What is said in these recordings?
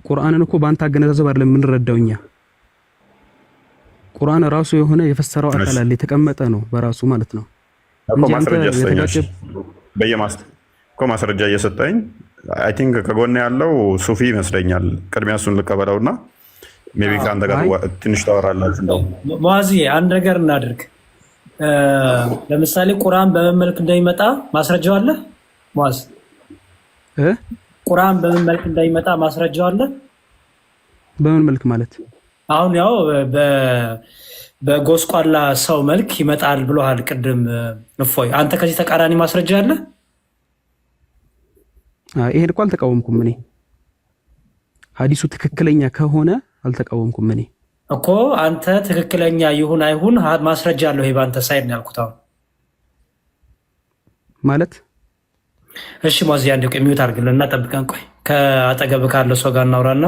ቁርአንን እኮ ባንተ አገነዛዘብ አይደለም የምንረዳውኛ ቁርአን ራሱ የሆነ የፈሰረው አካል አለ የተቀመጠ ነው በራሱ ማለት ነው እንጂ አንተ የተጋጨ ማስረጃ እየሰጠኝ አይ ቲንክ ከጎን ያለው ሱፊ ይመስለኛል ቅድሚያ እሱን ልቀበለውና ሜቢ ከአንተ ጋር ትንሽ ታወራላችሁ እንደው ሙአዚ አንድ ነገር እናድርግ ለምሳሌ ቁርአን በምን መልክ እንደሚመጣ ማስረጃው አለ ሙአዝ ቁርአን በምን መልክ እንደሚመጣ ማስረጃው አለ በምን መልክ ማለት አሁን ያው በጎስቋላ ሰው መልክ ይመጣል ብሎሃል ቅድም እፎይ አንተ ከዚህ ተቃራኒ ማስረጃ አለ ይሄን እኮ አልተቃወምኩም እኔ ሐዲሱ ትክክለኛ ከሆነ አልተቃወምኩም እኔ እኮ አንተ ትክክለኛ ይሁን አይሁን ማስረጃ አለው ይሄ ባንተ ሳይድ ነው ያልኩት አሁን ማለት እሺ ሙአዚ አንዴ ቆይ ሚውት አድርግልና ጠብቀን ቆይ ከአጠገብ ካለው ሰው ጋር እናውራና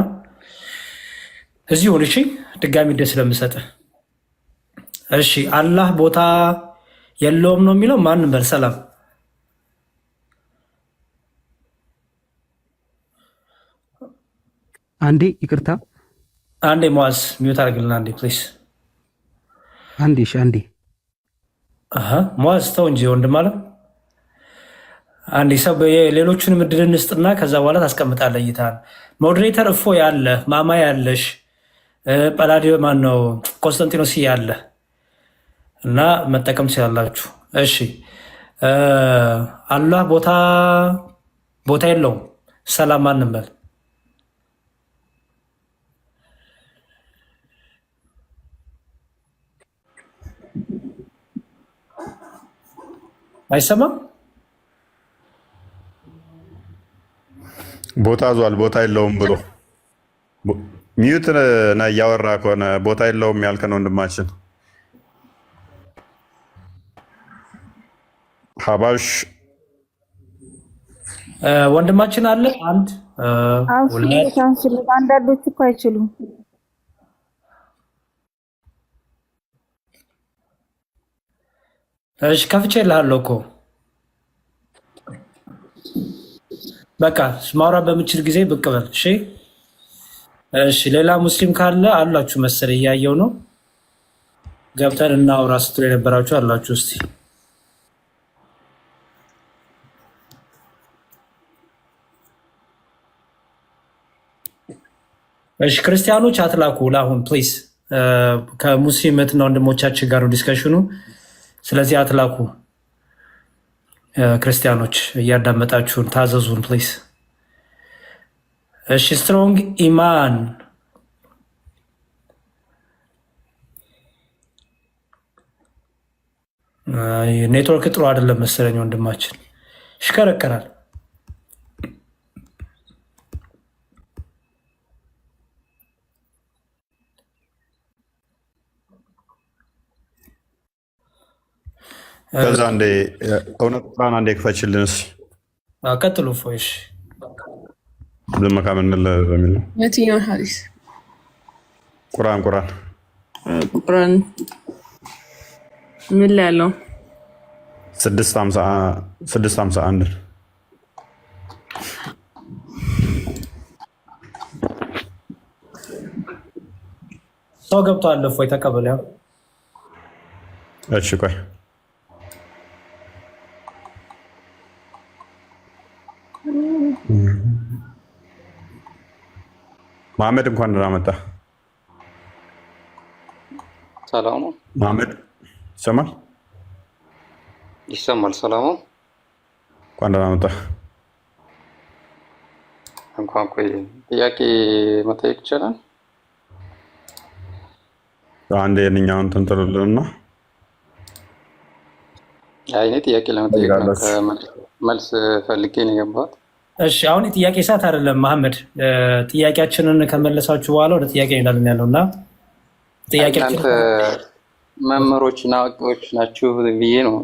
እዚህ ሆነ እሺ ድጋሚ ደስ ስለምሰጥ እሺ አላህ ቦታ የለውም ነው የሚለው ማን በሰላም አንዴ ይቅርታ አንዴ ሙአዝ ሚውት አድርግልና አንዴ ፕሊዝ አንዴ ሙአዝ ተው እንጂ ወንድም አለ አንዴ ሰብ ሌሎቹንም እድል እንስጥና ከዛ በኋላ ታስቀምጣለህ እይታን ሞዴሬተር እፎ ያለ ማማ ያለሽ ጳላዲዮ ማን ነው ኮንስታንቲኖስ ያለ እና መጠቀም ትችላላችሁ እሺ አላህ ቦታ የለውም ሰላም ማንም በል አይሰማም ቦታ ዟል ቦታ የለውም ብሎ ሚዩት ና እያወራ ከሆነ ቦታ የለውም ያልከን ወንድማችን ሀባሽ ወንድማችን አለ አንድ አንዳንዶቹ እኮ አይችሉም እሺ ከፍቼልሃለሁ እኮ በቃ ማውራት በምችል ጊዜ ብቅ በል እሺ እሺ ሌላ ሙስሊም ካለ አላችሁ መሰለኝ እያየው ነው ገብተን እናውራ ስትሉ የነበራችሁ አላችሁ እስቲ እሺ ክርስቲያኖች አትላኩ ለአሁን ፕሊዝ ከሙስሊም እህትና ወንድሞቻችን ጋር ነው ዲስከሽኑ ስለዚህ አትላኩ ክርስቲያኖች እያዳመጣችሁን ታዘዙን ፕሊዝ እሺ ስትሮንግ ኢማን ኔትወርክ ጥሩ አይደለም መሰለኝ ወንድማችን ይሽከረከራል ከዛ አንዴ እውነት ቁርአን አንዴ ክፈችልንስ ቀጥሉ ፎይሽ ለማካ ምንለ በሚል ነው የትኛው ሐዲስ ቁርአን ምን ላይ ያለው 651 ሰው ገብቷል ፎይ ተቀበል ያው እሺ ቆይ መሐመድ እንኳን ደህና መጣ ሰላም ነው መሐመድ ይሰማል ሰላም ነው እንኳን ደህና መጣ እንኳን ቆይ ጥያቄ መጠየቅ ይችላል አንዴ የኛውን ተንተርልና አይኔ ጥያቄ ለመጠየቅ መልስ ፈልጌ ነው የገባሁት እሺ አሁን ጥያቄ ሰዓት አይደለም መሐመድ ጥያቄያችንን ከመለሳችሁ በኋላ ወደ ጥያቄ እንላለን ያለውና ጥያቄያችን መምህሮችና አዋቂዎች ናችሁ ብዬ ነው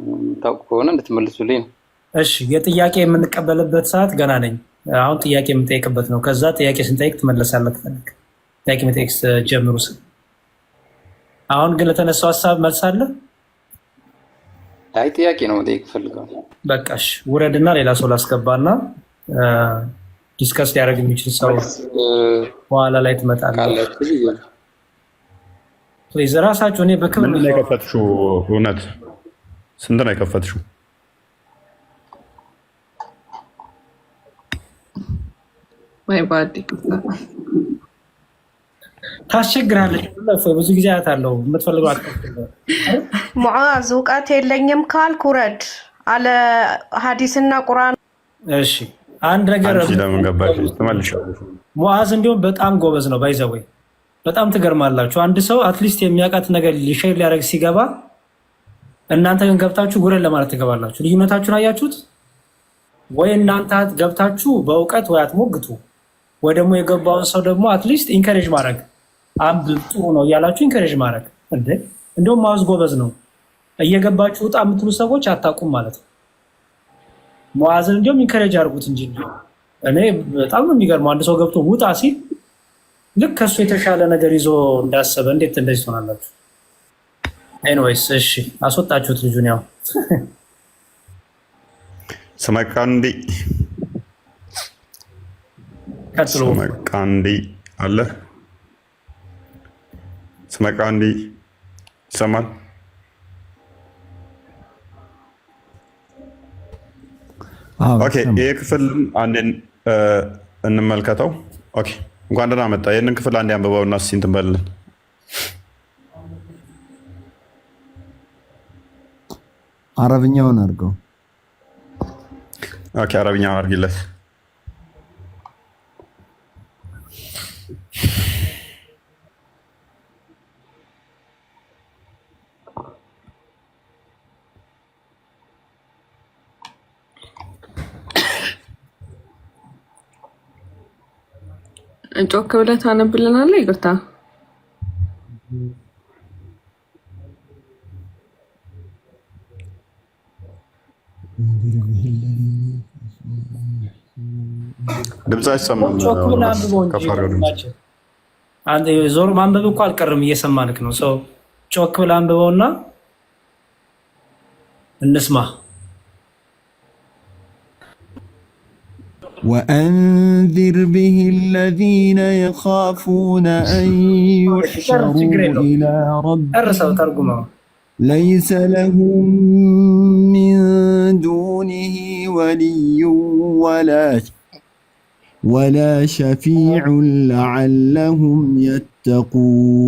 ታውቁ ከሆነ እንድትመልሱልኝ ነው እሺ የጥያቄ የምንቀበልበት ሰዓት ገና ነኝ አሁን ጥያቄ የምንጠይቅበት ነው ከዛ ጥያቄ ስንጠይቅ ትመለሳለህ ፈልግ ጥያቄ መጠየቅ ጀምሩ አሁን ግን ለተነሳው ሐሳብ መልስ አለ አይ ጥያቄ ነው መጠየቅ ፈልጋለሁ በቃሽ ውረድና ሌላ ሰው ላስገባና ዲስከስ ሊያደርግ የሚችል ሰው በኋላ ላይ ትመጣለህ። ፕሊዝ ራሳችሁ እኔ በክብር ምን ላይ ከፈትሽው? እውነት ስንት ነው የከፈትሽው? ማይ ባዲ ታስቸግራለች። ብዙ ጊዜ አያታለሁ። የምትፈልገው አትፈልገው። ሙዓዝ እውቀት የለኝም ካልክ ውረድ አለ ሐዲስና ቁርአን። እሺ አንድ ነገር ለምን ገባሽ? ተመልሻለሁ። ሙዓዝ እንዲሁም በጣም ጎበዝ ነው። ባይዘወይ በጣም ትገርማላችሁ። አንድ ሰው አትሊስት የሚያውቃት ነገር ሊሼር ሊያደርግ ሲገባ፣ እናንተ ግን ገብታችሁ ጉረን ለማለት ትገባላችሁ። ልዩነታችሁን አያችሁት ወይ? እናንተ ገብታችሁ በእውቀት ወይ አትሞግቱ፣ ወይ ደግሞ የገባውን ሰው ደግሞ አትሊስት ኢንከሬጅ ማድረግ አንብብ ጥሩ ነው እያላችሁ ኢንከሬጅ ማድረግ። እንዲሁም ሙዓዝ ጎበዝ ነው። እየገባችሁ ውጣ የምትሉ ሰዎች አታውቁም ማለት ነው። ሙዓዝን እንዲሁም ኢንከሬጅ አድርጉት እንጂ እኔ በጣም ነው የሚገርመው። አንድ ሰው ገብቶ ውጣ ሲል ልክ ከሱ የተሻለ ነገር ይዞ እንዳሰበ እንዴት እንደዚህ ትሆናላችሁ? ኤኒዌይስ እሺ አስወጣችሁት ልጁን። ያው ሰመቃንዲ ቀጥሎ ሰመቃንዲ አለ። ሰመቃንዲ ይሰማል? ኦኬ ይሄ ክፍል አንዴን እንመልከተው። ኦኬ እንኳን ደህና መጣ። ይሄንን ክፍል አንዴ አንብበውና እስኪ እንትን በልልን። አረብኛውን አድርገው። ኦኬ አረብኛውን አድርጊለት። ጮክ ብለህ ታነብልናለህ? ይቅርታ ድምፅ አይሰማም። ዞር ማንበብ እኮ አልቀርም፣ እየሰማንክ ነው። ሰው ጮክ ብለህ አንብበውና እንስማ። وأنذر به الذين يخافون أن يحشروا إلى ربهم ليس لهم من دونه ولي ولا شفيع لعلهم يتقون.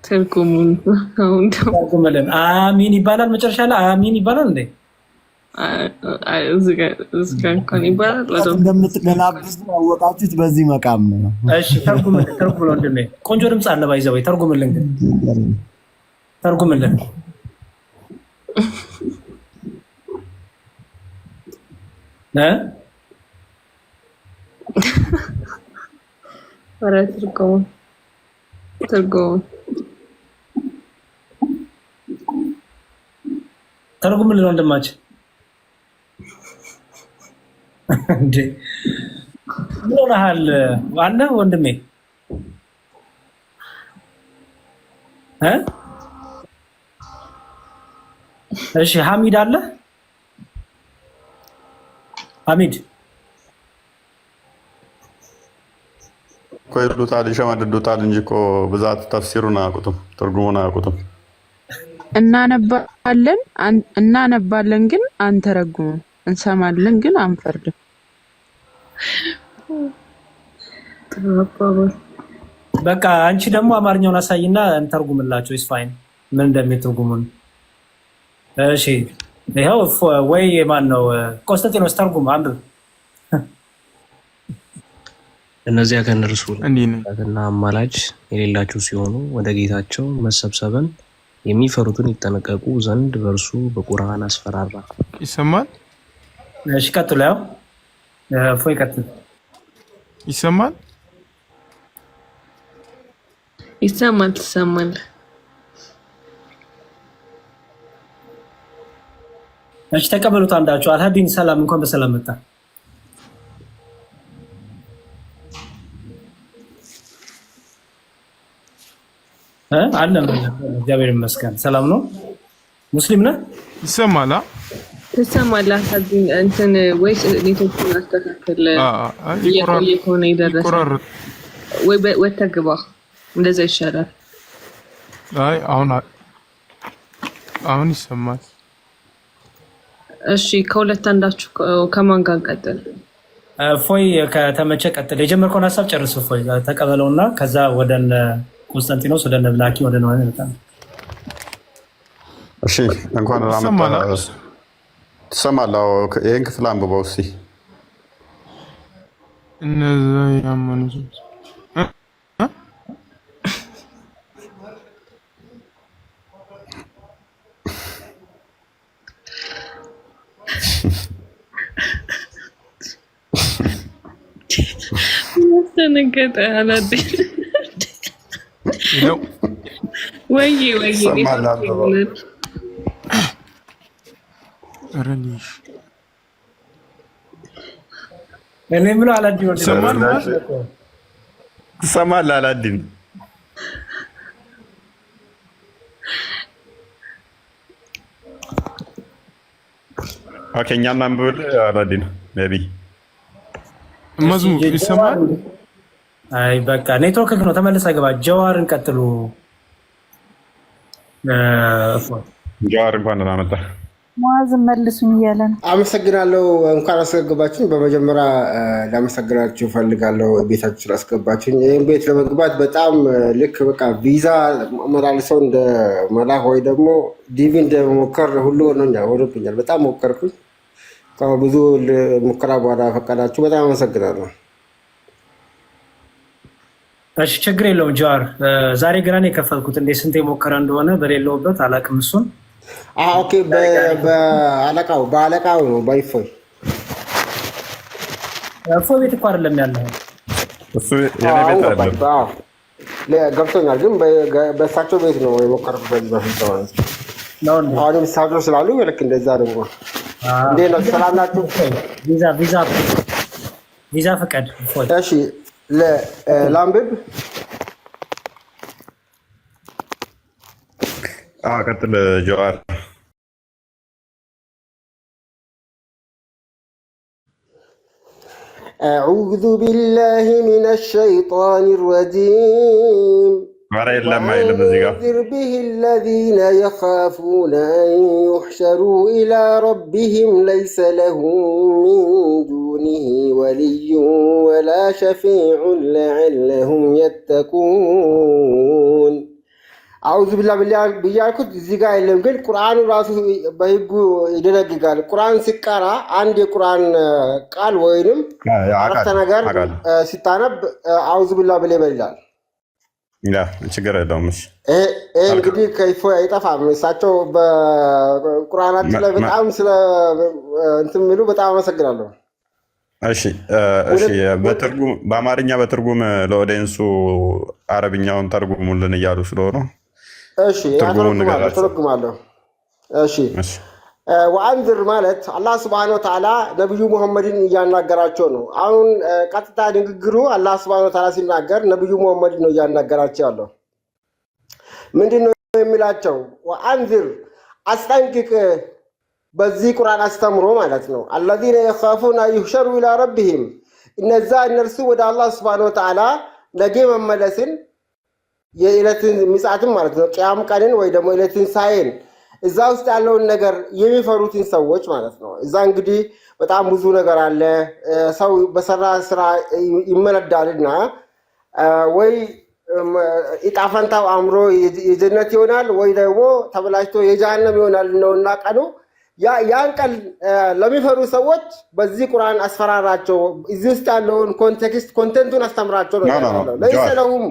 تركمون آمين ይባላል መጨረሻ ላይ አሚን ይባላል እንዴ? እንደምትገላብዙ ያወቃችሁት በዚህ መቃም ነው። እሺ ተርጉምልን ወንድሜ። ቆንጆ ድምፅ አለ ባይዘው ተርጉምልን፣ ግን ተርጉምልን። ኧረ ተርጉምልን ወንድማችን። እንዴ ምን ሆነሃል አለ ወንድሜ? እሺ ሐሚድ አለ? ሐሚድ ይሉታል ይሸመድዱታል እንጂ እኮ ብዛት ተፍሲሩን አያውቁትም፣ ትርጉሙን አያውቁትም። እናነባለን ግን አንተረጉምም፣ እንሰማለን ግን አንፈርድም። በቃ አንቺ ደግሞ አማርኛውን አሳይና እንተርጉምላቸው። ኢስ ፋይን ምን እንደሚተርጉሙን። እሺ ይሄው ወይ ማን ነው ኮንስታንቲኖስ ተርጉም አንብብ። እነዚያ ከነርሱ እና አማላጅ የሌላቸው ሲሆኑ ወደ ጌታቸው መሰብሰብን የሚፈሩትን ይጠነቀቁ ዘንድ በእርሱ በቁርአን አስፈራራ። ይሰማል? እሺ ቀጥሉ። ያው ፎይ ቀጥሉ። ይሰማል? ትሰማል። እሺ ተቀበሉት አንዳችሁ። አልሀዲን ሰላም፣ እንኳን በሰላም መጣ። አለን እግዚአብሔር ይመስገን። ሰላም ነው። ሙስሊም ነህ? ይሰማል? ትሰማለህ? እንትን ወይስ ኔትወርኩን አስተካክል። እየቆየ ከሆነ የደረሰ ወይ ወተህ ግባ፣ እንደዛ ይሻላል። አይ አሁን ይሰማል። እሺ ከሁለት አንዳችሁ ከማን ጋር ቀጥል? ፎይ ከተመቸ ቀጥል። የጀመርከውን ሀሳብ ጨርስ ፎይ፣ ተቀበለውና ከዛ ወደ ኮንስታንቲኖስ ወደ ብላኪ ወደ ነው አይደል? እሺ እንኳን አመጣህ። ትሰማለህ? ይሄን ክፍል አንብበው እስኪ። እነዛ ያመኑ ተነገጠ አላደል ነው ወይ ረኒሽ እኔ ምን አላዲን ወደ ትሰማለህ? አላዲን ኦኬ፣ እኛም አንብብል አላዲን ሜቢ መዝሙር ይሰማል። አይ በቃ ኔትወርክ ነው። ተመልሰህ ገባ። ጀዋርን ቀጥሉ። ጀዋር እንኳን ደህና መጣህ። ሙአዝ መልሱኝ እያለ ነው። አመሰግናለሁ። እንኳን አስገባችሁኝ። በመጀመሪያ ላመሰግናችሁ ፈልጋለሁ ቤታችሁ ስላስገባችሁኝ። ይህን ቤት ለመግባት በጣም ልክ በቃ ቪዛ መላልሰው እንደ መላክ ወይ ደግሞ ዲቪ እንደመሞከር ሁሉ ሆኖብኛል። በጣም ሞከርኩኝ። ብዙ ሙከራ በኋላ ፈቀዳችሁ። በጣም አመሰግናለሁ። እሺ ችግር የለውም ጀዋር። ዛሬ ግራ ነው የከፈልኩት። እንደ ስንት የሞከረ እንደሆነ በሌለውበት አላውቅም። እሱን ኦኬ፣ በአለቃው ነው ባይፎይ እፎይ ቤት እኮ አይደለም ያለው እሱ የኔ ቤት አይደለም። ገብቶኛል፣ ግን በእሳቸው ቤት ነው የሞከርኩት በዚህ በፊት ነው። አሁንም እሳቸው ስላሉ ልክ እንደዛ ደግሞ እንዴት ነው? ሰላም ናችሁ? ቪዛ ፈቀድ። እሺ ለአንብብ። ቀጥል ጀዋር። أعوذ بالله من الشيطان الرجيم وأنذر به الذين يخافون أن يحشروا إلى ربهم ليس لهم من دونه ولي ولا شفيع لعلهم يتقون أعوذ بالله ብያልኩት እዚህ ጋር የለም፣ ግን ቁርአኑ ራሱ በህጉ ይደነግጋል። ቁርአን ሲቀራ አንድ የቁርአን ቃል ወይንም አረፍተ ነገር ሲታነብ አዑዙ ቢላህ ብለህ ይላል። ችግር የለውም። ይሄ እንግዲህ ከይፎ አይጠፋም። እሳቸው በቁርአናችን ላይ በጣም ስለ እንትን የሚሉ በጣም አመሰግናለሁ። እሺ በአማርኛ በትርጉም ለኦዲየንሱ አረብኛውን ተርጉሙልን እያሉ ስለሆነ እሺ ተረጉማለሁ። እሺ ወአንዝር ማለት አላህ ስብሐነ ወተዓላ ነብዩ ሙሐመድን እያናገራቸው ነው። አሁን ቀጥታ ንግግሩ አላህ ስብሐነ ወተዓላ ሲናገር ነብዩ ሙሐመድን ነው እያናገራቸው ያለው። ምንድነው የሚላቸው? ወአንዝር አስጠንቅቅ፣ በዚህ ቁርአን አስተምሮ ማለት ነው። الذين يخافون يحشروا الى ربهم እነዛ እነርሱ ወደ አላህ ስብሐነ ወተዓላ ነገ መመለስን የዕለትን ምጽአትን ማለት ነው፣ ቂያም ቀንን ወይ ደግሞ ዕለትን ሳይን እዛ ውስጥ ያለውን ነገር የሚፈሩትን ሰዎች ማለት ነው። እዛ እንግዲህ በጣም ብዙ ነገር አለ። ሰው በሰራ ስራ ይመነዳልና ወይ ኢጣፈንታው አምሮ የጀነት ይሆናል ወይ ደግሞ ተበላሽቶ የጀሃነም ይሆናል ነውና ቀኑ ያን ቀን ለሚፈሩ ሰዎች በዚህ ቁርአን አስፈራራቸው። እዚህ ውስጥ ያለውን ኮንቴንቱን አስተምራቸው ነው ያለው። ለይሰለሁም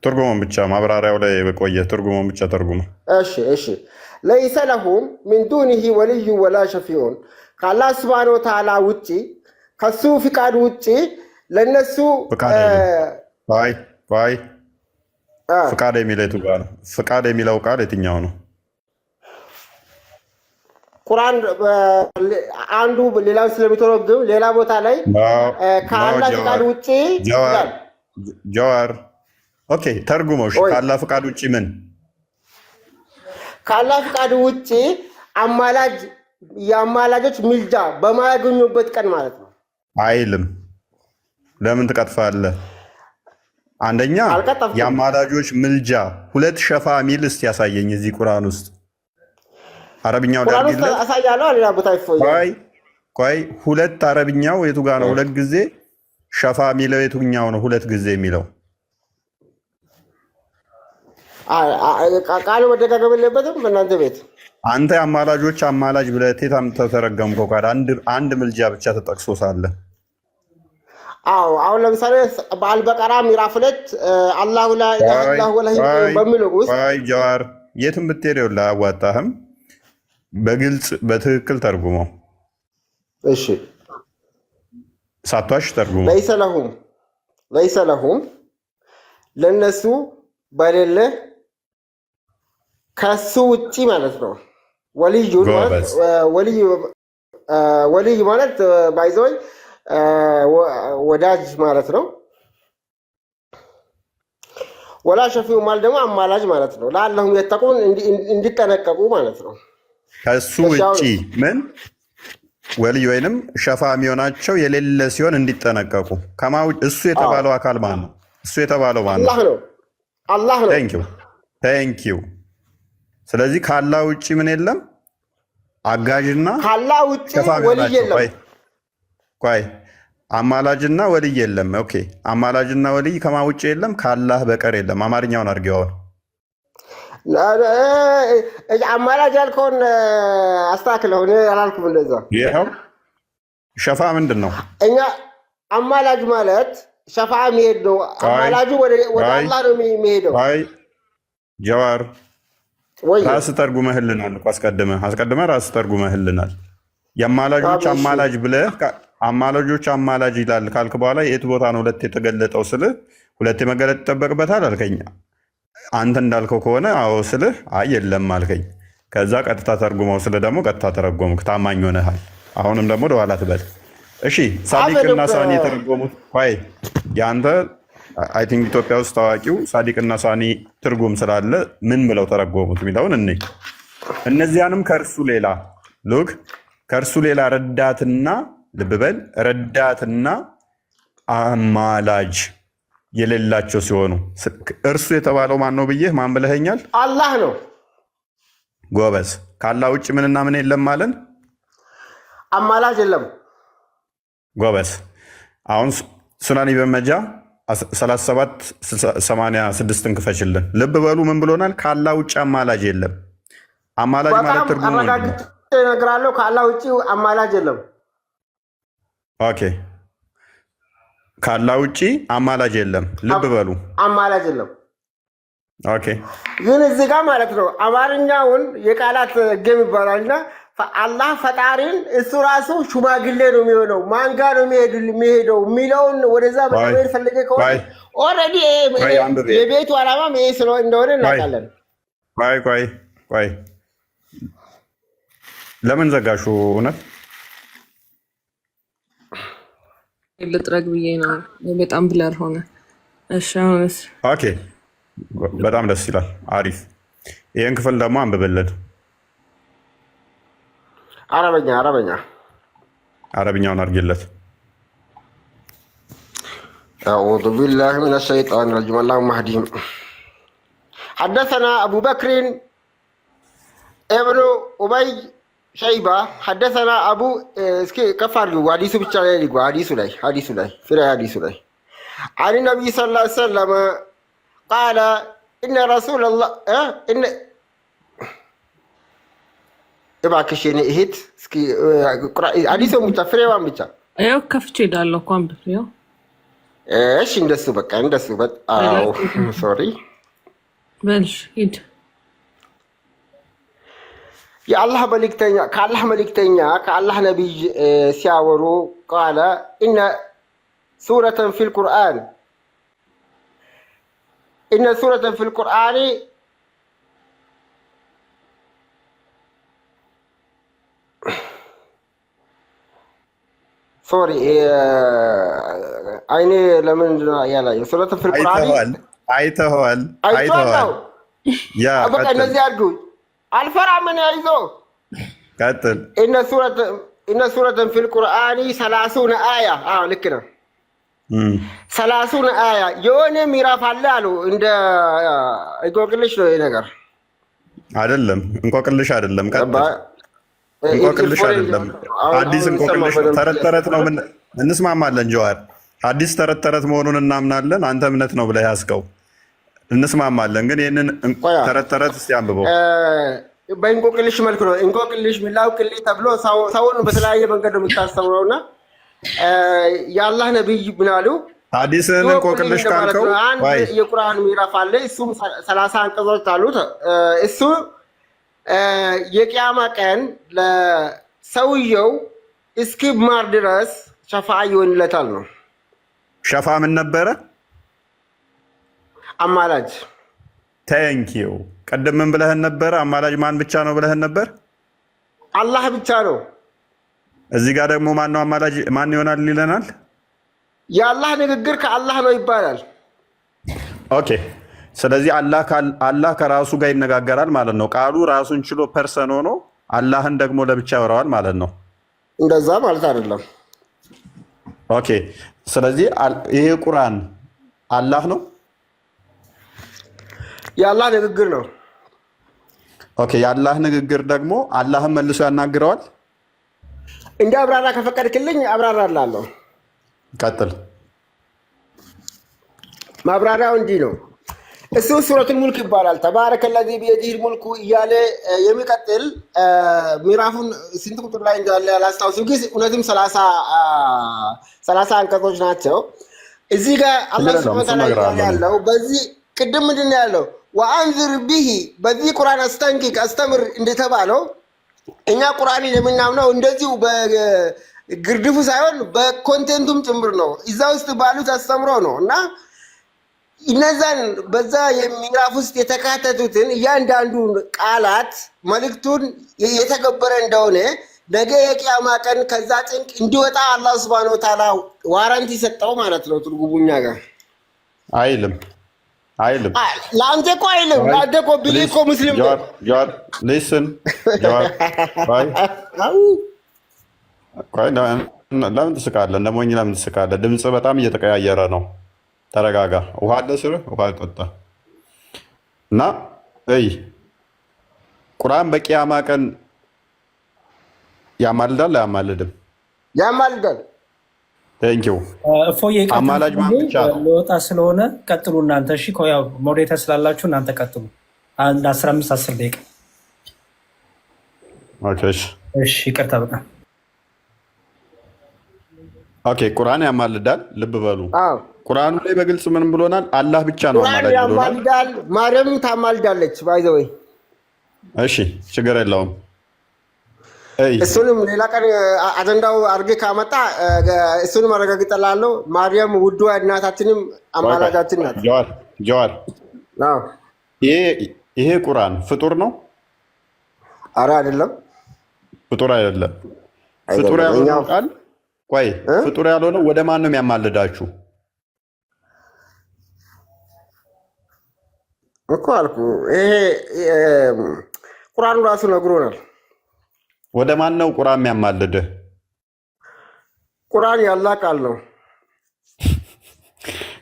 ትርጉሙን ብቻ ማብራሪያው ላይ በቆየ ትርጉሙን ብቻ ተርጉሙ። እሺ ለይሰለሁም ሚን ዱኒሂ ወልዩ ወላ ሸፊዑን፣ ከአላህ ሱብሓነሁ ወተዓላ ውጪ ከሱ ፍቃድ ውጪ ለነሱ ፍቃድ የሚለው ቃል የትኛው ነው? ቁርአን አንዱ ሌላው ስለሚተረጉም ሌላ ቦታ ላይ ከአላህ ፍቃድ ውጪ ጀዋር ኦኬ፣ ተርጉመው። ከአላህ ፍቃድ ውጪ ምን? ከአላህ ፍቃድ ውጪ አማላጅ የአማላጆች ምልጃ በማያገኙበት ቀን ማለት ነው አይልም። ለምን ትቀጥፋለህ? አንደኛ የአማላጆች ምልጃ ሁለት ሸፋ ሚል እስቲ ያሳየኝ እዚህ ቁርአን ውስጥ አረብኛው ዳርግልህ አሳያለሁ። አለና ቦታ ይፎይ ቆይ ሁለት አረብኛው የቱ ጋር ነው? ሁለት ጊዜ ሸፋ ሚለው የቱኛው ነው? ሁለት ጊዜ የሚለው ቃሉ መደጋገም የለበትም። በእናንተ ቤት አንተ የአማላጆች አማላጅ ብለህ የታም ተተረገምከው ጋር አንድ ምልጃ ብቻ ተጠቅሶ ሳለ አዎ አሁን ለምሳሌ በአልበቀራ ምዕራፍ 2 አላሁ ላ ኢላሃ ኢላሁ ወላሂ በሚለው ውስጥ ጀዋር የትም ብትሄደው አያዋጣህም። በግልጽ በትክክል ተርጉመው። እሺ ሳቷሽ ተርጉመው። ለይሰ ለሁም ለነሱ በሌለ ከሱ ውጪ ማለት ነው። ወልይ ማለት ባይዘይ ወዳጅ ማለት ነው። ወላ ሸፊዑ ማለት ደግሞ አማላጅ ማለት ነው። ለአላሁም የተቁን እንዲጠነቀቁ ማለት ነው። ከሱ ውጪ ምን ወልይ ወይንም ሸፋ የሚሆናቸው የሌለ ሲሆን እንዲጠነቀቁ እሱ የተባለው አካል ማን ነው? እሱ የተባለው ማን ነው? አላህ ነው። ቴንኪው። ስለዚህ ከአላህ ውጪ ምን የለም? አጋዥና ከአላህ ውጪ ወልይ የለም። ቆይ አማላጅና ወልይ የለም። ኦኬ አማላጅና ወልይ ከማን ውጪ የለም? ከአላህ በቀር የለም። አማርኛውን አድርጌው አማላጅ ያልከውን አስተካክለው። እኔ አላልኩም እንደዛ። ይኸው ሸፋ ምንድን ነው? እኛ አማላጅ ማለት ሸፋ የሚሄድ ነው። አማላጁ ወደ አላህ ነው የሚሄደው። ጀዋር ራስህ ተርጉመህልናል እኮ አስቀድመህ ራስህ ተርጉመህልናል። የአማላጆች አማላጅ ብለህ አማላጆች አማላጅ ይላል ካልክ በኋላ የት ቦታ ነው ሁለት የተገለጠው ስልህ ሁለት መገለጥ ይጠበቅበታል አልከኝ። አንተ እንዳልከው ከሆነ አዎ ስልህ አይ የለም አልከኝ። ከዛ ቀጥታ ተርጉመው ስልህ ደግሞ ቀጥታ ተረጎምክ። ታማኝ ሆነሃል። አሁንም ደግሞ ወደኋላ ትበል። እሺ ሳዲቅና ሳኒ የተረጎሙት የአንተ አይ ቲንክ ኢትዮጵያ ውስጥ ታዋቂው ሳዲቅና ሳኒ ትርጉም ስላለ ምን ብለው ተረጎሙት የሚለውን እነዚያንም ከእርሱ ሌላ ረዳትና ልብ በል ረዳትና አማላጅ የሌላቸው ሲሆኑ እርሱ የተባለው ማን ነው ብዬ ማን ብለኸኛል? አላህ ነው። ጎበዝ። ከአላህ ውጭ ምንና ምን የለም ማለት አማላጅ የለም። ጎበዝ። አሁን ሱናን ኢብን ማጃ 3786ን ክፈችልን። ልብ በሉ ምን ብሎናል? ከአላህ ውጭ አማላጅ የለም። አማላጅ ማለት ትርጉሙ እነግራለሁ። ከአላህ ውጭ አማላጅ የለም። ኦኬ ከአላህ ውጭ አማላጅ የለም። ልብ በሉ አማላጅ የለም። ኦኬ ግን እዚህ ጋር ማለት ነው አማርኛውን የቃላት ገም ይባላልና አላህ ፈጣሪን እሱ ራሱ ሽማግሌ ነው የሚሆነው ማን ጋር ነው የሚሄደው የሚለውን ወደዛ በተመር ፈልገ ከሆነ ኦልሬዲ የቤቱ ዓላማ ምን እንደሆነ እናውቃለን። ቆይ ለምን ዘጋሹ? እውነት ልጥረግ ብዬ ነው። በጣም ብለር ሆነ። እሺ አሁንስ? ኦኬ በጣም ደስ ይላል። አሪፍ። ይሄን ክፍል ደግሞ አንብበልን። አረብኛውን አድርጌለት። أعوذ بالله من الشيطان الرجيم اللهم اهدهم. حدثنا أبو بكر ابن أبي شيبة حدثنا أبو كفار حديث بالتالي حديث لي عن النبي صلى الله عليه وسلم قال إن رسول الله إن እባክሽ የኔ እህት እስኪ አዲስ ሙተፍሬዋን ብቻ ያው ከፍቼ ዳለው እንኳን ብትየው እሺ እንደሱ በቃ እንደሱ አዎ ሶሪ በልሽ ሂድ የአላህ መልእክተኛ ከአላህ ነቢይ ሲያወሩ ቃለ ኢነ ሱረተን ፊል ቁርአን ሶሪ አይኔ ለምንድን ነው ያላየው? ሱረቱ ፊል ቁርአን አይተኸዋል? ያ በቃ እነዚህ አድርጉ። አልፈራም እኔ አይዞህ ቀጥል። ኢነ ሱረተን ፊል ቁርአኒ 30 አያ። አዎ ልክ ነው። 30 አያ የሆነ ምዕራፍ አለ አሉ። እንደ እንቆቅልሽ ነው ነገር አይደለም። እንቆቅልሽ አይደለም። ቀጥል። እንቆቅልሽ አይደለም። አዲስ እንቆቅልሽ ተረት ተረት ነው። እንስማማለን ጀዋር። አዲስ ተረት ተረት መሆኑን እናምናለን። አንተ እምነት ነው ብለህ ያዝከው እንስማማለን። ግን ይህንን ተረት ተረት እስቲ አንብበው። በእንቆቅልሽ መልክ ነው። እንቆቅልሽ ሚላውቅልኝ ተብሎ ሰውን በተለያየ መንገድ ነው የምታስተምረው እና የአላህ ነቢይ ምን አሉ? ሐዲስን እንቆቅልሽ ካልከው አንድ የቁርአን ምዕራፍ አለ። እሱም 30 አንቀጾች አሉት። እሱ የቂያማ ቀን ለሰውየው እስኪማር ድረስ ሸፋ ይሆንለታል ነው። ሸፋ ምን ነበረ? አማላጅ። ታንኪዩ። ቀደም ምን ብለህን ነበረ? አማላጅ ማን ብቻ ነው ብለህን ነበር? አላህ ብቻ ነው። እዚህ ጋር ደግሞ ማን ነው አማላጅ? ማን ይሆናል ይለናል? የአላህ ንግግር ከአላህ ነው ይባላል። ኦኬ። ስለዚህ አላህ ከራሱ ጋር ይነጋገራል ማለት ነው። ቃሉ ራሱን ችሎ ፐርሰን ሆኖ አላህን ደግሞ ለብቻ ያወራዋል ማለት ነው። እንደዛ ማለት አይደለም። ኦኬ። ስለዚህ ይሄ ቁርአን አላህ ነው፣ የአላህ ንግግር ነው። ኦኬ። የአላህ ንግግር ደግሞ አላህን መልሶ ያናግረዋል። እንደ አብራራ ከፈቀድክልኝ አብራራላለሁ። ቀጥል። ማብራሪያው እንዲህ ነው። እሱ ሱረቱል ሙልክ ይባላል። ተባረከ ለዚ ቢየዲሂል ሙልኩ እያለ የሚቀጥል ምዕራፉን ስንት ቁጥር ላይ እንዳለ አላስታውስም፣ ግን እውነትም 30 አንቀጾች ናቸው። እዚህ ጋር አላህ ሱብሓነሁ ወተዓላ ያለው በዚህ ቅድም ምንድን ነው ያለው? ወአንዝር ቢሂ በዚህ ቁርአን አስጠንቅቅ አስተምር እንደተባለው እኛ ቁርአንን የምናምነው እንደዚሁ በግርድፉ ሳይሆን በኮንቴንቱም ጭምር ነው። እዛ ውስጥ ባሉት አስተምሮ ነው እና እነዛን በዛ ምዕራፍ ውስጥ የተካተቱትን እያንዳንዱን ቃላት መልእክቱን የተገበረ እንደሆነ ነገ የቂያማ ቀን ከዛ ጭንቅ እንዲወጣ አላህ ሱብሓነሁ ወተዓላ ዋራንቲ ሰጠው ማለት ነው። ትርጉሙኛ ጋር አይልም ለአንተ እኮ አይልም። ለአንተ እኮ ብለህ እኮ ሙስሊም ጆር ሊስን ጆር ለምን ትስቃለህ? እንደ ሞኝ ለምን ትስቃለህ? ድምፅ በጣም እየተቀያየረ ነው። ተረጋጋ። ውሃ አለ ስርህ፣ ውሃ ጠጣ እና ቁርአን በቂያማ ቀን ያማልዳል አያማልድም? ያማልዳል። ቴንኪው። እፎዬ አማላጅ ማን ብቻ ነው? ለወጣ ስለሆነ ቀጥሉ እናንተ። እሺ ያው ሞዴሬተር ስላላችሁ እናንተ ቀጥሉ። አንድ 15-10 ደቂቃ። ኦኬ እሺ ይቅርታ በጣም ኦኬ። ቁርአን ያማልዳል። ልብ በሉ። ቁርአኑ ላይ በግልጽ ምን ብሎናል? አላህ ብቻ ነው አማላጅ ያማልዳል። ማርያም ታማልዳለች። ባይ ዘ ወይ እሺ ችግር የለውም። እሱንም ሌላ ቀን አጀንዳው አድርጌ ካመጣ እሱንም አረጋግጠላለሁ። ማርያም ውዷ እናታችንም አማላጃችን ናት። ጀዋር ይሄ ቁርአን ፍጡር ነው? አረ አይደለም፣ ፍጡር አይደለም። ፍጡር ያልሆነው ቃል ቆይ፣ ፍጡር ያልሆነው ወደ ማን ነው የሚያማልዳችሁ እኮ አልኩ። ይሄ ቁርአኑ ራሱ ነግሮናል። ወደ ማን ነው ቁርአን የሚያማልድህ? ቁርአን ያላህ ቃል ነው።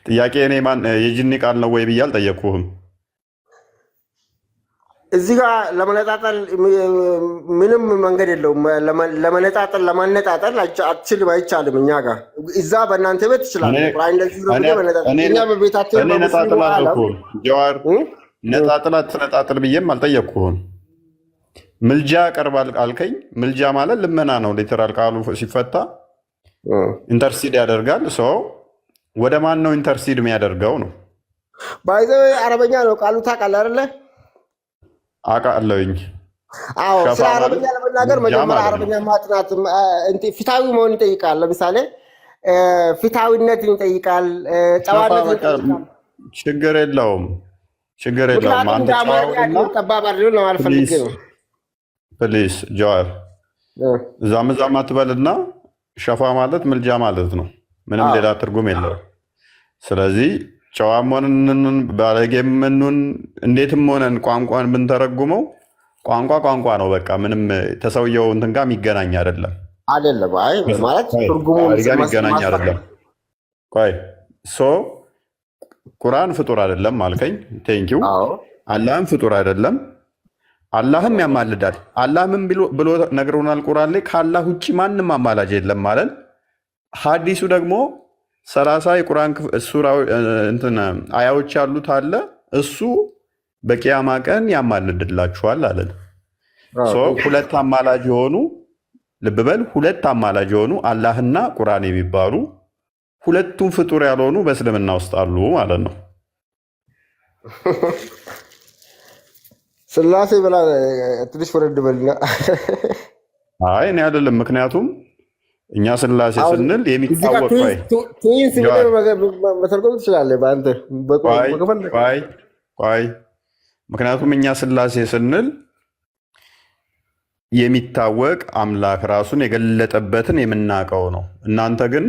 ጥያቄ እኔ የጂኒ ቃል ነው ወይ ብዬ አልጠየቅኩህም። እዚህ ጋር ለመነጣጠል ምንም መንገድ የለውም። ለማነጣጠል አትችልም፣ አይቻልም። እኛ ጋር እዛ በእናንተ ቤት ትችላለህ። ቁርአን እንደዚህ ነው ብለህ መነጣጠል። እኛ በቤታችን እኔ ነጣጥላለሁ። ጀዋር ነጣጥላ ትነጣጥል ብዬም አልጠየቅኩህም። ምልጃ ቀርባል አልከኝ። ምልጃ ማለት ልመና ነው። ሊተራል ቃሉ ሲፈታ ኢንተርሲድ ያደርጋል። ሰው ወደ ማን ነው ኢንተርሲድ የሚያደርገው ነው? ባይዘ አረበኛ ነው ቃሉ። ታውቃለህ አይደለ? አውቃለሁኝ። አዎ፣ ስለ አረበኛ ለመናገር መጀመሪያ አረበኛ ማጥናት ፊታዊ መሆን ይጠይቃል። ለምሳሌ ፊታዊነትን ይጠይቃል፣ ጨዋነትን ይጠይቃል። ችግር የለውም፣ ችግር የለውም። አንተ ጠባብ አይደለም ለማለት ፈልጌ ነው። ፕሊስ ጀዋር እዛም አትበልና። ሸፋ ማለት ምልጃ ማለት ነው። ምንም ሌላ ትርጉም የለውም። ስለዚህ ጨዋም ሆነን ባለጌም እንሁን እንዴትም ሆነን ቋንቋን ብንተረጉመው ቋንቋ ቋንቋ ነው። በቃ ምንም ተሰውየው እንትን ጋር የሚገናኝ አይደለም አይደለም። አይ ማለት ትርጉሙ ጋር የሚገናኝ አይደለም። ቆይ ቁርአን ፍጡር አይደለም አልከኝ። ቴንኪው። አላህም ፍጡር አይደለም። አላህም ያማልዳል። አላህ ምን ብሎ ነግሮናል ቁርአን ላይ? ከአላህ ውጭ ማንም አማላጅ የለም ማለት። ሐዲሱ ደግሞ 30 የቁርአን አያዎች ያሉት አለ። እሱ በቂያማ ቀን ያማልድላችኋል አለን። ሁለት አማላጅ የሆኑ ልብ በል፣ ሁለት አማላጅ የሆኑ አላህና ቁርአን የሚባሉ ሁለቱም ፍጡር ያልሆኑ በእስልምና ውስጥ አሉ ማለት ነው። ስላሴ ብላ ትንሽ ወረድ በልና። አይ እኔ አይደለም። ምክንያቱም እኛ ስላሴ ስንል የሚታወቅ መተርጎም ትችላለህ በአንተ። ቆይ ምክንያቱም እኛ ስላሴ ስንል የሚታወቅ አምላክ ራሱን የገለጠበትን የምናውቀው ነው። እናንተ ግን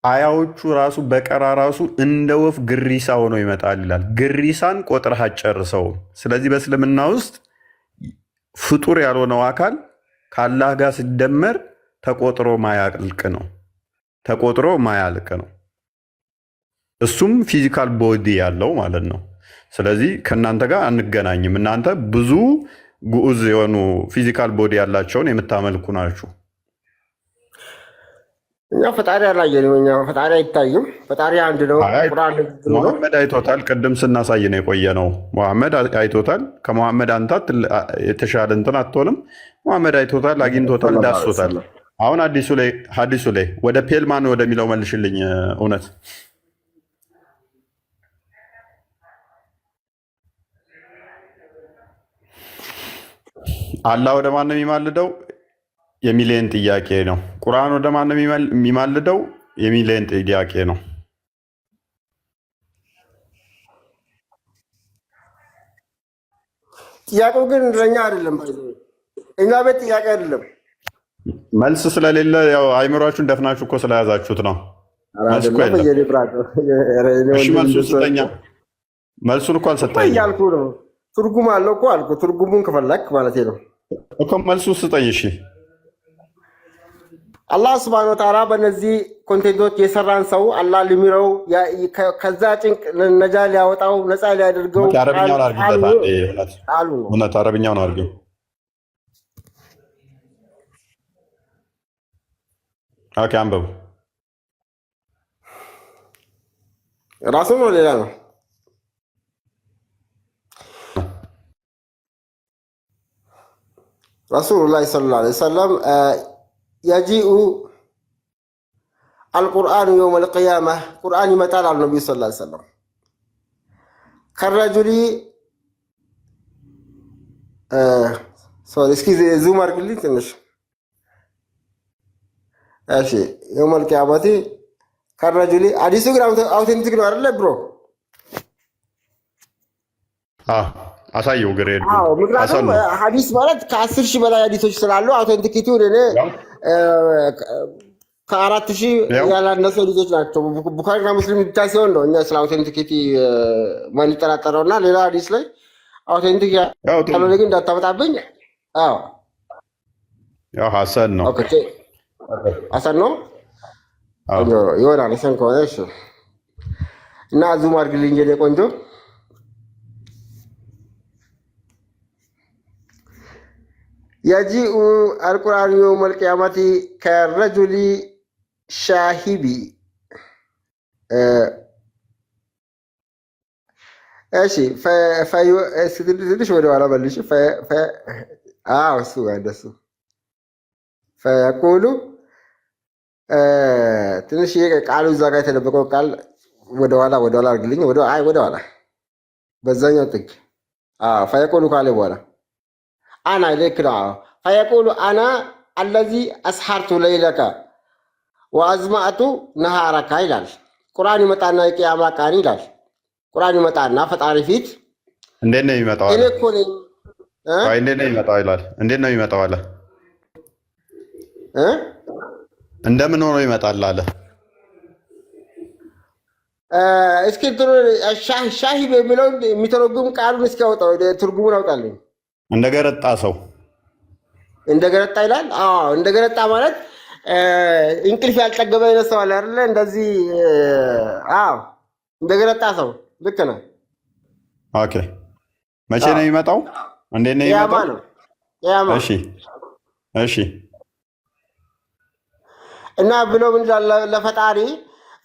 አያዎቹ ራሱ በቀራ ራሱ እንደ ወፍ ግሪሳ ሆኖ ይመጣል ይላል። ግሪሳን ቆጥረህ አጨርሰውም። ስለዚህ በእስልምና ውስጥ ፍጡር ያልሆነው አካል ከአላህ ጋር ሲደመር ተቆጥሮ ማያልቅ ነው። ተቆጥሮ ማያልቅ ነው። እሱም ፊዚካል ቦዲ ያለው ማለት ነው። ስለዚህ ከእናንተ ጋር አንገናኝም። እናንተ ብዙ ግዑዝ የሆኑ ፊዚካል ቦዲ ያላቸውን የምታመልኩ ናችሁ። እኛ ፈጣሪ አላየንም። እኛ ፈጣሪ አይታይም። ፈጣሪ አንድ ነው። ሙሐመድ አይቶታል። ቅድም ስናሳይ ነው የቆየ ነው። ሙሐመድ አይቶታል። ከሙሐመድ አንተ የተሻለ እንትን አትሆንም። ሙሐመድ አይቶታል፣ አግኝቶታል፣ ዳሶታል። አሁን ሀዲሱ ላይ ወደ ፔልማን ወደሚለው መልሽልኝ። እውነት አላህ ወደ ማን ነው የሚማልደው? የሚሊየን ጥያቄ ነው። ቁርአን ወደ ማን ነው የሚማልደው? የሚሊየን ጥያቄ ነው። ጥያቄው ግን ለእኛ አይደለም፣ እኛ ቤት ጥያቄ አይደለም። መልስ ስለሌለ ያው አይምሯችሁን ደፍናችሁ እኮ ስለያዛችሁት ነው። መልስ እኮ የለም። እሺ መልሱን ስጠኛ። መልሱን እኮ አልሰጠኝም እያልኩ ነው። ትርጉም አለው እኮ አልኩ። ትርጉሙን ከፈለክ ማለት ነው እኮ መልሱን ስጠኝ። እሺ አላህ ስብሐነ ወተዓላ በእነዚህ ኮንቴንቶች የሰራን ሰው አላህ ሊምረው ከዛ ጭንቅ ነጃ ሊያወጣው ነፃ ሊያደርገው አረብኛውን አሉ። እውነት አረብኛውን አድርገው። ኦኬ አንብቡ። ራሱ ነው ሌላ ነው። ረሱሉላህ ሰለላሁ ዐለይሂ ወሰለም የጂኡ አልቁርአን የውም አልቅያማ ቁርአን ይመጣል አሉ ነቢዩ ሰለላሁ ዐለይሂ ወሰለም። ከረጁሊ እስኪ ዙም አድርግልኝ ትንሽ። እሺ የውም አልቅያማቲ ከረጁሊ አዲሱ ግን አውቴንቲክ ነው አይደለ ብሮ? አሳየው ግሬ። ምክንያቱም ሀዲስ ማለት ከ10 ሺህ በላይ ሀዲሶች ስላሉ አውቴንቲኪቲውን እኔ ከ4000 ያላነሱ ሀዲሶች ናቸው። ቡኻሪና ሙስሊም ብቻ ሲሆን ነው እኛ ስለ አውቴንቲኪቲ ማንጠራጠረው እና ሌላ ሀዲስ ላይ አውቴንቲክ ያልሆነ ግን እንዳታመጣብኝ። ያው ሀሰን ነው ሀሰን ነው ይሆናል። ሀሰን ከሆነ እሺ። እና ዙም አድርግልኝ እንጂ ቆንጆ የጂኡ አልቁርአን የውም አልቅያመቲ ከረጁሊ ሻሂቢ። እሺ ትንሽ ወደኋላ መልሽ። እሱ እንደሱ ፈየቁሉ ትንሽ ቃሉ እዛ ጋር የተደበቀው ቃል ወደኋላ አድርግልኝ። ወደኋላ በዛኛው ጥግ ፈየቁሉ ካለ በኋላ አና ልክ ነው። ፈየቁሉ አና አለዚ አስሐርቱ ለይለከ ወአዝማዕቱ ነሃረካ ይላል። ቁርአን ይመጣና የቂያማ ቀን ይላል። ቁርአን ይመጣና ፈጣሪ ፊት እንዴት ነው የሚመጣው? እኔ እኮ ነኝ። እንዴት ነው የሚመጣው ይላል። እንዴት ነው የሚመጣው አለ። እንደምን ሆኖ ይመጣል አለ። እስኪ ሻሂብ የሚለውን የሚተረጉም ቃሉን እስኪያወጣው ትርጉሙን አውጣልኝ። እንደገረጣ ሰው እንደገረጣ ይላል። አዎ እንደገረጣ ማለት እንቅልፍ ያልጠገበ ሰው አለ አይደል? እንደዚህ አዎ እንደገረጣ ሰው ልክ ነው። ኦኬ መቼ ነው የሚመጣው? እንዴት ነው የሚመጣው? እሺ እሺ። እና ብሎ ምን ለፈጣሪ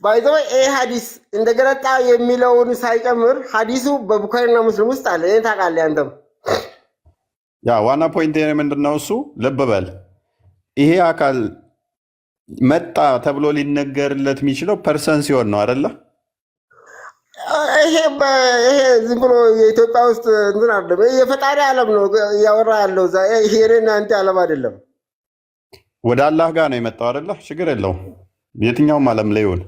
ባይዘው ይሄ ሐዲስ እንደገረጣ የሚለውን ሳይጨምር ሐዲሱ በቡኻሪና ሙስሊም ውስጥ አለ። ይሄን ታውቃለህ አንተም? ያ ዋና ፖይንት ምንድነው? እሱ ልብ በል ይሄ አካል መጣ ተብሎ ሊነገርለት የሚችለው ፐርሰን ሲሆን ነው አይደለ? ይሄ ዝም ብሎ የኢትዮጵያ ውስጥ እንትን አይደለም። የፈጣሪ ዓለም ነው እያወራ ያለው። ይሄንን አንተ ዓለም አይደለም። ወደ አላህ ጋር ነው የመጣው አይደለ? ችግር የለውም። የትኛውም ዓለም ላይ ይሁን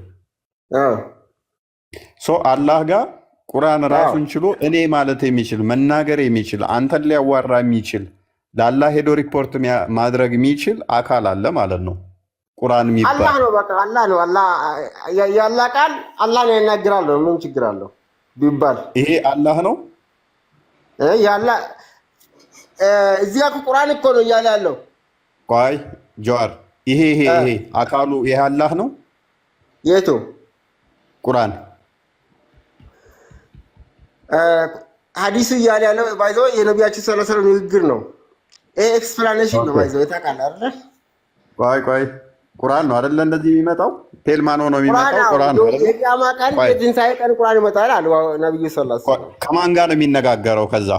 አላህ ጋር ቁርአን ራሱን ችሎ እኔ ማለት የሚችል መናገር የሚችል አንተን ሊያዋራ የሚችል ለአላህ ሄዶ ሪፖርት ማድረግ የሚችል አካል አለ ማለት ነው። ቁርአን የሚባል አላህ ነው። በቃ አላህ ነው። አላህ ያላህ ቃል አላህ ነው ያናግራል። ምን ችግር አለው ቢባል ይሄ አላህ ነው ያላ እዚህ ጋር ቁርአን እኮ ነው እያለ ያለው። ቆይ ጀዋር ይሄ አካሉ ይሄ አላህ ነው። የቱ ቁርአን ሐዲሱ እያለ ያለው ባይዘው የነቢያችን ሰለላሁ ዐለይሂ ወሰለም ንግግር ነው። ይሄ ኤክስፕላኔሽን ነው ባይዘው የታውቃለህ አይደል? ቆይ ቁርአን ነው አይደለ? እንደዚህ የሚመጣው ቴልማን ነው የሚመጣው ቁርአን ነው አይደል? የቂያማ ቀን የትንሣኤ ቀን ቁርአን ይመጣል አሉ ነብዩ ሰለላሁ ዐለይሂ ወሰለም። ከማን ጋር ነው የሚነጋገረው? ከዛ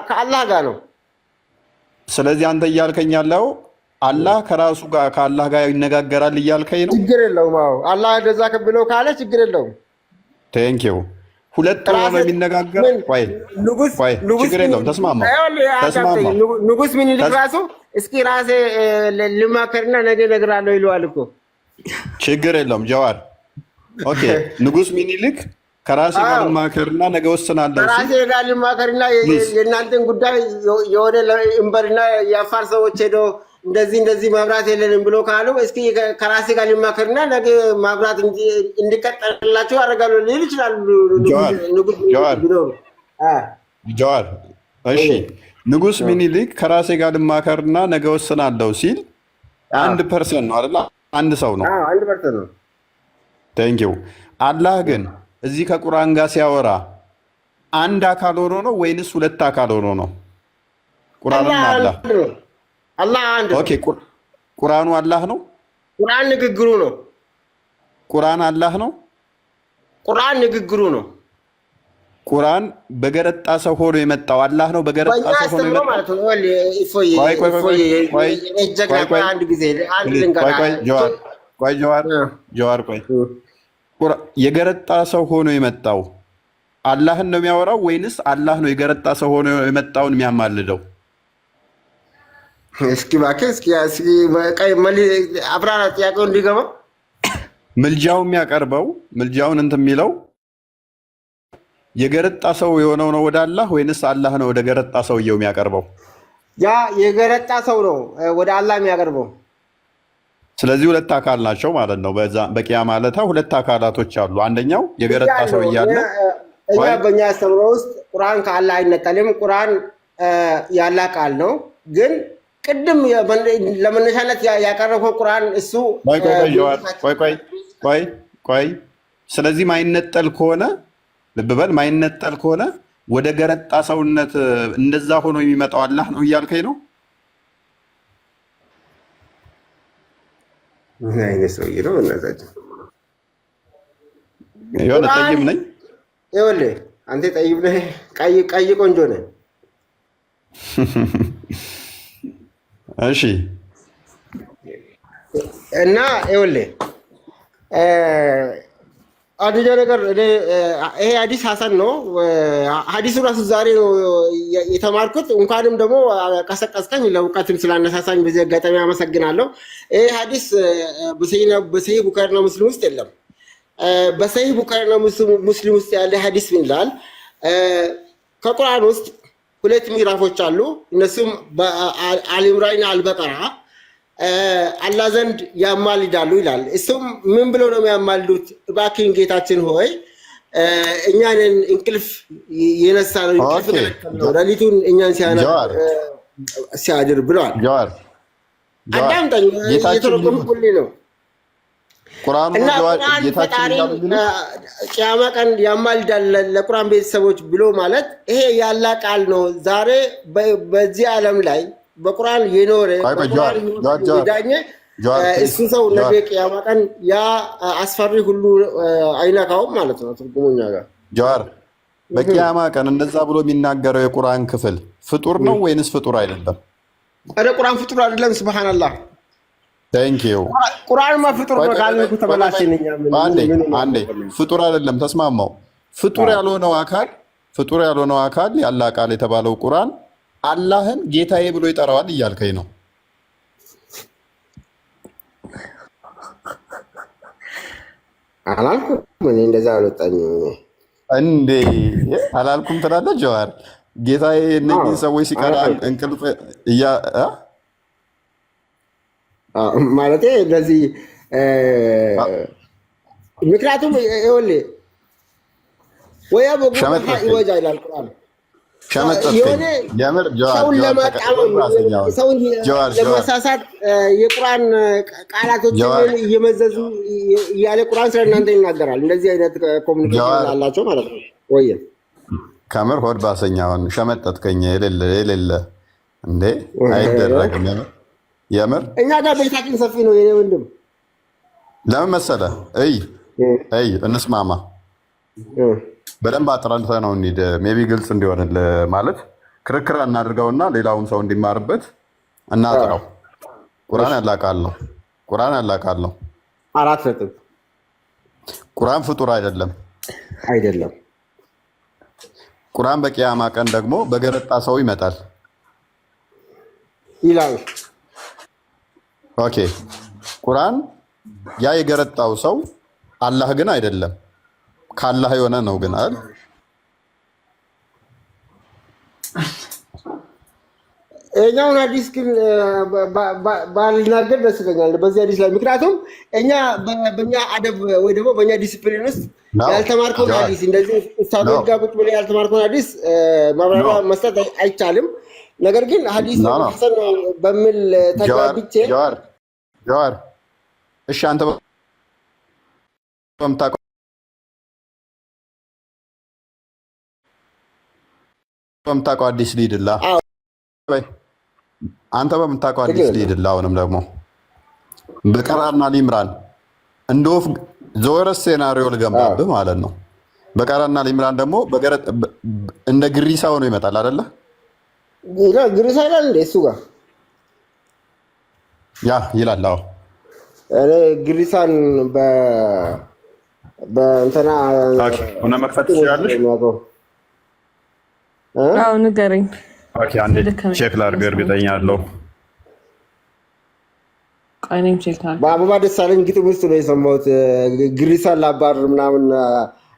ከአላህ ጋር ነው። ስለዚህ አንተ እያልከኝ ያለው አላህ ከራሱ ጋር ከአላህ ጋር ይነጋገራል እያልከኝ ነው? ችግር የለውም። አዎ አላህ እንደዛ ብሎ ካለ ችግር የለውም። ቴንኪው ሁለት ነው የሚነጋገር። ቆይ ችግር የለውም። ተስማማ። ንጉስ ምን ይልቅ ራሱ እስኪ ራሴ ልማከርና ነገ እነግርሃለሁ ይለዋል እኮ። ችግር የለውም ጀዋር። ኦኬ ንጉስ ሚኒሊክ ከራሴ ጋር ልማከርና ነገ ወስናለሁ ሲል ከራሴ ጋር ልማከርና የእናንተን ጉዳይ የሆነ እንበልና የአፋር ሰዎች ሄዶ እንደዚህ መብራት የለንም ብሎ ካሉ እስኪ ከራሴ ጋር ልማከርና ነገ መብራት እንዲቀጠልላቸው አደርጋለሁ ሊል ይችላል ጀዋር። እሺ ንጉስ ሚኒሊክ ከራሴ ጋር ልማከርና ነገ ወስናለሁ ሲል አንድ ፐርሰን ነው አይደል? አንድ ሰው ነው። አንድ ፐርሰን ነው። ቴንኪው። አላህ ግን እዚህ ከቁርአን ጋር ሲያወራ አንድ አካል ሆኖ ነው ወይንስ ሁለት አካል ሆኖ ነው? ቁርአንና አላህ አንድ። ኦኬ ቁርአኑ አላህ ነው። ቁርአን ንግግሩ ነው። ቁርአን አላህ ነው። ቁርአን ንግግሩ ነው። ቁርአን በገረጣ ሰው ሆኖ የመጣው አላህ ነው። በገረጣ ሰው ሆኖ የመጣው ማለት ነው። የገረጣ ሰው ሆኖ የመጣው አላህን ነው የሚያወራው ወይንስ አላህ ነው የገረጣ ሰው ሆኖ የመጣውን የሚያማልደው? እስኪ እባክህ እስኪ አብራራ ጥያቄው እንዲገባ። ምልጃው የሚያቀርበው ምልጃውን እንትን የሚለው የገረጣ ሰው የሆነው ነው ወደ አላህ ወይንስ አላህ ነው ወደ ገረጣ ሰውየው የሚያቀርበው? ያ የገረጣ ሰው ነው ወደ አላህ የሚያቀርበው። ስለዚህ ሁለት አካል ናቸው ማለት ነው። በቂያ ማለታ ሁለት አካላቶች አሉ። አንደኛው የገረጣ ሰው እያለ እኛ በእኛ አስተምሮ ውስጥ ቁርአን ከአላህ አይነጠልም። ቁርአን ያላህ ቃል ነው። ግን ቅድም ለመነሻነት ያቀረበው ቁርአን እሱ ቆይ ስለዚህ ማይነጠል ከሆነ ልብ በል ማይነጠል ከሆነ ወደ ገረጣ ሰውነት እንደዛ ሆኖ የሚመጣው አላህ ነው እያልከኝ ነው? ምን አይነት ሰውዬ ነው? እናዛቸው የሆነ ጠይም ነኝ። ይኸውልህ አንተ ጠይም ነህ፣ ቀይ ቆንጆ ነህ። እሺ እና ይኸውልህ አንደኛ ነገር ይሄ ሐዲስ ሐሰን ነው። ሐዲሱ ራሱ ዛሬ ነው የተማርኩት። እንኳንም ደግሞ ቀሰቀስከኝ፣ ለእውቀትም ስላነሳሳኝ በዚህ አጋጣሚ አመሰግናለሁ። ይሄ ሐዲስ በሰሂህ ቡኻሪና ሙስሊም ውስጥ የለም። በሰሂህ ቡኻሪና ሙስሊም ውስጥ ያለ ሐዲስ ምን ይላል? ከቁርአን ውስጥ ሁለት ምዕራፎች አሉ። እነሱም አልኢምራንና አልበቀራ አላህ ዘንድ ያማልዳሉ ይላል። እሱም ምን ብለው ነው የሚያማልዱት? እባክህን ጌታችን ሆይ እኛንን እንቅልፍ የነሳ ነው እንቅልፍ ነው ሌሊቱን እኛን ሲያድር ብለዋል። ጀዋር አዳምጠኝ እየተረጎምኩልህ ነው። ቁርአን ፈጣሪ ቂያማ ቀን ያማልዳል ለቁርአን ቤተሰቦች ብሎ ማለት ይሄ ያላ ቃል ነው። ዛሬ በዚህ ዓለም ላይ በቁርአን የኖረ በቁርአን የዳኘ እሱ ሰው ነገ ቂያማ ቀን ያ አስፈሪ ሁሉ አይነካውም ማለት ነው። ትርጉሙኛ ጋር ጀዋር በቂያማ ቀን እንደዛ ብሎ የሚናገረው የቁርአን ክፍል ፍጡር ነው ወይንስ ፍጡር አይደለም? አረ ቁርአን ፍጡር አይደለም። ሱብሃንአላህ ታንኪዩ ቁርአን ማ ፍጡር ነው ካልኩ ተበላሽነኛ አንዴ ፍጡር አይደለም ተስማማው። ፍጡር ያልሆነው አካል ያላ ቃል የተባለው ቁርአን አላህን ጌታዬ ብሎ ይጠራዋል እያልከኝ ነው? አላልኩም እኔ እንደዛ አልወጣኝም እንዴ አላልኩም ትላለህ ጀዋር። ጌታዬ እነዚህ ሰዎች ሲቀራ እንቅልፍ ማለቴ እንደዚህ ምክንያቱም ይኸውልህ ወያ በጎታ ይወጃ ይላል ቁርአን ሰውን ለማጣመም ሰውን ለመሳሳት የቁርአን ቃላቶችን እየመዘዙ እያለ ቁርአን ስለ እናንተ ይናገራል። እንደዚህ አይነት ኮሚኒኬሽን አላቸው ማለት ነው። ወይ ከምር ሆድ ባሰኛውን ሸመጠጥከኝ። የሌለ እንዴ አይደረግም። የምር እኛ ጋር ቤታችን ሰፊ ነው የኔ ወንድም። ለምን መሰለህ? እንስማማ በደንብ አጥራልተህ ነው እንሂድ። ሜቢ ግልጽ እንዲሆንልህ ማለት ክርክር እናድርገውና ሌላውን ሰው እንዲማርበት እናጥራው። ቁርአን ያላቃል ነው። አራት ነጥብ። ቁርአን ፍጡር አይደለም። ቁርአን በቂያማ ቀን ደግሞ በገረጣ ሰው ይመጣል ይላል። ኦኬ ቁርአን ያ የገረጣው ሰው አላህ ግን አይደለም፣ ካላህ የሆነ ነው ግን አይደል? እኛውን ሐዲስ ግን ባልናገር ደስ ይለኛል በዚህ ሐዲስ ላይ። ምክንያቱም እኛ በእኛ አደብ ወይ ደግሞ በእኛ ዲሲፕሊን ውስጥ ያልተማርከውን ሐዲስ እንደዚህ ኡስታዞች ጋር ቁጭ ብለህ ያልተማርከውን ሐዲስ ማብራሪያ መስጠት አይቻልም። ነገር ግን ሐዲስ ሐሰን ነው በሚል ተግባብቼ ጀዋር እሺ አንተ በምታውቀው አዲስ ሊድላ አንተ በምታውቀው አዲስ ሊድላ አሁንም ደግሞ በቀራና ሊምራን እንደ ወፍ ዘወረስ ሴናሪዮ ልገንባብህ ማለት ነው። በቀራና ሊምራን ደግሞ እንደ ግሪሳ ሆኖ ይመጣል አይደለ? ግሪሳ ይላል እንደ እሱ ጋር ያ ይላል። አዎ እኔ ግሪሳን በእንትና ሆነ መክፈት ትችላለሽ? አዎ ንገረኝ። ኦኬ አንዴ ቼክ ላድርግ እርግጠኛ አለው። ቃኔም ቼክ አድርግ። በአበባ ደሳለኝ ግጥም ውስጥ ነው የሰማሁት። ግሪሳን ላባር ምናምን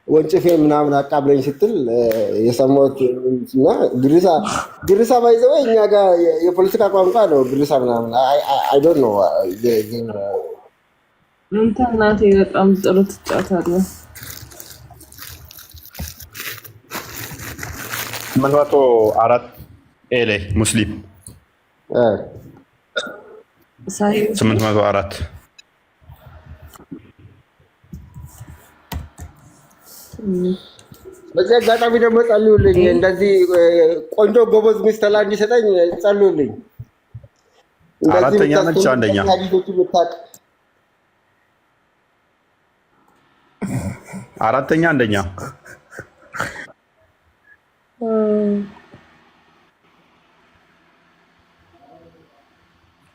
ወንጭፌ ምናምን አቃብለኝ ስትል የሰማሁት እና ግሪሳ ባይዘው እኛ ጋር የፖለቲካ ቋንቋ ነው። ግሪሳ ምናምን አይ ዶንት ኖ አንተ እናቴ በጣም ጥሩ ትጫወታለህ። 804 ኤሌ ሙስሊም 804 በዚህ አጋጣሚ ደግሞ ጸልዩልኝ። እንደዚህ ቆንጆ ጎበዝ ሚስት ላ እንዲሰጠኝ ጸልዩልኝ። አራተኛ ነች አንደኛ አራተኛ አንደኛ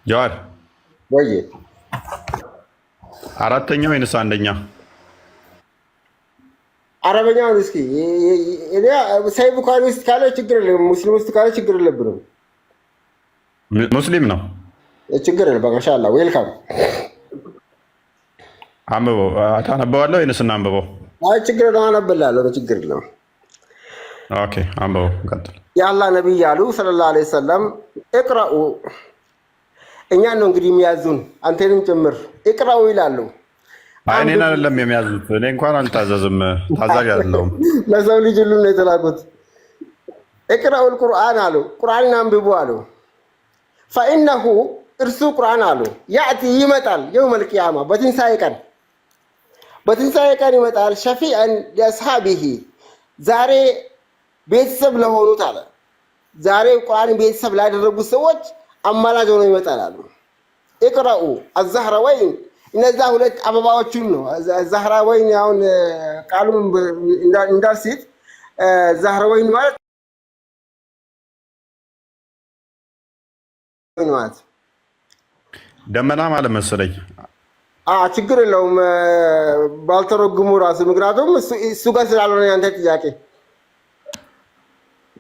ጀዋር ወይ አራተኛ ወይንስ አንደኛ? አረበኛውን እስኪ ሳይ ቡኻሪ ውስጥ ካለ ችግር የለም፣ ሙስሊም ውስጥ ካለ ችግር የለብንም። ሙስሊም ነው ችግር የለም። ማሻአላህ ዌልካም። አንብበው። ታነበዋለህ ወይንስ እናንብበው? አይ ችግር የለም አነብልሃለሁ፣ ችግር የለም። ኦኬ አንብበው፣ ቀጥል። የአላህ ነቢይ አሉ ሰለላሁ ዐለይሂ ወሰለም እቅረኡ፣ እኛን ነው እንግዲህ የሚያዙን አንተንም ጭምር እቅረኡ ይላሉ። እኔን አይደለም የሚያዙት። እኔ እንኳን አልታዘዝም፣ ታዛዥ አይደለሁም። ለሰው ልጅ ሁሉ ነው የተላኩት። እቅረኡል ቁርአን አሉ፣ ቁርአንን አንብቡ አሉ። ፈኢነሁ እርሱ ቁርአን አሉ ያእቲ ይመጣል፣ የውመል ቂያማ በትንሣኤ ቀን ይመጣል። ሸፊዐን ሊአስሓቢሂ ዛሬ ቤተሰብ ለሆኑት አለ፣ ዛሬ ቁርአን ቤተሰብ ላደረጉት ሰዎች አማላጅ ሆኖ ይመጣል አሉ። እቅረኡ አዛህረወይን እነዛ ሁለት አበባዎቹን ነው። ዛህራወይን አሁን ቃሉም እንዳልሲት ዛህራወይን ማለት ደመና ማለት መሰለኝ። ችግር የለውም ባልተረጉሙ ራሱ፣ ምክንያቱም እሱ ጋር ስላልሆነ ያንተ ጥያቄ።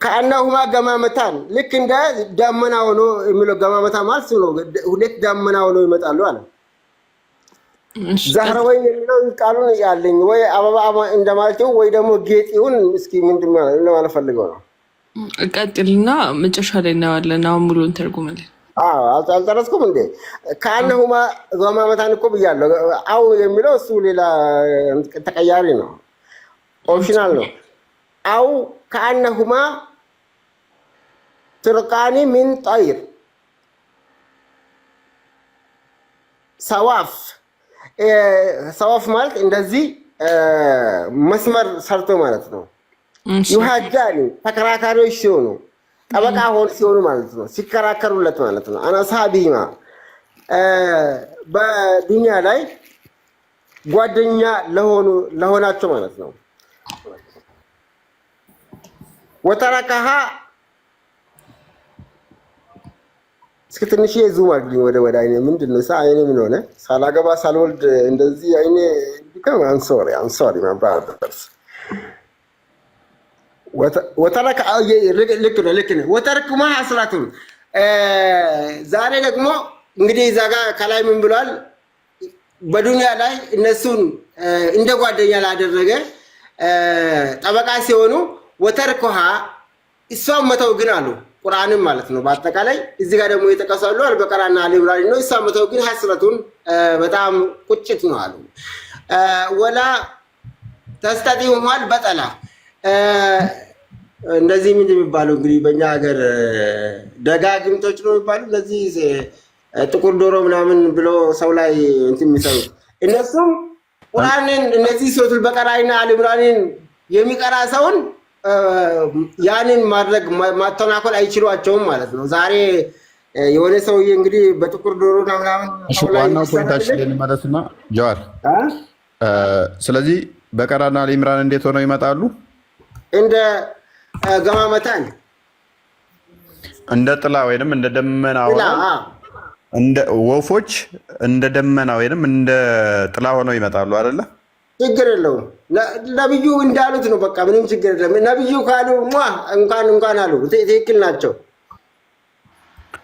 ከአነሁማ ገማመታን ልክ እንደ ደመና ሆኖ የሚለው ገማመታ ማለት ነው። ሁለት ደመና ሆኖ ይመጣሉ አለ። ዛህራወይን የሚለው ቃሉን ያለኝ ወይ አበባ እንደማለት ነው ወይ ደግሞ ጌጥ ይሁን። እስኪ ምንድን ለማለት ፈልገው ነው? ቀጥልና መጨረሻ ላይ እናየዋለን። አሁን ሙሉን ተርጉምልን። አልጨረስኩም እንዴ? ከአነሁማ ገማመታን እኮ ብያለሁ። አው የሚለው እሱ ሌላ ተቀያሪ ነው፣ ኦፕሽናል ነው። አው ከአነሁማ ትርቃኒ ሚን ጠይር ሰዋፍ ማለት እንደዚህ መስመር ሰርቶ ማለት ነው። ዩሃጃኒ ተከራካሪዎች ሲሆኑ ጠበቃ ሲሆኑ ማለት ነው፣ ሲከራከሩለት ማለት ነው። አናሳቢማ በዱንያ ላይ ጓደኛ ለሆናቸው ማለት ነው። ወተረከሃ እስኪ ትንሽ ዙም አድርግልኝ ወደ አይኔ። ምንድን ነው አይኔ ምን ሆነ? ሳላገባ ሳልወልድ እንደዚህ አይኔ አንሶሪ ማብራርስ ወተረከ ልክ ነው። ወተረክማ ሐስራቱን ዛሬ ደግሞ እንግዲህ እዛ ጋር ከላይ ምን ብሏል? በዱንያ ላይ እነሱን እንደ ጓደኛ ላደረገ ጠበቃ ሲሆኑ ወተርኩሃ እሷን መተው ግን አሉ። ቁርአንም ማለት ነው። በአጠቃላይ እዚህ ጋር ደግሞ የተቀሰሉ አልበቀራና አልኢምራን ነው። እሷን መተው ግን ሐስረቱን በጣም ቁጭት ነው አሉ። ወላ ተስተጢሙል በጠላ እንደዚህ ምን የሚባለው እንግዲህ በእኛ ሀገር ደጋግምቶች ነው የሚባለው። እንደዚህ ጥቁር ዶሮ ምናምን ብሎ ሰው ላይ እንትን የሚሰሩት እነሱም ቁርአንን እነዚህ ሱረቱል በቀራና አልኢምራንን የሚቀራ ሰውን ያንን ማድረግ ማተናኮል አይችሏቸውም ማለት ነው። ዛሬ የሆነ ሰውዬ እንግዲህ በጥቁር ዶሮ ምናምን ዋናው ፖይንታችን ማለትና ጀዋር ስለዚህ በቀራና አልኢምራን እንዴት ሆነው ይመጣሉ? እንደ ገማመታን እንደ ጥላ ወይንም እንደ ደመና እንደ ወፎች እንደ ደመና ወይንም እንደ ጥላ ሆነው ይመጣሉ አይደለ? ችግር የለውም። ነብዩ እንዳሉት ነው። በቃ ምንም ችግር የለም። ነብዩ ካሉ እንኳን አሉ። ትክክል ናቸው።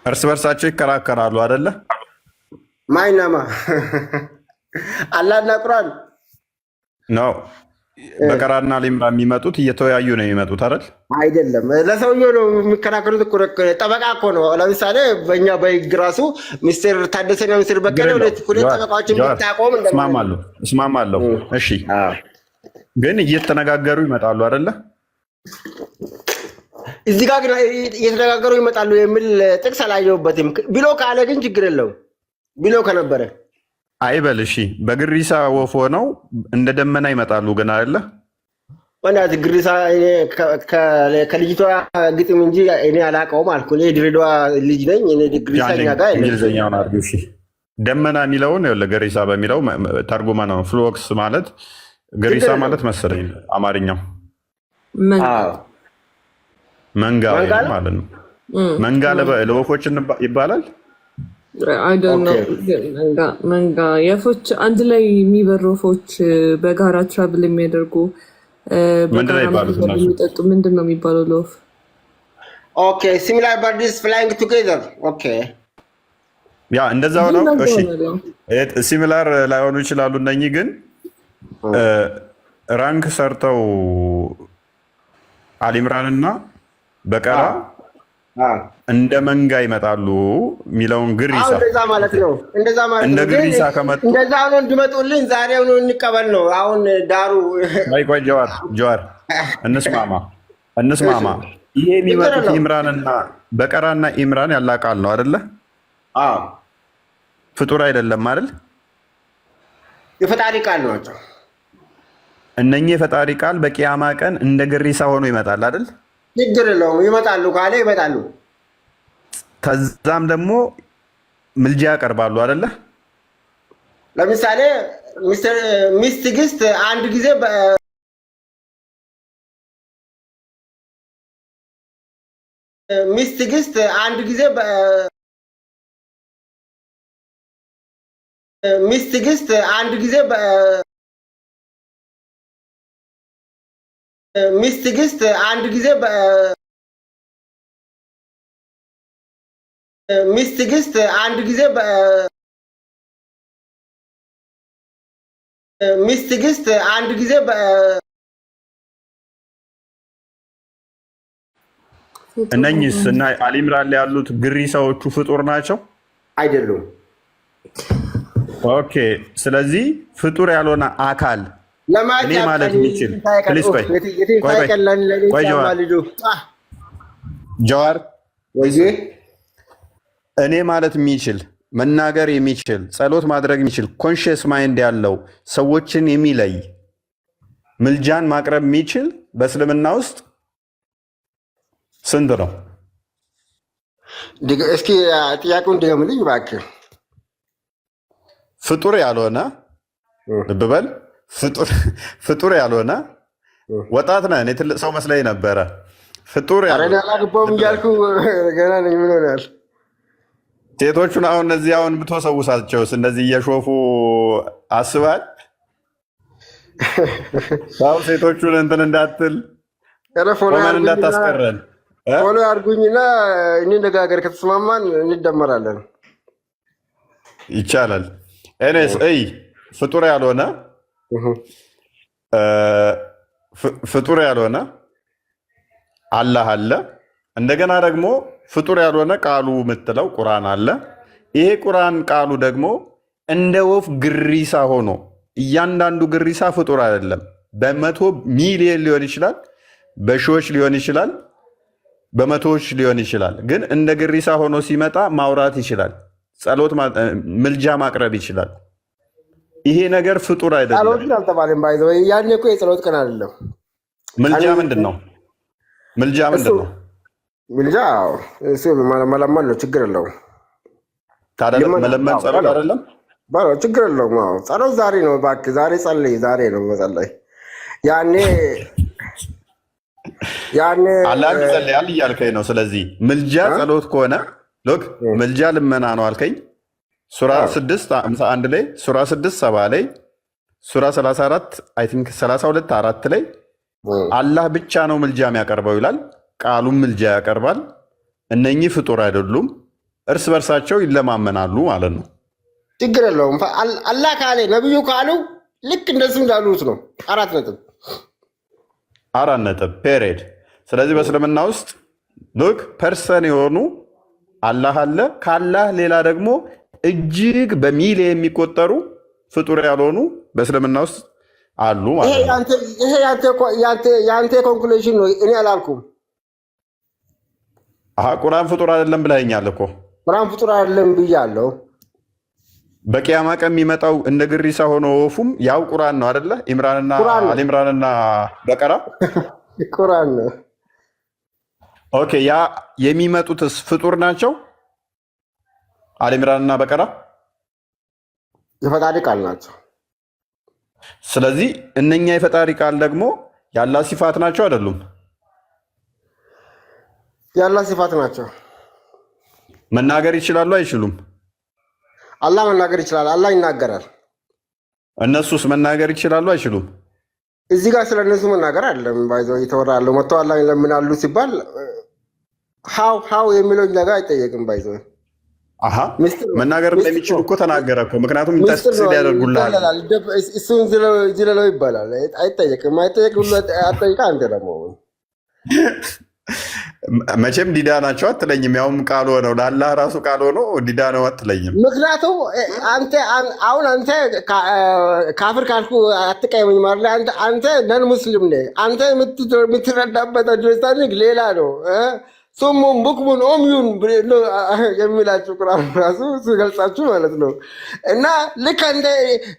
እርስ በርሳቸው ይከራከራሉ አይደለ? ማይናማ አላህና ቁርአን ነው። በቀራና አልኢምራን የሚመጡት እየተወያዩ ነው የሚመጡት አይደል? አይደለም። ለሰውየው ነው የሚከራከሩት እኮ ጠበቃ እኮ ነው። ለምሳሌ በእኛ በህግ ራሱ ሚኒስትር ታደሰና ሚኒስትር በቀለ ሁለት ጠበቃዎችን ብታቆም እስማማለሁ። እሺ፣ ግን እየተነጋገሩ ይመጣሉ አይደለ? እዚህ ጋር ግን እየተነጋገሩ ይመጣሉ የሚል ጥቅስ አላየሁበትም። ቢሎ ካለ ግን ችግር የለውም። ቢሎ ከነበረ አይበል። እሺ፣ በግሪሳ ወፍ ሆነው እንደ ደመና ይመጣሉ ግን አይደለ? ወንዳት ግሪሳ ከልጅቷ ግጥም እንጂ እኔ አላውቀውም አልኩ። እኔ ድሬዳዋ ልጅ ነኝ። እኔ ግሪሳኛ ጋር እንግሊዝኛውን አድርጊው። እሺ፣ ደመና የሚለውን ለገሪሳ በሚለው ተርጉማ ነው። ፍሎክስ ማለት ገሪሳ ማለት መሰለኝ አማርኛው መንጋ ማለት ነው። መንጋ ለወፎች ይባላል። መንጋ የፎች አንድ ላይ የሚበሩ ወፎች በጋራ ትራቭል የሚያደርጉ በጋራ የሚጠጡ ምንድን ነው የሚባለው ለወፍ? ኦኬ ሲሚላር በርድስ ፍላይንግ ቱጌዘር። ኦኬ ያ እንደዛ ነው። እሺ ሲሚላር ላይሆኑ ይችላሉ። እነኚህ ግን ራንክ ሰርተው አልኢምራንና በቀራ እንደ መንጋ ይመጣሉ የሚለውን ግሪሳ እንደዛ ማለት ነው። እንደዛ ማለት እንደ ነው። ግሪሳ ከመጡ እንደዛ ሆኖ እንዲመጡልኝ ዛሬውኑ እንቀበል ነው። አሁን ዳሩ ቆይ ጀዋር እንስማማ። ይሄ የሚመጡት ኢምራንና በቀራና ኢምራን ያላቃል ነው አይደለ? ፍጡር አይደለም አይደል? የፈጣሪ ቃል ናቸው። እነኚህ የፈጣሪ ቃል በቂያማ ቀን እንደ ግሪሳ ሆኖ ይመጣል አይደል? ችግር የለውም። ይመጣሉ ካለ ይመጣሉ። ከዛም ደግሞ ምልጃ ያቀርባሉ አይደለ? ለምሳሌ ሚስት ግስት አንድ ጊዜ ሚስት ግስት አንድ ጊዜ ሚስት ግስት አንድ ጊዜ ሚስት ግስት አንድ ጊዜ ሚስት ግስት አንድ ጊዜ ሚስት ግስት አንድ ጊዜ እነኚህስ እና አሊምራን ላይ ያሉት ግሪሳዎቹ ፍጡር ናቸው አይደሉም? ኦኬ። ስለዚህ ፍጡር ያልሆነ አካል እኔ ማለት የሚችል ጀዋር እኔ ማለት የሚችል መናገር የሚችል ጸሎት ማድረግ የሚችል ኮንሽስ ማይንድ ያለው ሰዎችን የሚለይ ምልጃን ማቅረብ የሚችል በእስልምና ውስጥ ስንት ነው? እስኪ ጥያቄውን ድገምልኝ እባክህ። ፍጡር ያልሆነ ልብ በል ፍጡር ያልሆነ ወጣት ነህ። እኔ ትልቅ ሰው መስለኝ ነበረ። ፍጡር ያልሆነ አላገባሁም እያልኩ ገና ነኝ። ምን ሆናል? ሴቶቹን አሁን እነዚህ አሁን ብትወሰውሳቸውስ እንደዚህ እየሾፉ አስባል አሁን ሴቶቹን እንትን እንዳትል ቆመን እንዳታስቀረን ፎሎ አድርጉኝና እንነጋገር። ከተስማማን እንደመራለን። ይቻላል። እኔስ ፍጡር ያልሆነ አላህ አለ። እንደገና ደግሞ ፍጡር ያልሆነ ቃሉ የምትለው ቁርአን አለ። ይሄ ቁርአን ቃሉ ደግሞ እንደ ወፍ ግሪሳ ሆኖ እያንዳንዱ ግሪሳ ፍጡር አይደለም። በመቶ ሚሊዮን ሊሆን ይችላል፣ በሺዎች ሊሆን ይችላል፣ በመቶዎች ሊሆን ይችላል። ግን እንደ ግሪሳ ሆኖ ሲመጣ ማውራት ይችላል፣ ጸሎት ምልጃ ማቅረብ ይችላል። ይሄ ነገር ፍጡር አይደለም። ጸሎት አልተባለም። ባይዘው ያኔ እኮ የጸሎት ቀን አይደለም። ምልጃ ምንድን ነው? ምልጃ እሱ መለመን ነው። ችግር የለውም። ታዲያ መለመን ጸሎት አይደለም? ችግር የለውም። ጸሎት ዛሬ ነው። እባክህ ዛሬ ጸልይ። ዛሬ ነው መጸለይ። ያኔ አላህ ይጸልያል እያልከኝ ነው። ስለዚህ ምልጃ ጸሎት ከሆነ ሎክ ምልጃ ልመና ነው አልከኝ። ሱራ 6:51 ላይ፣ ሱራ 6:70 ላይ፣ ሱራ 34 አይ ቲንክ 32:4 ላይ አላህ ብቻ ነው ምልጃ የሚያቀርበው ይላል። ቃሉም ምልጃ ያቀርባል። እነኚህ ፍጡር አይደሉም፣ እርስ በርሳቸው ይለማመናሉ ማለት ነው። ችግር የለውም። አላህ ካለ ነብዩ ካሉ ልክ እንደሱ እንዳሉት ነው። 4 ነጥብ ፔሬድ። ስለዚህ በእስልምና ውስጥ ሉክ ፐርሰን የሆኑ አላህ አለ። ከአላህ ሌላ ደግሞ እጅግ በሚሊዮን የሚቆጠሩ ፍጡር ያልሆኑ በእስልምና ውስጥ አሉ ማለት ነው። ይሄ የአንተ ኮንክሉዥን ነው፣ እኔ አላልኩም። ቁርአን ፍጡር አይደለም ብለኸኛል እኮ። ቁርአን ፍጡር አይደለም ብያለሁ። በቂያማ ቀን የሚመጣው እንደ ግሪሳ ሆኖ ወፉም ያው ቁርአን ነው አይደለ? አልኢምራንና በቀራ ቁርአን ነው። ኦኬ፣ ያ የሚመጡትስ ፍጡር ናቸው? አልኢምራንና በቀራ የፈጣሪ ቃል ናቸው። ስለዚህ እነኛ የፈጣሪ ቃል ደግሞ የአላህ ሲፋት ናቸው አይደሉም? የአላህ ሲፋት ናቸው። መናገር ይችላሉ አይችሉም? አላህ መናገር ይችላል። አላህ ይናገራል። እነሱስ መናገር ይችላሉ አይችሉም? እዚህ ጋር ስለ እነሱ መናገር አይደለም ባይዘው እየተወራ ያለው። መጥተው አላህ ይለምናሉ ሲባል ሀው የሚለው ነገር አይጠየቅም። ባይዘው መናገር እንደሚችሉ እኮ ተናገረ እኮ። ምክንያቱም ተስስ ሊያደርጉልሃል። እሱን ዝለለው ይባላል። አይጠየቅም። አይጠየቅ ሁሉ አጠይቃ አንተ ደግሞ መቼም ዲዳ ናቸው አትለኝም። ያውም ቃል ሆነው ለአላህ ራሱ ቃል ሆነው ዲዳ ነው አትለኝም። ምክንያቱም አንተ ካፍር ካልኩ አትቀየመኝ ማለት አንተ ነን ሙስሊም ነህ። አንተ የምትረዳበት አንደርስታንዲንግ ሌላ ነው። ሱሙን ቡክሙን ኦምዩን የሚላችሁ ቁርአን ራሱ ሲገልጻችሁ ማለት ነው። እና ልክ አንተ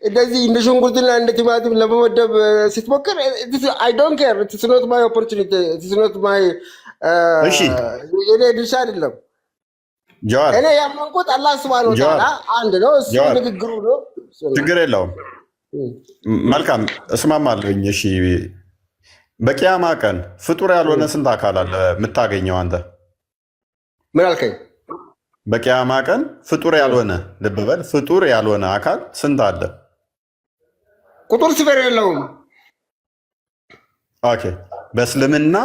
እንደዚህ እንደ ሽንኩርትና እንደ ቲማቲም ለመመደብ ስትሞክር አይ ዶንት ኬር ኢትስ ኖት ማይ ኦፖርቹኒቲ ኢትስ ኖት ማይ የኔ ድርሻ አይደለም። እኔ ያመንኩት አላህ ሱብሃነሁ ወተዓላ አንድ ነው። እሱ ንግግሩ ነው። ችግር የለውም። መልካም እስማማለሁኝ። እሺ በቂያማ ቀን ፍጡር ያልሆነ ስንት አካል አለ የምታገኘው አንተ? ምን አልከኝ? በቂያማ ቀን ፍጡር ያልሆነ ልብ በል፣ ፍጡር ያልሆነ አካል ስንት አለ? ቁጥር ስፍር የለውም። ኦኬ በእስልምና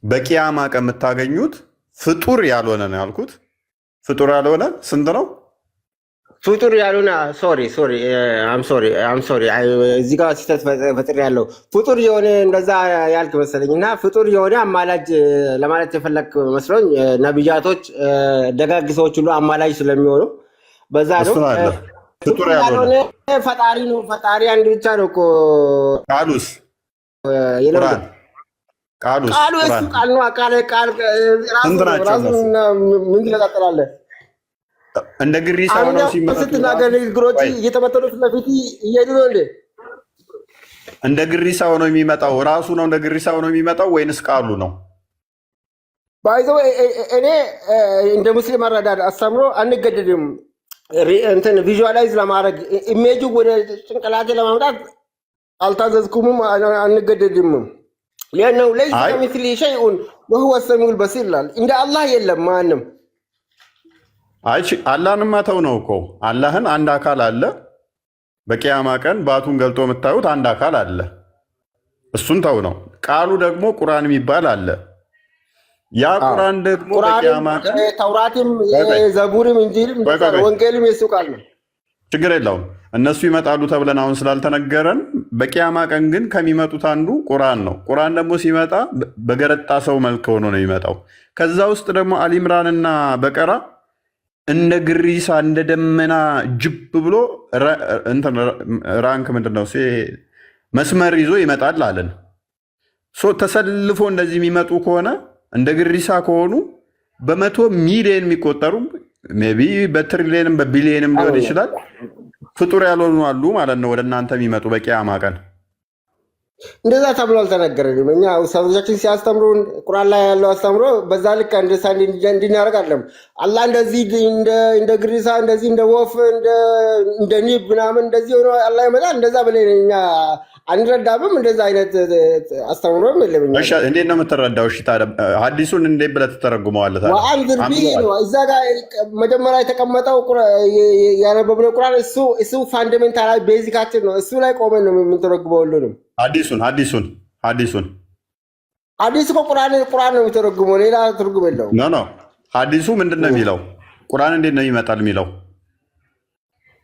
በቂያማ ቀን የምታገኙት ፍጡር ያልሆነ ነው ያልኩት። ፍጡር ያልሆነ ስንት ነው? ፍጡር ያልሆነ ሶሪ እዚህ ጋር ስህተት ፈጥር ያለው ፍጡር የሆነ እንደዛ ያልክ መሰለኝ እና ፍጡር የሆነ አማላጅ ለማለት የፈለክ መስሎኝ ነቢያቶች፣ ደጋግ ሰዎች ሁሉ አማላጅ ስለሚሆኑ በዛ ነው። ፍጡር ያልሆነ ፈጣሪ ነው። ፈጣሪ አንድ ብቻ ነው እኮ ቃሉስ ቃሉ እሱ ቃል ነው። ምን ትለጣጠላለህ? እንደ ግሪሳ ነው ሲመጣ ስትናገር ንግግሮች እየተመተሉት ለፊት እየሄዱ ነው እንዴ? እንደ ግሪሳ ነው የሚመጣው ራሱ ነው እንደ ግሪሳ ነው የሚመጣው ወይንስ ቃሉ ነው? ባይዘው እኔ እንደ ሙስሊም አረዳድ አስተምሮ አንገደድም። እንትን ቪዥዋላይዝ ለማድረግ ኢሜጁ ወደ ጭንቅላቴ ለማምጣት አልታዘዝኩምም፣ አንገደድም። ሊአነሁ ለይሰ ከሚስሊሂ ሸይኡን ወሁወ ሰሚዑል በሲር ይላል። እንደ አላህ የለም ማንም። አላህንማ ተው ነው እኮ አላህን አንድ አካል አለ። በቂያማ ቀን ባቱን ገልጦ የምታዩት አንድ አካል አለ። እሱን ተው ነው። ቃሉ ደግሞ ቁርአን የሚባል አለ። ያ ቁርአን ደግሞ በቂያማ ቀን ተውራትም ዘቡርም እንጂልም ወንጌልም የሱ ቃል ነው። ችግር የለውም። እነሱ ይመጣሉ ተብለን አሁን ስላልተነገረን፣ በቂያማ ቀን ግን ከሚመጡት አንዱ ቁርአን ነው። ቁርአን ደግሞ ሲመጣ በገረጣ ሰው መልክ ሆኖ ነው የሚመጣው። ከዛ ውስጥ ደግሞ አሊምራንና በቀራ እንደ ግሪሳ እንደ ደመና ጅብ ብሎ ራንክ ምንድነው መስመር ይዞ ይመጣል አለን። ተሰልፎ እንደዚህ የሚመጡ ከሆነ እንደ ግሪሳ ከሆኑ በመቶ ሚሊዮን የሚቆጠሩ ሜይ ቢ በትሪሊየንም በቢሊየንም ሊሆን ይችላል ፍጡር ያልሆኑ አሉ ማለት ነው ወደ እናንተ የሚመጡ በቂያማ ቀን። እንደዛ ተብሎ አልተነገረንም። እኛ ኡስታዞቻችን ሲያስተምሩን ቁርአን ላይ ያለው አስተምሮ በዛ ልክ አንደርስታንድ እንድናደርግ አይደለም። አላህ እንደዚህ እንደ ግሪሳ እንደዚህ እንደ ወፍ እንደ ኒብ ምናምን እንደዚህ ሆኖ አላህ ይመጣል እንደዛ ብለን እኛ አንረዳምም። እንደዛ አይነት አስተምሮም የለም። እንዴት ነው የምትረዳው? እሺ ታዲያ ሐዲሱን እንዴት ብለህ ትተረጉመዋለህ? ወአንዝር ቢሂ ነው እዛ ጋር መጀመሪያ የተቀመጠው ያነበብነው ቁርአን እሱ ፋንዳሜንታል ቤዚካችን ነው። እሱ ላይ ቆመን ነው የምንተረጉመው ሁሉንም። ሐዲሱ እኮ ቁርአን ነው የሚተረጉመው፣ ሌላ ትርጉም የለውም። ኖ ሐዲሱ ምንድን ነው የሚለው? ቁርአን እንዴት ነው ይመጣል የሚለው?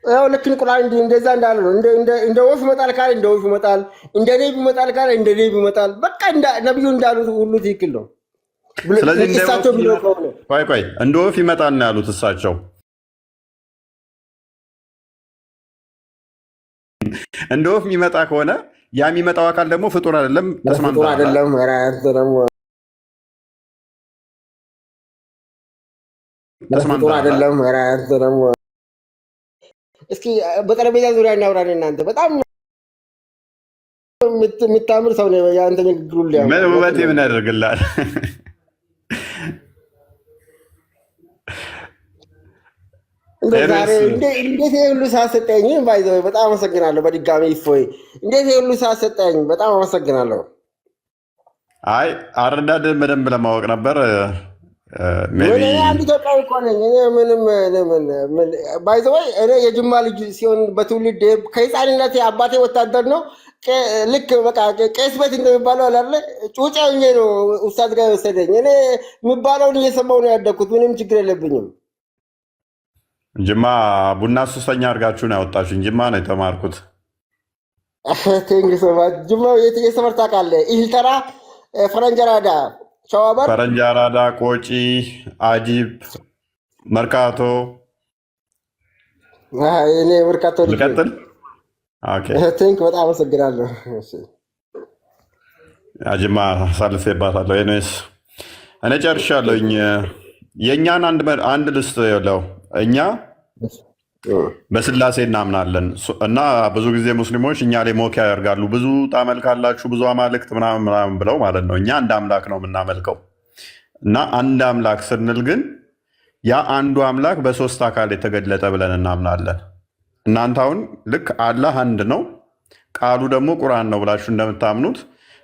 ያው ልክ ቁርአን እንደዛ እንዳለ ነው። እንደ ወፍ ይመጣል ካለ እንደ ወፍ ይመጣል፣ እንደ ኔብ ይመጣል ካለ እንደ ኔብ ይመጣል። በቃ ነብዩ እንዳሉት ሁሉ ትክክል ነው። ስለዚህ ቆይ እንደ ወፍ ይመጣል ነው ያሉት እሳቸው። እንደ ወፍ የሚመጣ ከሆነ ያ የሚመጣው አካል ደግሞ ፍጡር አይደለም፣ ፍጡር አይደለም። ፍጡር አይደለም። እስኪ በጠረጴዛ ዙሪያ እናውራን። እናንተ በጣም የምታምር ሰው ነው። የአንተ ንግግሩ ምን ውበቴ ምን ያደርግልሃል? እንዴት ሁሉ ሳሰጠኝ በጣም አመሰግናለሁ። በድጋሚ ይፎይ እንዴት ሁሉ ሳሰጠኝ በጣም አመሰግናለሁ። አይ አረዳድን በደንብ ለማወቅ ነበር። አንድ ኢትዮጵያዊ እኮ ነኝ ምንም ባይዘወይ እኔ የጅማ ልጅ ሲሆን በትውልድ ከህፃንነት አባቴ ወታደር ነው። ልክ በቃ ቄስ ቤት እንደሚባለው አላለ ጩጬ ሆኜ ነው ኡስታዝ ጋር የወሰደኝ። እኔ የሚባለውን እየሰማሁ ነው ያደግኩት። ምንም ችግር የለብኝም። ጅማ ቡና ሱሰኛ አድርጋችሁ ነው ያወጣችሁኝ። ጅማ ነው የተማርኩት። ጅማ የሰፈር ታውቃለህ? ኢልተራ ፈረንጀራዳ ሸዋበር፣ ፈረንጅ አራዳ፣ ቆጪ፣ አጂብ፣ መርካቶ እኔ መርካቶ ልቀጥል? ቴንክ በጣም አመሰግናለሁ። አጅማ ሳልፌባታለሁ። ኤኒዌይስ እኔ ጨርሻለሁኝ። የእኛን አንድ ልስት የለው እኛ በስላሴ እናምናለን እና ብዙ ጊዜ ሙስሊሞች እኛ ላይ ሞኪያ ያደርጋሉ። ብዙ ታመልካላችሁ ብዙ አማልክት ምናምን ብለው ማለት ነው። እኛ አንድ አምላክ ነው የምናመልከው እና አንድ አምላክ ስንል ግን ያ አንዱ አምላክ በሶስት አካል የተገለጠ ብለን እናምናለን። እናንተ አሁን ልክ አላህ አንድ ነው ቃሉ ደግሞ ቁርአን ነው ብላችሁ እንደምታምኑት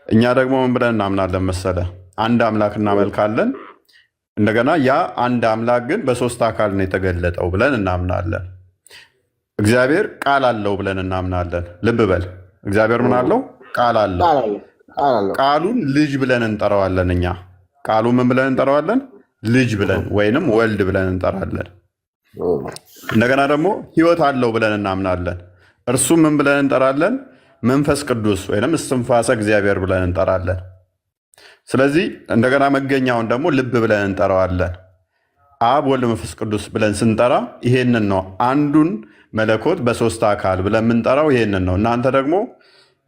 እኛ ደግሞ ምን ብለን እናምናለን መሰለ? አንድ አምላክ እናመልካለን። እንደገና ያ አንድ አምላክ ግን በሶስት አካል ነው የተገለጠው ብለን እናምናለን። እግዚአብሔር ቃል አለው ብለን እናምናለን። ልብ በል እግዚአብሔር ምን አለው? ቃል አለው። ቃሉን ልጅ ብለን እንጠራዋለን። እኛ ቃሉ ምን ብለን እንጠራዋለን? ልጅ ብለን ወይንም ወልድ ብለን እንጠራለን። እንደገና ደግሞ ህይወት አለው ብለን እናምናለን። እርሱ ምን ብለን እንጠራለን? መንፈስ ቅዱስ ወይንም እስትንፋሰ እግዚአብሔር ብለን እንጠራለን። ስለዚህ እንደገና መገኛውን ደግሞ ልብ ብለን እንጠራዋለን። አብ ወልድ መንፈስ ቅዱስ ብለን ስንጠራ ይሄንን ነው። አንዱን መለኮት በሶስት አካል ብለን የምንጠራው ይሄንን ነው። እናንተ ደግሞ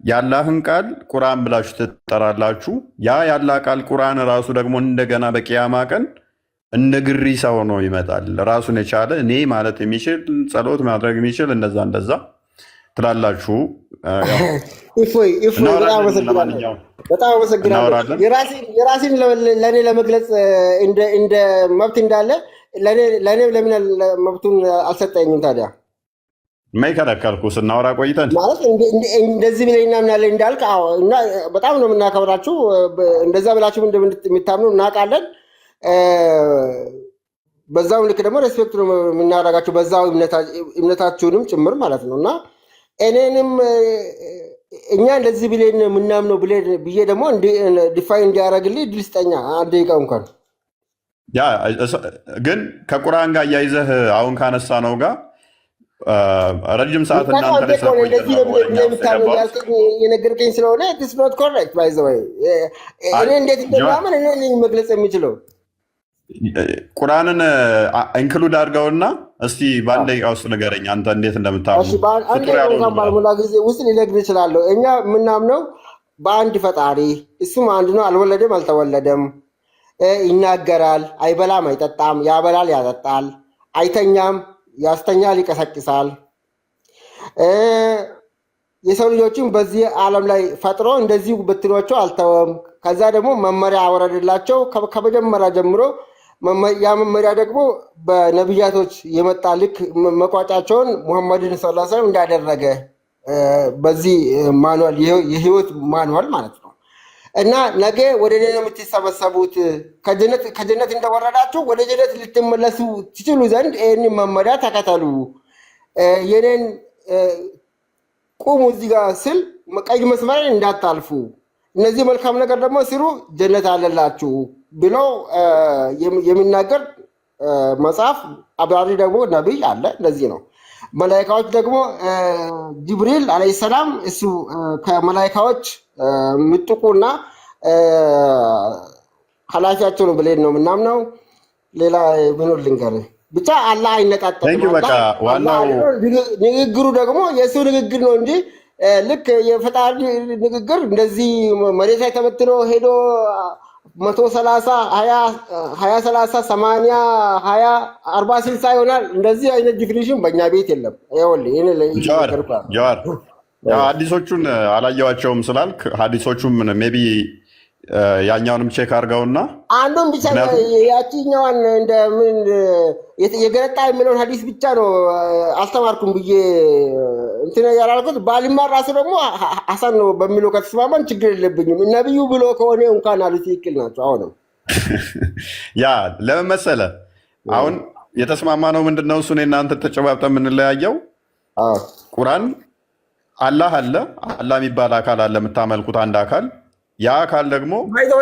የአላህን ቃል ቁርአን ብላችሁ ትጠራላችሁ። ያ የአላህ ቃል ቁርአን ራሱ ደግሞ እንደገና በቂያማ ቀን እንደ ግሪሳ ሆኖ ይመጣል። ራሱን የቻለ እኔ ማለት የሚችል ጸሎት ማድረግ የሚችል እንደዛ ትላላችሁ። በጣም አመሰግናለሁ። የራሴን ለእኔ ለመግለጽ እንደ መብት እንዳለ ለእኔ ለምን መብቱን አልሰጠኝም ታዲያ? የማይከለከልኩ ስናወራ ቆይተን ማለት እንደዚህ ብለህ እናምናለን እንዳልክ እና በጣም ነው የምናከብራችሁ። እንደዛ ብላችሁ እንደምታምኑ እናውቃለን። በዛው ልክ ደግሞ ሬስፔክት ነው የምናደርጋችሁ በዛው እምነታችሁንም ጭምር ማለት ነው። እና እኔንም እኛ እንደዚህ ብለን የምናምነው ብዬ ደግሞ ዲፋይን እንዲያደርግልኝ ድል ስጠኛ አንድ ደቂቃ እንኳን። ያ ግን ከቁርአን ጋር እያይዘህ አሁን ካነሳ ነው ጋር ረጅም ሰዓት የነገርከኝ ስለሆነ ኖት ኮሬክት ባይ ዘ ወይ እኔ እንዴት እንደማምን እኔ መግለጽ የሚችለው ቁርአንን ኢንክሉድ አድርገውና እስቲ በአንድ ደቂቃ ውስጥ ንገረኝ አንተ እንዴት እንደምታምኑ። ባልሞላ ጊዜ ውስጥ ሊነግር ይችላለሁ። እኛ የምናምነው በአንድ ፈጣሪ እሱም አንድ ነው፣ አልወለደም አልተወለደም፣ ይናገራል፣ አይበላም አይጠጣም፣ ያበላል ያጠጣል፣ አይተኛም ያስተኛል ይቀሰቅሳል። የሰው ልጆችን በዚህ ዓለም ላይ ፈጥሮ እንደዚሁ በትኗቸው አልተወም። ከዛ ደግሞ መመሪያ አወረደላቸው ከመጀመሪያ ጀምሮ። ያ መመሪያ ደግሞ በነቢያቶች የመጣ ልክ መቋጫቸውን ሙሐመድን ሰለላሁ ዐለይሂ ወሰለም እንዳደረገ በዚህ ማኑዋል የህይወት ማኑዋል ማለት ነው። እና ነገ ወደ እኔ ነው የምትሰበሰቡት፣ ከጀነት እንደወረዳችሁ ወደ ጀነት ልትመለሱ ትችሉ ዘንድ ይህን መመሪያ ተከተሉ፣ የኔን ቁሙ እዚህ ጋር ስል ቀይ መስመርን እንዳታልፉ፣ እነዚህ መልካም ነገር ደግሞ ስሩ፣ ጀነት አለላችሁ ብሎ የሚናገር መጽሐፍ አብራሪ ደግሞ ነቢይ አለ። እንደዚህ ነው። መላይካዎች ደግሞ ጅብሪል አለይሂ ሰላም እሱ ከመላይካዎች ምጥቁና ኃላፊያቸው ነው ብለን ነው የምናምነው። ሌላ ምኑን ልንገርህ? ብቻ አላህ አይነጣጠልም። ንግግሩ ደግሞ የእሱ ንግግር ነው እንጂ ልክ የፈጣሪ ንግግር እንደዚህ መሬት ላይ ተበትኖ ሄዶ 130 20 30 80 20 40 60 ይሆናል። እንደዚህ አይነት ዲፊኒሽን በእኛ ቤት የለም። ጀዋር ሀዲሶቹን አላየዋቸውም ስላልክ ሀዲሶቹም ሜይ ቢ ያኛውንም ቼክ አድርገውና አንዱን ብቻ ያቺኛዋን እንደምን የገረጣ የሚለውን ሀዲስ ብቻ ነው አልተማርኩም ብዬ እንትን ያላልኩት። ባሊማር ራሱ ደግሞ ሀሳን ነው በሚለው ከተስማማን ችግር የለብኝም። ነቢዩ ብሎ ከሆነ እንኳን አሉ ትክክል ናቸው። አሁንም ያ ለምን መሰለህ አሁን የተስማማ ነው ምንድነው እሱ እናንተ ተጨባብጠን የምንለያየው ቁርአን አላህ አለ፣ አላህ የሚባል አካል አለ፣ የምታመልኩት አንድ አካል። ያ አካል ደግሞ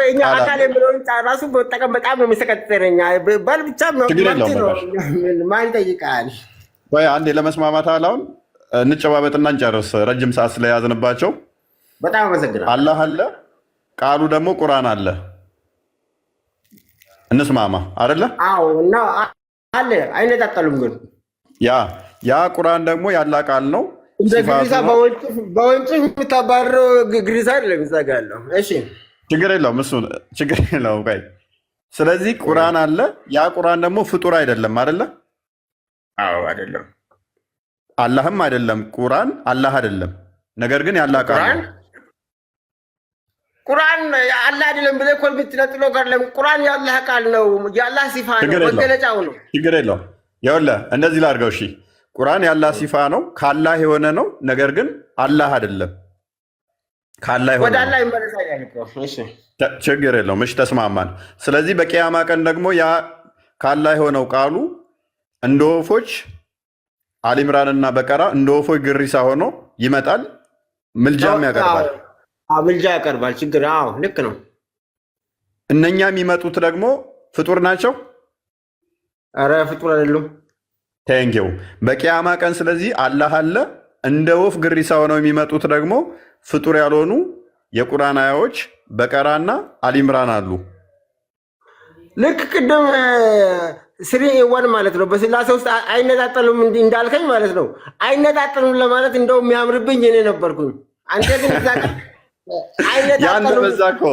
እኛ አካል የሚለውን ራሱ በጠቀም በጣም ነው የሚሰቀጥረኛ ባል ብቻ ማን ይጠይቃል? ወይ አንዴ ለመስማማት አሁን እንጨባበጥና እንጨርስ፣ ረጅም ሰዓት ስለያዝንባቸው። በጣም አመሰግናለሁ። አላህ አለ፣ ቃሉ ደግሞ ቁርአን አለ። እንስማማ አይደለ? አዎ። እና አለ አይነጣጠሉም። ግን ያ ቁርአን ደግሞ ያላ ቃል ነው። እንደ ግሪሳ በወንጭፍ የምታባረው ግሪሳ አይደለም ይዘጋለሁ። እሺ ችግር የለውም እሱ ችግር የለውም። ቆይ ስለዚህ ቁርአን አለ። ያ ቁርአን ደግሞ ፍጡር አይደለም አይደለ? አዎ አይደለም። አላህም አይደለም። ቁርአን አላህ አይደለም። ነገር ግን ያላ ቃል ነው። ቁርአን አላህ አይደለም ብለህ እኮ የምትነጥለው አይደለም። ቁርአን የአላህ ቃል ነው። የአላህ ሲፋ ነው፣ መገለጫው ነው። ችግር የለውም። ይኸውልህ እንደዚህ ላድርገው። እሺ ቁርአን የአላህ ሲፋ ነው፣ ከአላህ የሆነ ነው። ነገር ግን አላህ አይደለም። ከአላህ የሆነ ወደ አላህ ይመለሳል እኮ። እሺ ችግር የለውም። እሺ ተስማማን። ስለዚህ በቂያማ ቀን ደግሞ ያ ከአላህ የሆነው ቃሉ እንደ ወፎች አሊምራንና በቀራ እንደ ወፎች ግሪሳ ሆኖ ይመጣል። ምልጃም ያቀርባል። ምልጃ ያቀርባል። ችግር አዎ ልክ ነው። እነኛ የሚመጡት ደግሞ ፍጡር ናቸው? ኧረ ፍጡር አይደሉም። ቴንኪው በቂያማ ቀን ስለዚህ አላህ አለ። እንደ ወፍ ግሪሳ ሆነው የሚመጡት ደግሞ ፍጡር ያልሆኑ የቁርአን አያዎች በቀራና አሊምራን አሉ። ልክ ቅድም ስሪ ወን ማለት ነው። በስላሴ ውስጥ አይነጣጠሉም እንዳልከኝ ማለት ነው። አይነጣጠሉም ለማለት እንደው የሚያምርብኝ እኔ ነበርኩኝ። አንተ ግን ያንተ በዛ እኮ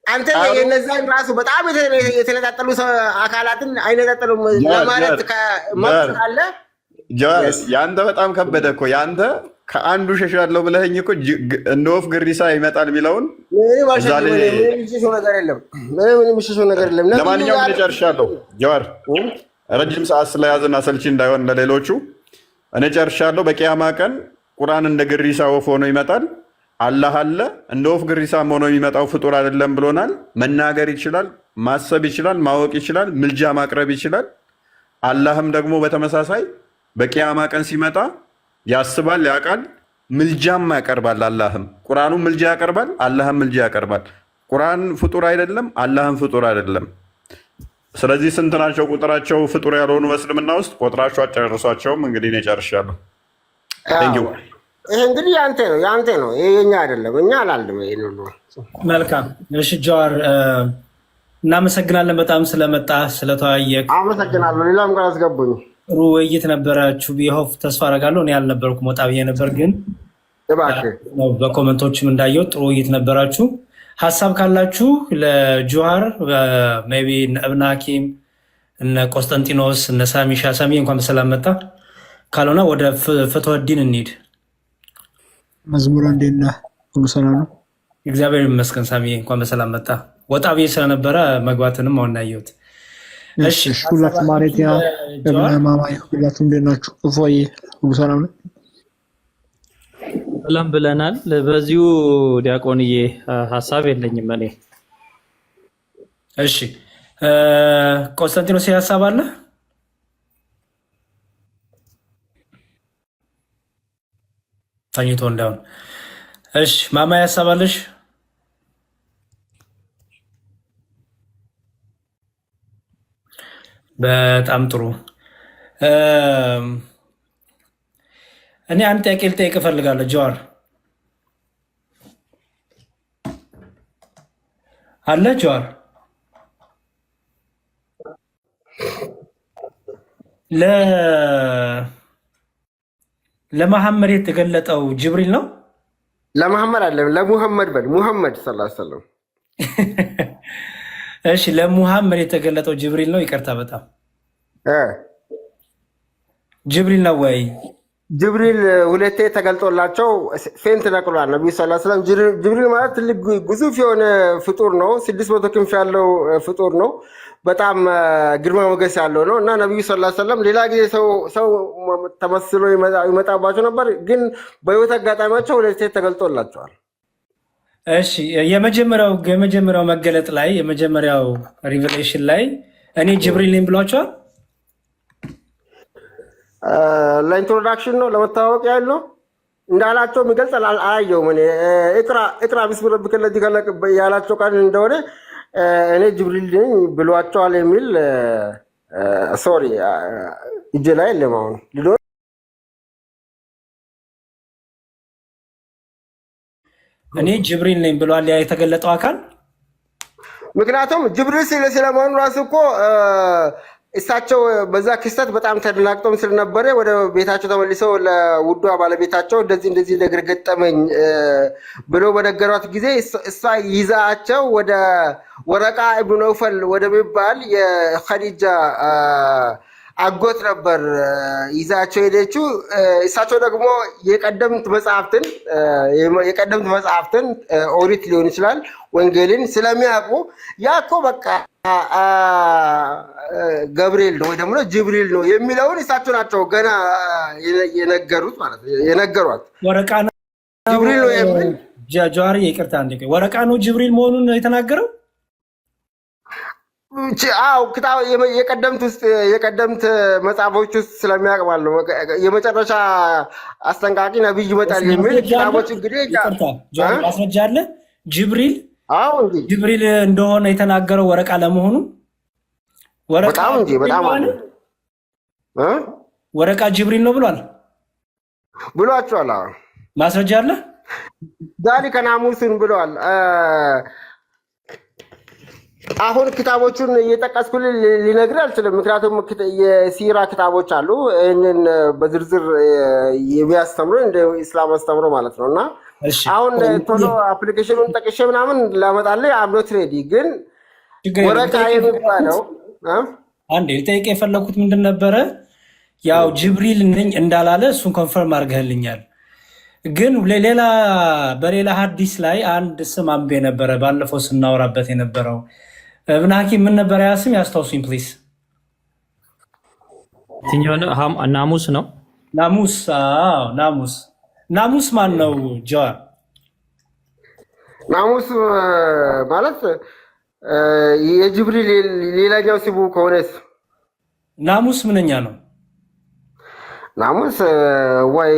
አንተ የነዛን ራሱ በጣም የተነጣጠሉ አካላትን አይነጣጠሉም ለማለት ከመጣለ ያንተ በጣም ከበደ እኮ። ያንተ ከአንዱ ሸሻለሁ ብለኸኝ እኮ እንደ ወፍ ግሪሳ ይመጣል የሚለውን ለማንኛውም እኔ ጨርሻለሁ። ጀዋር ረጅም ሰዓት ስለያዝና ሰልቺ እንዳይሆን ለሌሎቹ እኔ ጨርሻለሁ። በቂያማ ቀን ቁርአን እንደ ግሪሳ ወፍ ሆኖ ይመጣል። አላህ አለ። እንደ ወፍ ግሪሳም ሆኖ የሚመጣው ፍጡር አይደለም ብሎናል። መናገር ይችላል፣ ማሰብ ይችላል፣ ማወቅ ይችላል፣ ምልጃ ማቅረብ ይችላል። አላህም ደግሞ በተመሳሳይ በቂያማ ቀን ሲመጣ ያስባል፣ ያውቃል፣ ምልጃም ያቀርባል። አላህም ቁርአኑ ምልጃ ያቀርባል፣ አላህም ምልጃ ያቀርባል። ቁርአን ፍጡር አይደለም፣ አላህም ፍጡር አይደለም። ስለዚህ ስንት ናቸው ቁጥራቸው? ፍጡር ያልሆኑ በእስልምና ውስጥ ቆጥራቸው አጨርሷቸውም። እንግዲህ እኔ ጨርሻለሁ። ይሄ እንግዲህ ያንተ ነው፣ ይሄ የኛ አይደለም። እኛ አላልንም ይሄን ሁሉ። መልካም እሺ ጀዋር እናመሰግናለን በጣም ስለመጣ ስለተወያየክ። አመሰግናለሁ። ሌላም ጋር አስገቡኝ። ጥሩ ውይይት ነበራችሁ ብዬ ተስፋ አደርጋለሁ። እኔ ያልነበርኩም ወጣ ብዬ ነበር፣ ግን በኮመንቶችም እንዳየው ጥሩ ውይይት ነበራችሁ። ሀሳብ ካላችሁ ለጁሃር ሜይ ቢ እነ እብነ ሐኪም እነ ቆስጠንጢኖስ እነ ሳሚሻ ሳሚ እንኳን በሰላም መጣ። ካልሆነ ወደ ፍትወዲን እንሂድ። መዝሙር እንዴት ነህ? ሁሉ ሰላም ነው? እግዚአብሔር ይመስገን። ሳሚ እንኳን በሰላም መጣ። ወጣ ብዬ ስለነበረ መግባትንም አሁን አየሁት። እሺ ሁላችሁ ማለት ያ ማማይ ሁላችሁ እንዴት ናችሁ? እፎይ ሁሉ ሰላም ነው? ሰላም ብለናል። በዚሁ ዲያቆንዬ ሀሳብ የለኝም እኔ። እሺ ቆንስታንቲኖስ ሀሳብ አለ? ተኝቶ እንዳሁን። እሺ ማማይ ሀሳብ አለሽ? በጣም ጥሩ። እኔ አንድ ጥያቄ ልጠይቅ እፈልጋለሁ። ጀዋር አለ? ጀዋር ለመሐመድ የተገለጠው ጅብሪል ነው? ለመሐመድ አለ፣ ለሙሐመድ በል። ሙሐመድ ሰለላሁ ዐለይሂ ወሰለም። እሺ ለሙሐመድ የተገለጠው ጅብሪል ነው? ይቅርታ በጣም ጅብሪል ነው ወይ? ጅብሪል ሁለቴ ተገልጦላቸው ፌንት ነቅሏል ነቢዩ ሰለላሁ ዐለይሂ ወሰለም። ጅብሪል ማለት ትልቅ ግዙፍ የሆነ ፍጡር ነው። 600 ክንፍ ያለው ፍጡር ነው። በጣም ግርማ ሞገስ ያለው ነው እና ነቢዩ ሰለላሁ ዐለይሂ ወሰለም ሌላ ጊዜ ሰው ተመስሎ ይመጣባቸው ነበር፣ ግን አጋጣሚያቸው ሁለቴ ተገልጦላቸዋል። እሺ የመጀመሪያው መገለጥ ላይ የመጀመሪያው ሪቨሌሽን ላይ እኔ ጅብሪል ነኝ ብሏቸዋል። ለኢንትሮዳክሽን ነው ለመታወቅ ያለው እንዳላቸው የሚገልጽ አላየሁም። እኔ እቅራ ቢስሚ ረቢከ ለዚ ከለቅ ያላቸው ቃል እንደሆነ እኔ ጅብሪል ነኝ ብሏቸዋል የሚል ሶሪ እጄ ላይ የለም። አሁን እኔ ጅብሪል ነኝ ብሏል ያ የተገለጠው አካል። ምክንያቱም ጅብሪል ስለመሆኑ ራሱ እኮ እሳቸው በዛ ክስተት በጣም ተደናግጠው ስለነበረ ወደ ቤታቸው ተመልሰው ለውዷ ባለቤታቸው እንደዚህ ነገር ገጠመኝ ብሎ በነገሯት ጊዜ እሷ ይዛቸው ወደ ወረቃ ኢብኑ ነውፈል ወደሚባል የኸዲጃ አጎት ነበር ይዛቸው ሄደችው። እሳቸው ደግሞ የቀደምት መጽሐፍትን ኦሪት ሊሆን ይችላል ወንጌልን ስለሚያውቁ ያኮ በቃ ገብርኤል ነው ወይ ደግሞ ጅብሪል ነው የሚለውን እሳቸው ናቸው ገና የነገሩት ማለት ነው የነገሯት። ወረቃ ነው ጅብሪል ነው የሚል ጃዋሪ ይቅርታ አንዴ ወረቃ ነው ጅብሪል መሆኑን ነው የተናገረው። አው የቀደምት መጽሐፎች ውስጥ ስለሚያውቅ ማለት ነው የመጨረሻ አስጠንቃቂ ነብይ ይመጣል የሚል ኪታቦች እንግዲህ ማስረጃ አለ። ጅብሪል እንጂ ጅብሪል እንደሆነ የተናገረው ወረቃ ለመሆኑ በጣም እንጂ በጣም አለ ወረቃ ጅብሪል ነው ብሏቸዋል። ማስረጃ አለ። ዛሊከ ናሙስን ብለዋል። አሁን ክታቦቹን እየጠቀስኩ ሊነግርህ አልችልም። ምክንያቱም የሲራ ክታቦች አሉ ይህንን በዝርዝር የሚያስተምሩ እንደ ኢስላም አስተምሮ ማለት ነው። እና አሁን ቶሎ አፕሊኬሽኑን ጠቅሼ ምናምን ላመጣልህ አምኖት ሬዲ። ግን ወረቃ የሚባለው አንዴ ልጠይቅ የፈለኩት ምንድን ነበረ፣ ያው ጅብሪል ነኝ እንዳላለ እሱን ኮንፈርም አድርገህልኛል። ግን በሌላ ሀዲስ ላይ አንድ ስም አንብቤ ነበረ ባለፈው ስናወራበት የነበረው እብን ሐኪም ምን ነበር ያ ስም ያስታውሱኝ ፕሊዝ። ናሙስ ነው። ናሙስ ማን ነው ጃዋር? ናሙስ ማለት የጅብሪል ሌላኛው ስሙ ከሆነስ ናሙስ ምንኛ ነው? ናሙስ ወይ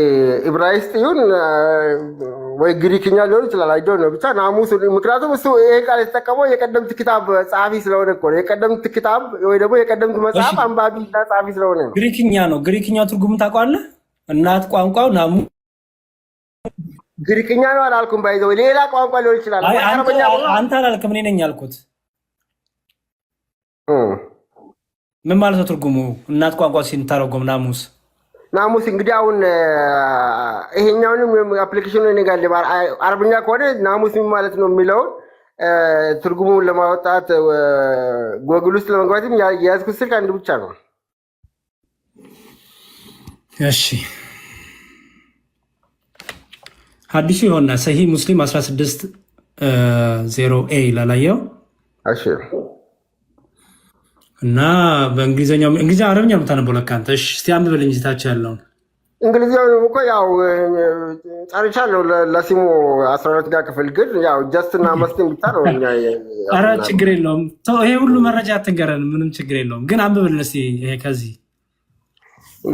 ዕብራይስጥ ይሁን ወይ ግሪክኛ ሊሆን ይችላል። አይዶን ነው ብቻ ናሙስ። ምክንያቱም እሱ ይሄ ቃል የተጠቀመው የቀደምት ክታብ ጸሐፊ ስለሆነ እኮ ነው። የቀደምት ክታብ ወይ ደግሞ የቀደምት መጽሐፍ አንባቢ እና ጸሐፊ ስለሆነ ነው። ግሪክኛ ነው። ግሪክኛው ትርጉም ታውቀዋለህ? እናት ቋንቋው ግሪክኛ ነው አላልኩም። ባይዘው ሌላ ቋንቋ ሊሆን ይችላል። አንተ አላልክም፣ እኔ ነኝ ያልኩት። ምን ማለት ነው ትርጉሙ? እናት ቋንቋ ሲንተረጎም ናሙስ እንግዲህ አሁን ይሄኛውንም አፕሊኬሽኑ ይነጋል። አረብኛ ከሆነ ናሙስ ማለት ነው የሚለውን ትርጉሙን ለማውጣት ጎግል ውስጥ ለመግባትም የያዝኩት ስልክ አንድ ብቻ ነው። እሺ ሐዲሱ የሆነ ሰሂህ ሙስሊም 16:0a ላላየው እሺ እና በእንግሊዝኛ አረብኛ የምታነበው ለካ አንተ። እሺ እስቲ አንብበልኝ እዚታች ያለውን። እንግሊዝኛው እኮ ያው ጨርሻለሁ ለሲሙ 12 ጋር ክፍል ግን ያው ጀስት እና መስቲን ብቻ ነው። ኧረ ችግር የለውም ይሄ ሁሉ መረጃ አትንገረን፣ ምንም ችግር የለውም። ግን አንብበልን እስቲ ይሄ ከዚህ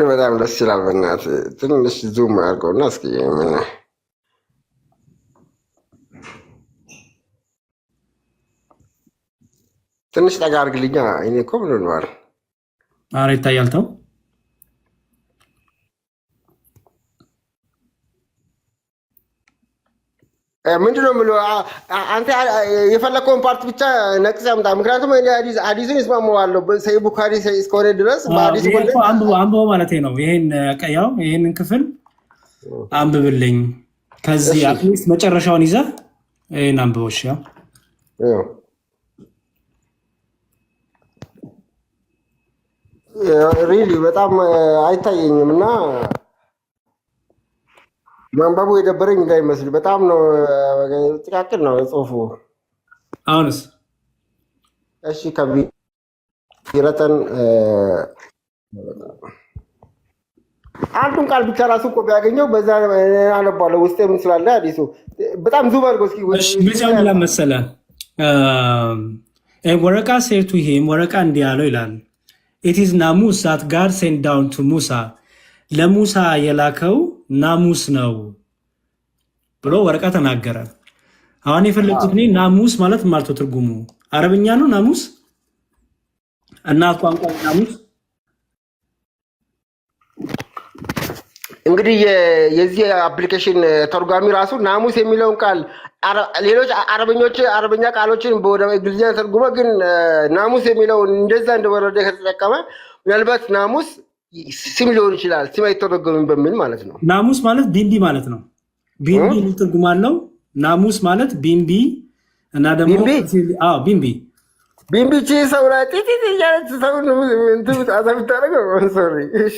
በጣም ደስ ይላል። በእናትህ ትንሽ ዙም አድርገውና እስኪ ምን ትንሽ ጠጋ አድርግልኛ። እኔ እኮ ምን ነው አይደል? ኧረ ይታያል። ተው ምንድነው የምለው? አንተ የፈለከውን ፓርት ብቻ ነቅስ ያምጣ። ምክንያቱም ሐዲሱን ይስማማዋለሁ ሰሂህ ቡኻሪ እስከሆነ ድረስ በሐዲሱ አንብቦ ማለት ነው። ይሄንን ክፍል አንብብልኝ። ከዚህ አትሊስት መጨረሻውን ይዘህ ይሄን አንብቦሽ ያው ሪሊ በጣም አይታየኝም እና ማንበቡ የደበረኝ እንዳይመስል በጣም ነው። ጥቃቅን ነው ጽሁፉ። አሁንስ እሺ ከቢረተን አንዱን ቃል ብቻ ራሱ እኮ ቢያገኘው በዛ አነባለሁ። ውስጥ ምን ስላለ ሐዲሱ በጣም ዙም አድርጎ እስኪ እንግሊዝኛውን ምን መሰለህ ወረቃ ሴርቱ ይሄም ወረቃ እንዲህ ያለው ይላል It is ናሙስ that God sent down to Musa ለሙሳ የላከው ናሙስ ነው ብሎ ወረቃ ተናገረ። አሁን የፈለኩት እኔ ናሙስ ማለት ማለት ትርጉሙ አረብኛ ነው። ናሙስ እናት ቋንቋ ናሙስ እንግዲህ የዚህ አፕሊኬሽን ተርጓሚ ራሱ ናሙስ የሚለውን ቃል ሌሎች አረበኛ ቃሎችን ወደ እንግሊዝኛ ተርጉመ ግን ናሙስ የሚለው እንደዛ እንደወረደ ከተጠቀመ ምናልባት ናሙስ ስም ሊሆን ይችላል። ስም አይተረጎምም በሚል ማለት ነው። ናሙስ ማለት ቢምቢ ማለት ነው። ቢምቢ ትርጉም አለው። ናሙስ ማለት ቢምቢ እና ደግሞ ቢምቢ ሰው ላይ ጢጢ እያለች ሰው አዛብታረገው ሶሪ እሺ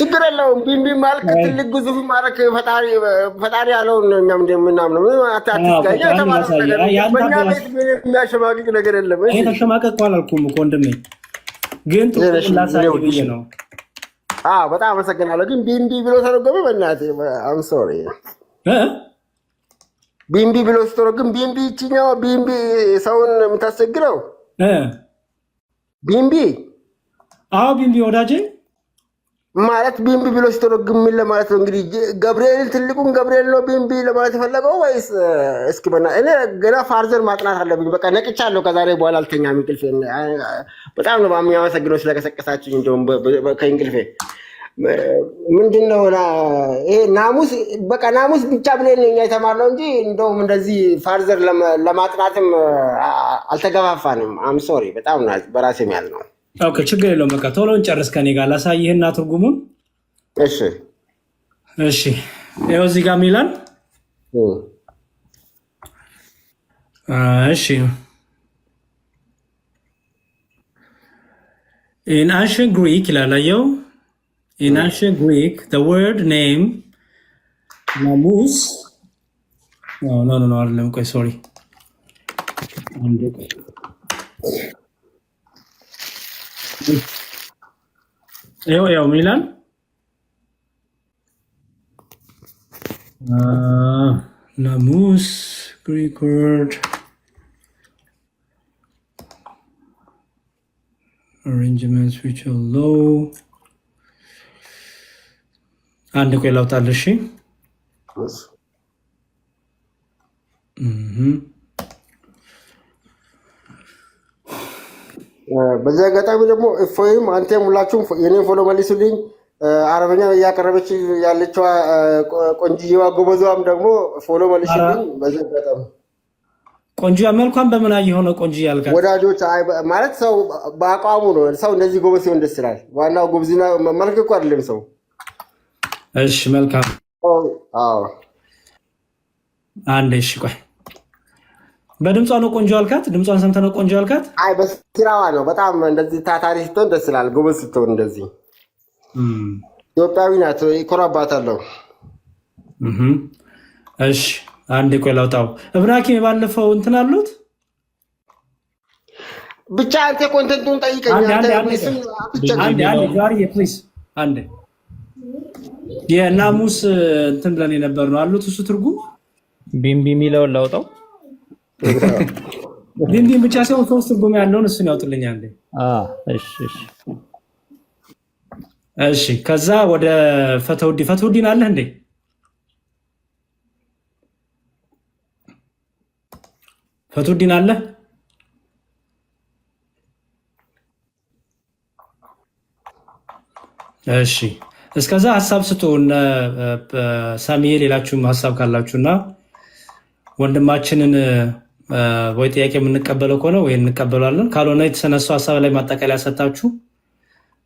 ችግር የለውም። ቢምቢ ማለት ትልቅ ግዙፍ ማረክ ፈጣሪ ያለውን ነው። እኛም እንደምናምነው አታትስጋኛ ተማረክ ነገር በእኛ ቤት የሚያሸማቅቅ ነገር የለም። እሺ ተሸማቀቅ አላልኩም እኮ ወንድሜ፣ ግን ጥላሳይ ብዬ ነው። በጣም አመሰግናለሁ። ግን ቢምቢ ብሎ ተረጎመ። በእናትህ አም ሶሪ ቢምቢ ብሎ ስትረጎም ቢምቢ ይችኛው ቢምቢ ሰውን የምታስቸግረው ቢምቢ ቢምቢ ወዳጄ ማለት ቢምቢ ብሎ ስትረጎም ምን ለማለት ነው? እንግዲህ ገብርኤል ትልቁን ገብርኤል ነው ቢምቢ ለማለት የፈለገው ወይስ? እስኪ እኔ ገና ፋርዘር ማጥናት አለብኝ። በቃ ነቅቻለሁ። ከዛሬ በኋላ አልተኛም። እንቅልፌ በጣም ነው የሚያመሰግነው ስለቀሰቀሳችኝ። እንደውም ከእንቅልፌ ምንድነው ይሄ ናሙስ በቃ ናሙስ ብቻ ብለን እኛ የተማርነው እንጂ እንደውም እንደዚህ ፋርዘር ለማጥናትም አልተገፋፋንም። አም ሶሪ በጣም በራሴ የሚያል ነው። ኦኬ ችግር የለውም። በቃ ቶሎ እንጨርስ። ከኔ ጋር ላሳይህና ትርጉሙን። እሺ ይኸው እዚህ ጋር ሚላል። እሺ in ancient Greek ይላል። አየው in ancient Greek the word name namus no አይደለም። ቆይ ሶሪ ያው ሚላን namus Greek word arrangements which are low አንድ ቆይ ላውጣልሽ። በዚህ አጋጣሚ ደግሞ እፎይም አንተም ሁላችሁም የኔን ፎሎ መልሱልኝ። አረበኛ እያቀረበች ያለችው ቆንጂዋ ጎበዟም ደግሞ ፎሎ መልሱልኝ። በዚህ አጋጣሚ ቆንጂዋ መልኳም በምን የሆነ ቆንጂ ያልካት ወዳጆች ማለት ሰው በአቋሙ ነው። ሰው እንደዚህ ጎበዝ ሲሆን ደስ ይላል። ዋናው ጎበዝና መልክ እኮ አይደለም ሰው። እሺ መልካም። አንዴ እሺ ቆይ በድምጿ ነው ቆንጆ አልካት? ድምጿን ሰምተህ ነው ቆንጆ አልካት? በስራዋ ነው። በጣም እንደዚህ ታታሪ ስትሆን ደስ ይላል። ጎበዝ ስትሆን እንደዚህ ኢትዮጵያዊ ናት። ይኮራባታለሁ። እሺ አንዴ ቆይ ላውጣው። እብራኪም የባለፈው እንትን አሉት ብቻ አንተ ኮንተንቱን ጠይቀኝ። አንዴ የናሙስ እንትን ብለን የነበር ነው አሉት። እሱ ትርጉም ቢምቢ የሚለውን ላውጣው። ቢምቢ ብቻ ሳይሆን ሶስት ትርጉም ያለውን እሱን ያውጥልኝ አንዴ። እሺ ከዛ ወደ ፈተውዲን አለ እንዴ? ፈተውዲን አለ? እሺ እስከዛ ሀሳብ ስጡ። ሳሚዬ ሌላችሁም ሀሳብ ካላችሁና ወንድማችንን ወይ ጥያቄ የምንቀበለው ከሆነ ወይ እንቀበላለን፣ ካልሆነ የተሰነሳው ሀሳብ ላይ ማጠቃለያ ሰጣችሁ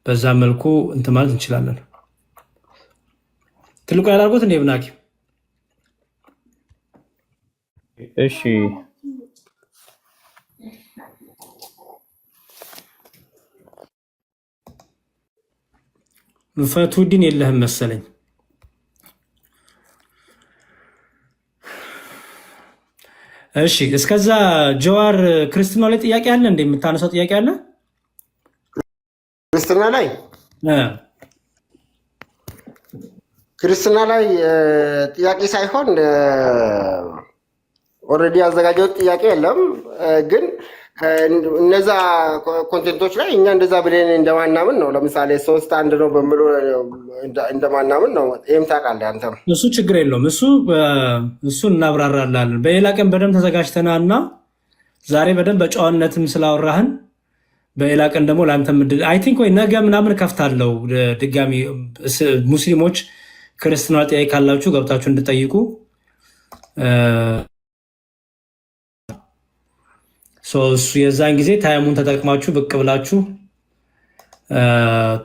በዛ መልኩ እንትን ማለት እንችላለን። ትልቁ ያላርጉት እንደ ብናኪ እሺ ፈቱዲን የለህም መሰለኝ። እሺ እስከዛ ጀዋር ክርስትናው ላይ ጥያቄ አለ እንዴ? የምታነሳው ጥያቄ አለ ክርስትና ላይ? ክርስትና ላይ ጥያቄ ሳይሆን ኦልሬዲ ያዘጋጀሁት ጥያቄ የለም። ግን እነዛ ኮንቴንቶች ላይ እኛ እንደዛ ብለን እንደማናምን ነው። ለምሳሌ 3-1 ነው በሚሉ እንደማናምን ነው። ይህም ታውቃለህ አንተም። እሱ ችግር የለውም። እሱን እናብራራላለን በሌላ ቀን በደንብ ተዘጋጅተና እና ዛሬ በደንብ በጨዋነትም ስላወራህን በሌላ ቀን ደግሞ ለአንተ ምድል አይ ቲንክ ወይ ነገ ምናምን ከፍታለው ድጋሚ ሙስሊሞች ክርስትና ጥያቄ ካላችሁ ገብታችሁ እንድጠይቁ እሱ የዛን ጊዜ ታይሙን ተጠቅማችሁ ብቅ ብላችሁ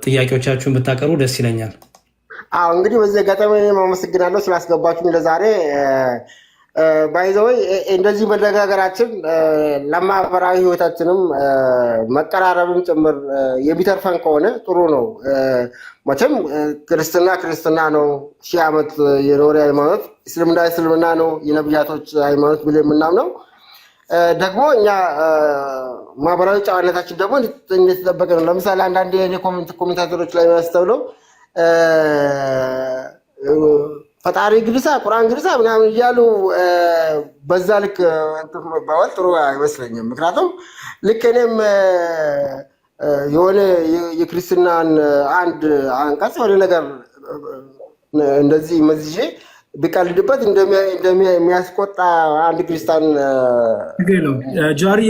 ጥያቄዎቻችሁን ብታቀርቡ ደስ ይለኛል። አዎ እንግዲህ በዚህ አጋጣሚ አመሰግናለሁ ስላስገባችሁ ለዛሬ ባይዘወይ እንደዚህ መነጋገራችን ለማህበራዊ ህይወታችንም መቀራረብም ጭምር የሚተርፈን ከሆነ ጥሩ ነው። መቼም ክርስትና ነው፣ 1000 ዓመት የኖረ ሃይማኖት፣ እስልምና ነው የነብያቶች ሃይማኖት ብለን የምናምነው። ደግሞ እኛ ማህበራዊ ጨዋነታችን ደግሞ እንደተጠበቀ ነው። ለምሳሌ አንዳንድ ኮሜንታተሮች ላይ ያስተውለው ፈጣሪ ግድሳ ቁርአን ግድሳ ምናምን እያሉ በዛ ልክ እንትን መባባል ጥሩ አይመስለኝም። ምክንያቱም ልክ እኔም የሆነ የክርስትናን አንድ አንቀጽ የሆነ ነገር እንደዚህ መዝዤ ቢቀልድበት እንደሚያስቆጣ አንድ ክርስቲያን ጃሪ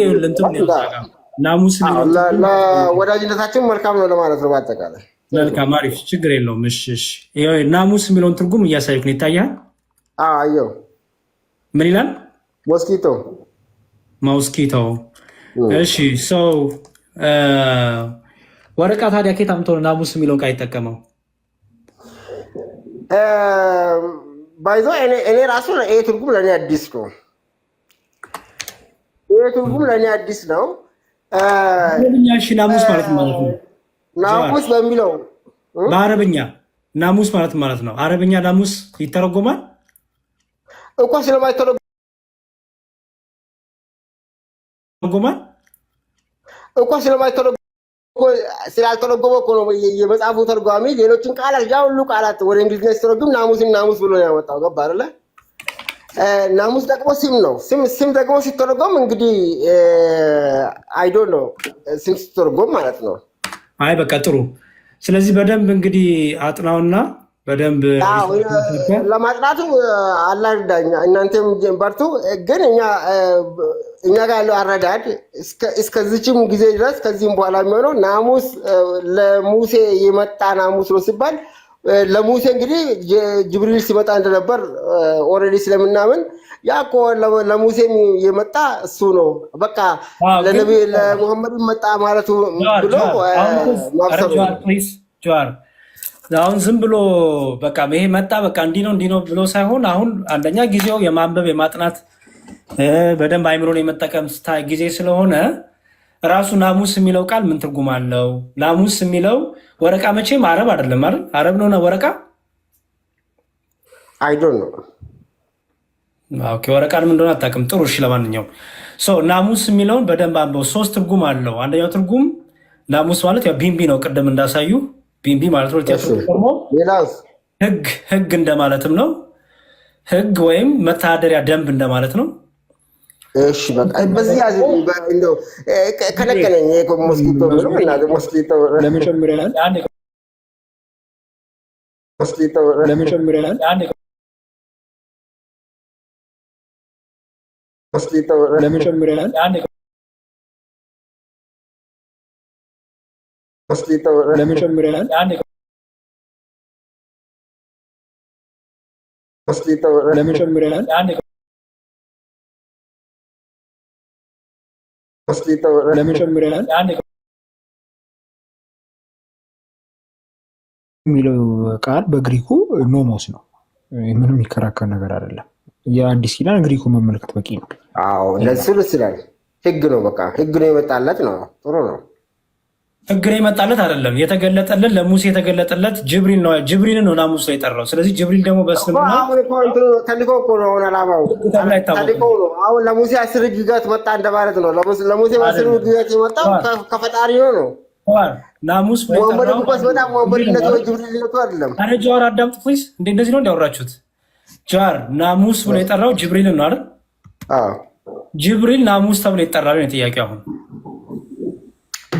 ወዳጅነታችን መልካም ነው ለማለት ነው። በአጠቃላይ መልካም አሪፍ፣ ችግር የለውም። እሺ ናሙስ የሚለውን ትርጉም እያሳየክ ነው፣ ይታያል? አየው። ምን ይላል? ሞስኪቶ። እሺ ሰው ወረቃ ታዲያ ከየት አምጥቶ ነው ናሙስ የሚለውን ቃል ይጠቀመው? ባይዞ እኔ ራሱ ይሄ ትርጉም ለእኔ አዲስ ነው። ናሙስ ማለት ማለት ነው። ናሙስ በሚለው በአረብኛ ናሙስ ማለት ነው። አረብኛ ናሙስ ይተረጎማል እኮ ስላልተረጎመ እኮ ነው የመጽሐፉ ተርጓሚ ሌሎችን ቃላት ያ ሁሉ ቃላት ወደ እንግሊዝኛ ሲተረጉም ናሙስ ብሎ ነው ያወጣው። ገባ አይደለ? ናሙስ ደግሞ ስም ነው። ስም ደግሞ ሲተረጎም እንግዲህ አይ ዶንት ኖ ስም ሲተረጎም ማለት ነው። አይ በቃ ጥሩ። ስለዚህ በደንብ እንግዲህ አጥናውና በደንብ ለማጥናቱ አላዳኛ እናንተም በርቱ። ግን እኛ ጋር ያለው አረዳድ እስከዚችም ጊዜ ድረስ ከዚህም በኋላ የሚሆነው ናሙስ ለሙሴ የመጣ ናሙስ ነው ሲባል ለሙሴ እንግዲህ ጅብሪል ሲመጣ እንደነበር ኦልሬዲ ስለምናምን ያ እኮ ለሙሴ የመጣ እሱ ነው በቃ ለነብይ ለሙሐመድ መጣ ማለቱ ብሎ ማብሰሩ አሁን ዝም ብሎ በቃ ይሄ መጣ በቃ እንዲህ ነው ብሎ ሳይሆን አሁን አንደኛ ጊዜው የማንበብ የማጥናት በደንብ አይምሮን የመጠቀም ጊዜ ስለሆነ ራሱ ናሙስ የሚለው ቃል ምን ትርጉም አለው? ናሙስ የሚለው ወረቃ መቼም አረብ አይደለም አይደል? አረብ ነው ወረቃ አይዶን ነው። ኦኬ ወረቃን ምን እንደሆነ አታውቅም። ጥሩ እሺ። ለማንኛውም ናሙስ የሚለውን በደንብ አንበው። 3 ትርጉም አለው። አንደኛው ትርጉም ናሙስ ማለት ያው ቢምቢ ነው፣ ቅድም እንዳሳዩ ቢምቢ ማለት ነው። ህግ እንደማለትም ነው። ህግ ወይም መተዳደሪያ ደንብ እንደማለት ነው። እሺ በቃ በዚህ ያዝ እንደው ከነከነኝ ሞስኪቶ ነው እና ሞስኪቶ ለመጨመሪያል ሞስኪቶ ለመጨመሪያል ሞስኪቶ ለመጨመሪያል ሞስኪቶ ለመጨመሪያል ሞስኪቶ ለመጨመሪያል ለመጨመሪያል የሚለው ቃል በግሪኩ ኖሞስ ነው። ምንም የሚከራከር ነገር አይደለም። የአዲስ ኪዳን ግሪኩ መመልከት በቂ ነው። አዎ ለሱ ይችላል። ህግ ነው በቃ ህግ ነው የመጣለት ነው። ጥሩ ነው። ህግ ነው የመጣለት አይደለም የተገለጠለት ለሙሴ የተገለጠለት ጅብሪል ነው። ጅብሪልን ነው ናሙስ ነው የጠራው። ስለዚህ ጅብሪል ደግሞ በስምና ተልኮ እኮ ነው አላማው ተልኮ ነው። አሁን ለሙሴ 10 ግጋት መጣ እንደማለት ነው። ለሙሴ 10 ግጋት የመጣው ከፈጣሪ ነው። ናሙስ ወንበሩ ቁስ በጣም ወንበርነቱ ጅብሪል ነው አይደለም። አረ ጃዋር አዳምጥ ፕሊዝ። እንደዚህ ነው እንዲያወራችሁት። ጃዋር ናሙስ ብሎ የጠራው ጅብሪልን ነው አይደል? አዎ ጅብሪል ናሙስ ተብሎ የጠራው ነው ጥያቄው። አሁን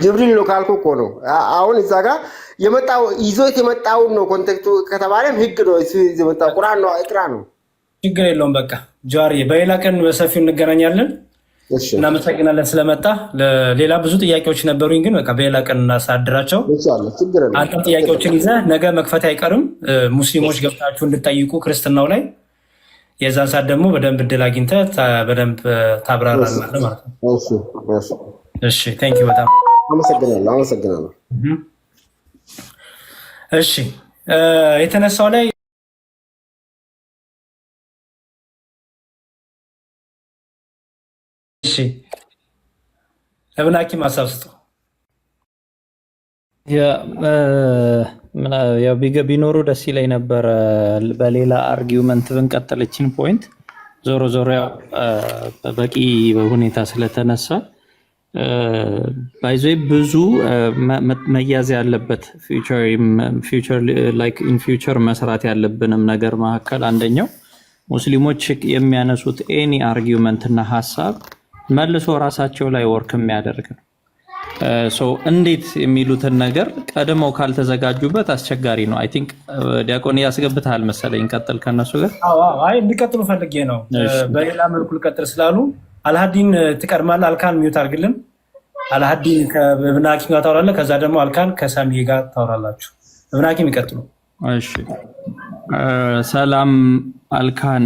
ጅብሪል ነው ካልኩ እኮ ነው። አሁን እዛ ጋር የመጣው ይዞት የመጣውን ነው ኮንቴክስቱ ከተባለም ህግ ነው እሱ የመጣው ቁርአን ነው እቅራ ነው። ችግር የለውም በቃ ጃዋር በሌላ ቀን በሰፊው እንገናኛለን። እናመሰግናለን ስለመጣ። ሌላ ብዙ ጥያቄዎች ነበሩኝ፣ ግን በቃ በሌላ ቀን እናሳድራቸው። አንተም ጥያቄዎችን ይዘህ ነገ መክፈት አይቀርም። ሙስሊሞች ገብታችሁ እንድጠይቁ ክርስትናው ላይ የዛን ሰዓት ደግሞ በደንብ እድል አግኝተህ በደንብ ታብራራለህ ማለት ነው። እሺ ቴንኪው በጣም አመሰግናለሁ። እሺ የተነሳው ላይ እሺ እብን ሐኪም ሀሳብ ስጡ። ያው ቢኖሩ ደስ ይለኝ ነበረ በሌላ አርጊውመንት ብንቀጥልችን ፖይንት። ዞሮ ዞሮ ያው በቂ ሁኔታ ስለተነሳ ባይዞ ብዙ መያዝ ያለበት ፊውቸር መስራት ያለብንም ነገር መካከል አንደኛው ሙስሊሞች የሚያነሱት ኤኒ አርጊውመንት እና ሀሳብ መልሶ ራሳቸው ላይ ወርክ የሚያደርግ ነው። እንዴት የሚሉትን ነገር ቀድመው ካልተዘጋጁበት አስቸጋሪ ነው። አይ ቲንክ ዲያቆን ያስገብታል መሰለኝ። ቀጥል ከነሱ ጋር። አይ እንዲቀጥሉ ፈልጌ ነው። በሌላ መልኩ ልቀጥል ስላሉ አልሃዲን ትቀድማለህ። አልካን ሚውት አድርግልን። አልሃዲን ከእብን ሐኪም ጋር ታወራለህ። ከዛ ደግሞ አልካን ከሳሚ ጋር ታወራላችሁ። እብን ሐኪም ይቀጥሉ። እሺ ሰላም አልካን፣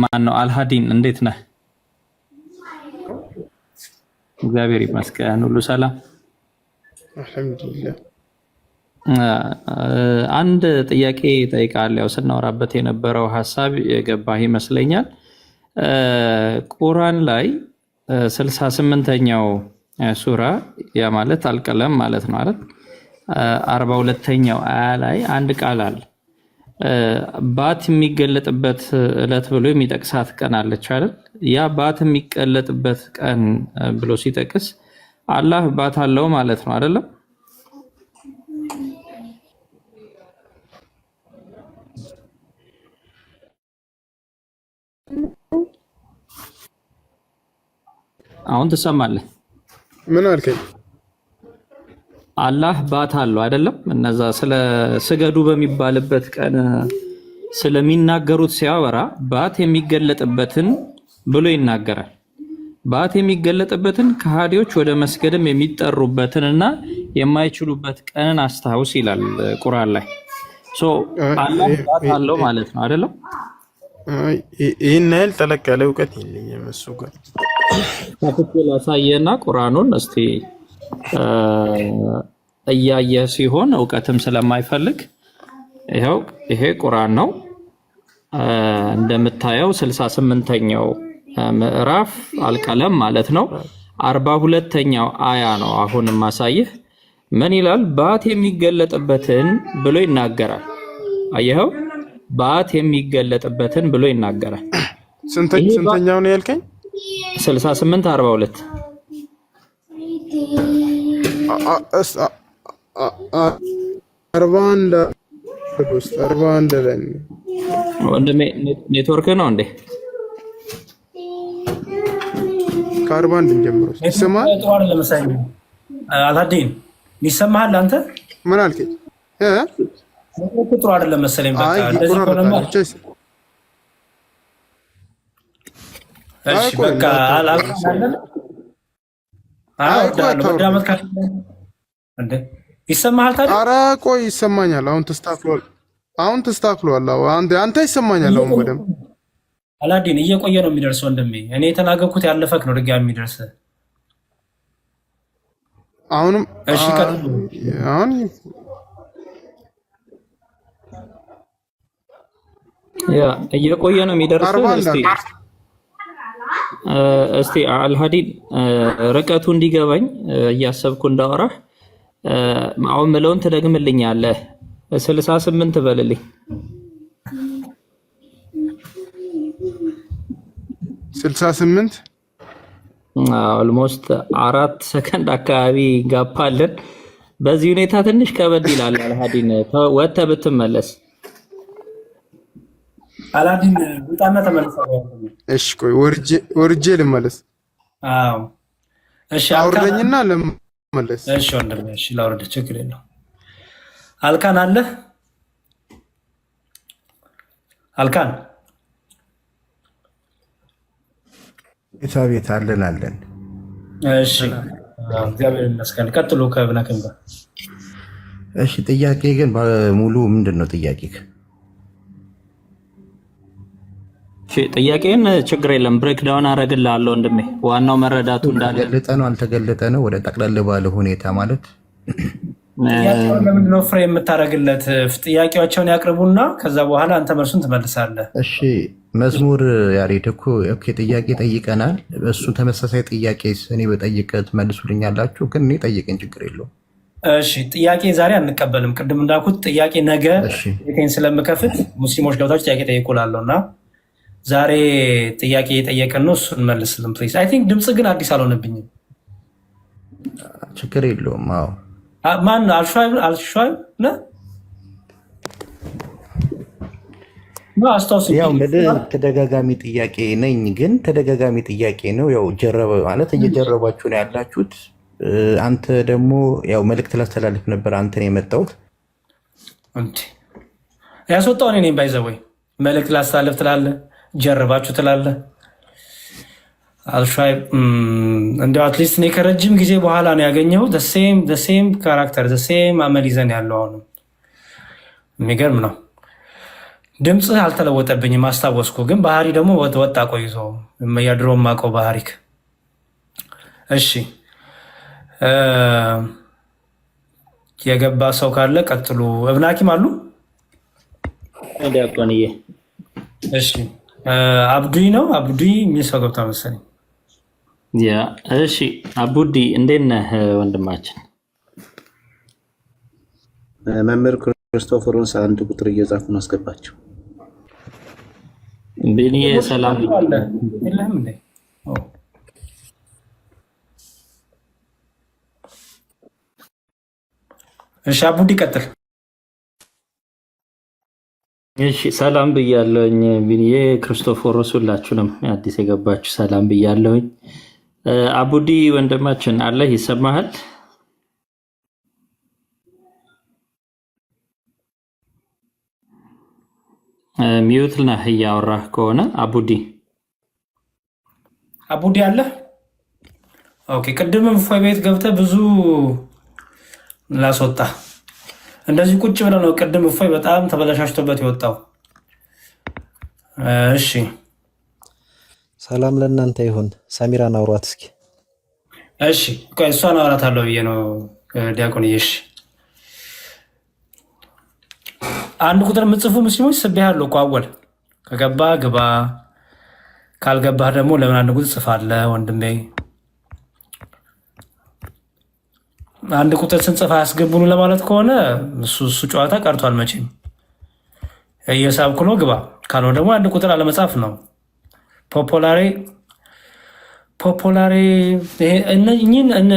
ማን ነው አልሃዲን፣ እንዴት ነህ? እግዚአብሔር ይመስገን፣ ሁሉ ሰላም አልሐምዱሊላህ። አንድ ጥያቄ እጠይቃለሁ። ያው ስናወራበት የነበረው ሀሳብ የገባህ ይመስለኛል። ቁርአን ላይ 68ኛው ሱራ ያ ማለት አልቀለም ማለት ነው አይደል? 42ኛው አያ ላይ አንድ ቃል አለ። ባት የሚገለጥበት እለት ብሎ የሚጠቅሳት ቀን አለች አይደል? ያ ባት የሚገለጥበት ቀን ብሎ ሲጠቅስ አላህ ባት አለው ማለት ነው አይደለም? አሁን ትሰማለህ? ምን አልከኝ? አላህ ባት አለው አይደለም? እነዛ ስለ ስገዱ በሚባልበት ቀን ስለሚናገሩት ሲያወራ ባት የሚገለጥበትን ብሎ ይናገራል። ባት የሚገለጥበትን ከሃዲዎች ወደ መስገድም የሚጠሩበትንና የማይችሉበት ቀንን አስታውስ ይላል ቁርአን ላይ። አላህ ባት አለው ማለት ነው አይደለም? ይህን ያህል ጠለቅ ያለ እውቀት የለኝም እሱ ጋር። ከፍቼ ላሳየና ቁርአኑን እስቲ እያየ ሲሆን እውቀትም ስለማይፈልግ ይኸው ይሄ ቁርአን ነው እንደምታየው 68ኛው ምዕራፍ አልቀለም ማለት ነው 42ኛው አያ ነው። አሁን ማሳየህ ምን ይላል? ባት የሚገለጥበትን ብሎ ይናገራል። አየኸው? ባት የሚገለጥበትን ብሎ ይናገራል። ስንተኛው ነው ያልከኝ? 68 42 41 ላይ ወንድሜ ኔትወርክ ነው እንዴ? ከ41 እንጀምሮ ይሰማል። አልሃዲን ይሰማሃል? አንተ ምን አልከኝ? ጥሩ አይደለም መሰለኝ። በቃ እንደዚህ ከሆነማ እሺ በቃ ይሰማሃል ታዲያ? ኧረ ቆይ ይሰማኛል። አሁን ተስተካክሏል። አንተ ይሰማኛል አሁን በደምብ። አላዲን እየቆየ ነው የሚደርሰው ወንድሜ። እኔ የተናገርኩት ያለፈክ ነው ድጋሚ የሚደርስ አሁንም። እሺ አሁን ያ እየቆየ ነው የሚደርሰው። እስቲ አልሃዲን ርቀቱ እንዲገባኝ እያሰብኩ እንዳወራህ አሁን ምለውን ትደግምልኛለህ። 68 በልልኝ። 68 ኦልሞስት 4 ሰከንድ አካባቢ ጋፓለን። በዚህ ሁኔታ ትንሽ ከበድ ይላል። አልሃዲን ወጥተህ ብትመለስ። አላዲን ውጣና ተመለስ። እሺ ቆይ ወርጄ ልመለስ። አዎ እሺ አውርደኝና ልመለስ። እሺ ወንድሜ እሺ ላውርድ፣ ችግር የለውም። አልካን አለ? አልካን ቤት አለን። እሺ እግዚአብሔር ይመስገን። ቀጥሎ ከብናክም ጋር። እሺ ጥያቄ ግን ሙሉ ምንድን ነው ጥያቄ? ጥያቄን ችግር የለም ብሬክ ዳውን አደርግልሃለሁ ወንድሜ። ዋናው መረዳቱ እንዳለ ተገለጠ ነው አልተገለጠ ነው ወደ ጠቅላላ ባለ ሁኔታ ማለት ጥያቄውን ለምንድን ነው ፍሬ የምታደርግለት? ጥያቄዎቻቸውን ያቅርቡና ከዛ በኋላ አንተ መልሱን ትመልሳለህ። እሺ መዝሙር ያሬድ እኮ ጥያቄ ጠይቀናል። እሱ ተመሳሳይ ጥያቄ እኔ በጠይቀ ትመልሱልኛላችሁ፣ ግን እኔ ጠይቀኝ ችግር የለውም። እሺ ጥያቄ ዛሬ አንቀበልም። ቅድም እንዳልኩት ጥያቄ ነገ ቴን ስለምከፍት ሙስሊሞች ገብታችሁ ጥያቄ ጠይቁላለሁ እና ዛሬ ጥያቄ የጠየቀን ነው፣ እሱን መልስልን ፕሊዝ። አይ ቲንክ ድምፅ ግን አዲስ አልሆነብኝም። ችግር የለውም። አዎ ማን አልሸዋይብ ነህ? ያው ተደጋጋሚ ጥያቄ ነኝ፣ ግን ተደጋጋሚ ጥያቄ ነው። ያው ጀረበ ማለት እየጀረባችሁ ነው ያላችሁት። አንተ ደግሞ ያው መልእክት ላስተላልፍ ነበር አንተን የመጣሁት ያስወጣው እኔ ነኝ። ባይዘወይ መልእክት ላስተላልፍ ትላለህ፣ ጀረባችሁ ትላለህ። አልሸዋይብ እንዲያው አትሊስት እኔ ከረጅም ጊዜ በኋላ ነው ያገኘው። ሴም ካራክተር ሴም አመል ይዘን ያለው አሁንም የሚገርም ነው። ድምፅህ አልተለወጠብኝም፣ አስታወስኩ። ግን ባህሪ ደግሞ ወጣ ቆይዞ የድሮ የማውቀው ባህሪክ። እሺ የገባ ሰው ካለ ቀጥሉ። እብናኪም አሉ ዲያቆንዬ። እሺ አብዱይ ነው አብዱይ የሚል ሰው ገብታ መሰለኝ። ያ እሺ አቡዲ እንዴት ነህ ወንድማችን? መምህር ክርስቶፎሮስ አንድ ቁጥር እየጻፉ ነው አስገባቸው። ቢኒዬ ሰላም የለህም እንዴ? እሺ አቡዲ ቀጥል። እሺ ሰላም ብያለሁኝ ቢኒዬ፣ ክርስቶፎሮስ፣ ሁላችሁንም አዲስ የገባችሁ ሰላም ብያለሁኝ። አቡዲ ወንድማችን አለህ ይሰማሃል? ሚዩት ነህ እያወራህ ከሆነ አቡዲ አለ። ኦኬ ቅድምም እፎይ ቤት ገብተህ ብዙ ላስወጣ እንደዚህ ቁጭ ብለህ ነው። ቅድም እፎይ በጣም ተበላሻሽቶበት የወጣው። እሺ ሰላም ለእናንተ ይሁን። ሰሚራን አውሯት እስኪ። እሺ ቆይ እሷን አወራታለሁ ብዬ ነው ዲያቆንዬ። እሺ አንድ ቁጥር የምጽፉ ሙስሊሞች ስቤሃለሁ እኮ አወል ከገባ ግባ፣ ካልገባህ ደግሞ ለምን አንድ ቁጥር ጽፋለህ ወንድሜ? አንድ ቁጥር ስንጽፍ አያስገቡኑ ለማለት ከሆነ እሱ ጨዋታ ቀርቷል መቼም። እየሳብኩ ነው ግባ፣ ካልሆነ ደግሞ አንድ ቁጥር አለመጻፍ ነው። ፖፖላሬ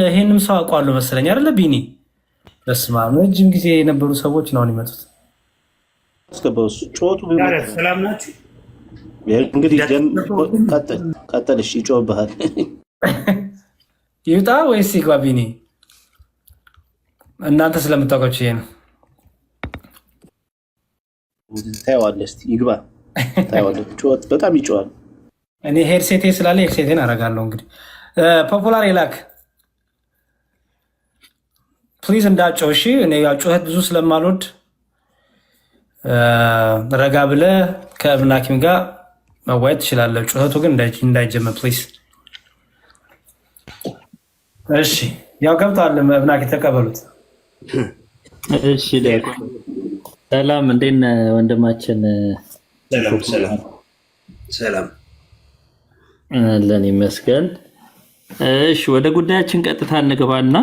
ይህንም ሰው አውቀዋለሁ መሰለኝ አይደለ ቢኒ? በስመ አብ ረጅም ጊዜ የነበሩ ሰዎች ነው የሚመጡት። ሰላም ናችሁ? እንግዲህ ቀጥል። እሺ ይጮህብሃል። ይውጣ ወይስ ይግባ ቢኒ? እናንተ ስለምታውቃችሁ ይሄ ነው። ታየዋለህ። እስኪ ይግባ፣ ታየዋለህ። ጮት በጣም ይጮሃል። እኔ ሄድሴቴ ስላለ ሄድሴቴን አደርጋለሁ። እንግዲህ ፖፑላር ይላክ ፕሊዝ እንዳጨው። እሺ እኔ ጩኸት ብዙ ስለማልወድ ረጋ ብለህ ከእብናኪም ጋር መዋየት ትችላለህ። ጩኸቱ ግን እንዳይጀመር ፕሊዝ። እሺ ያው ገብተዋል። እብናኪ ተቀበሉት። እሺ ሰላም፣ እንዴት ነህ ወንድማችን? ሰላም ለኔ ይመስገን። እሺ ወደ ጉዳያችን ቀጥታ እንግባና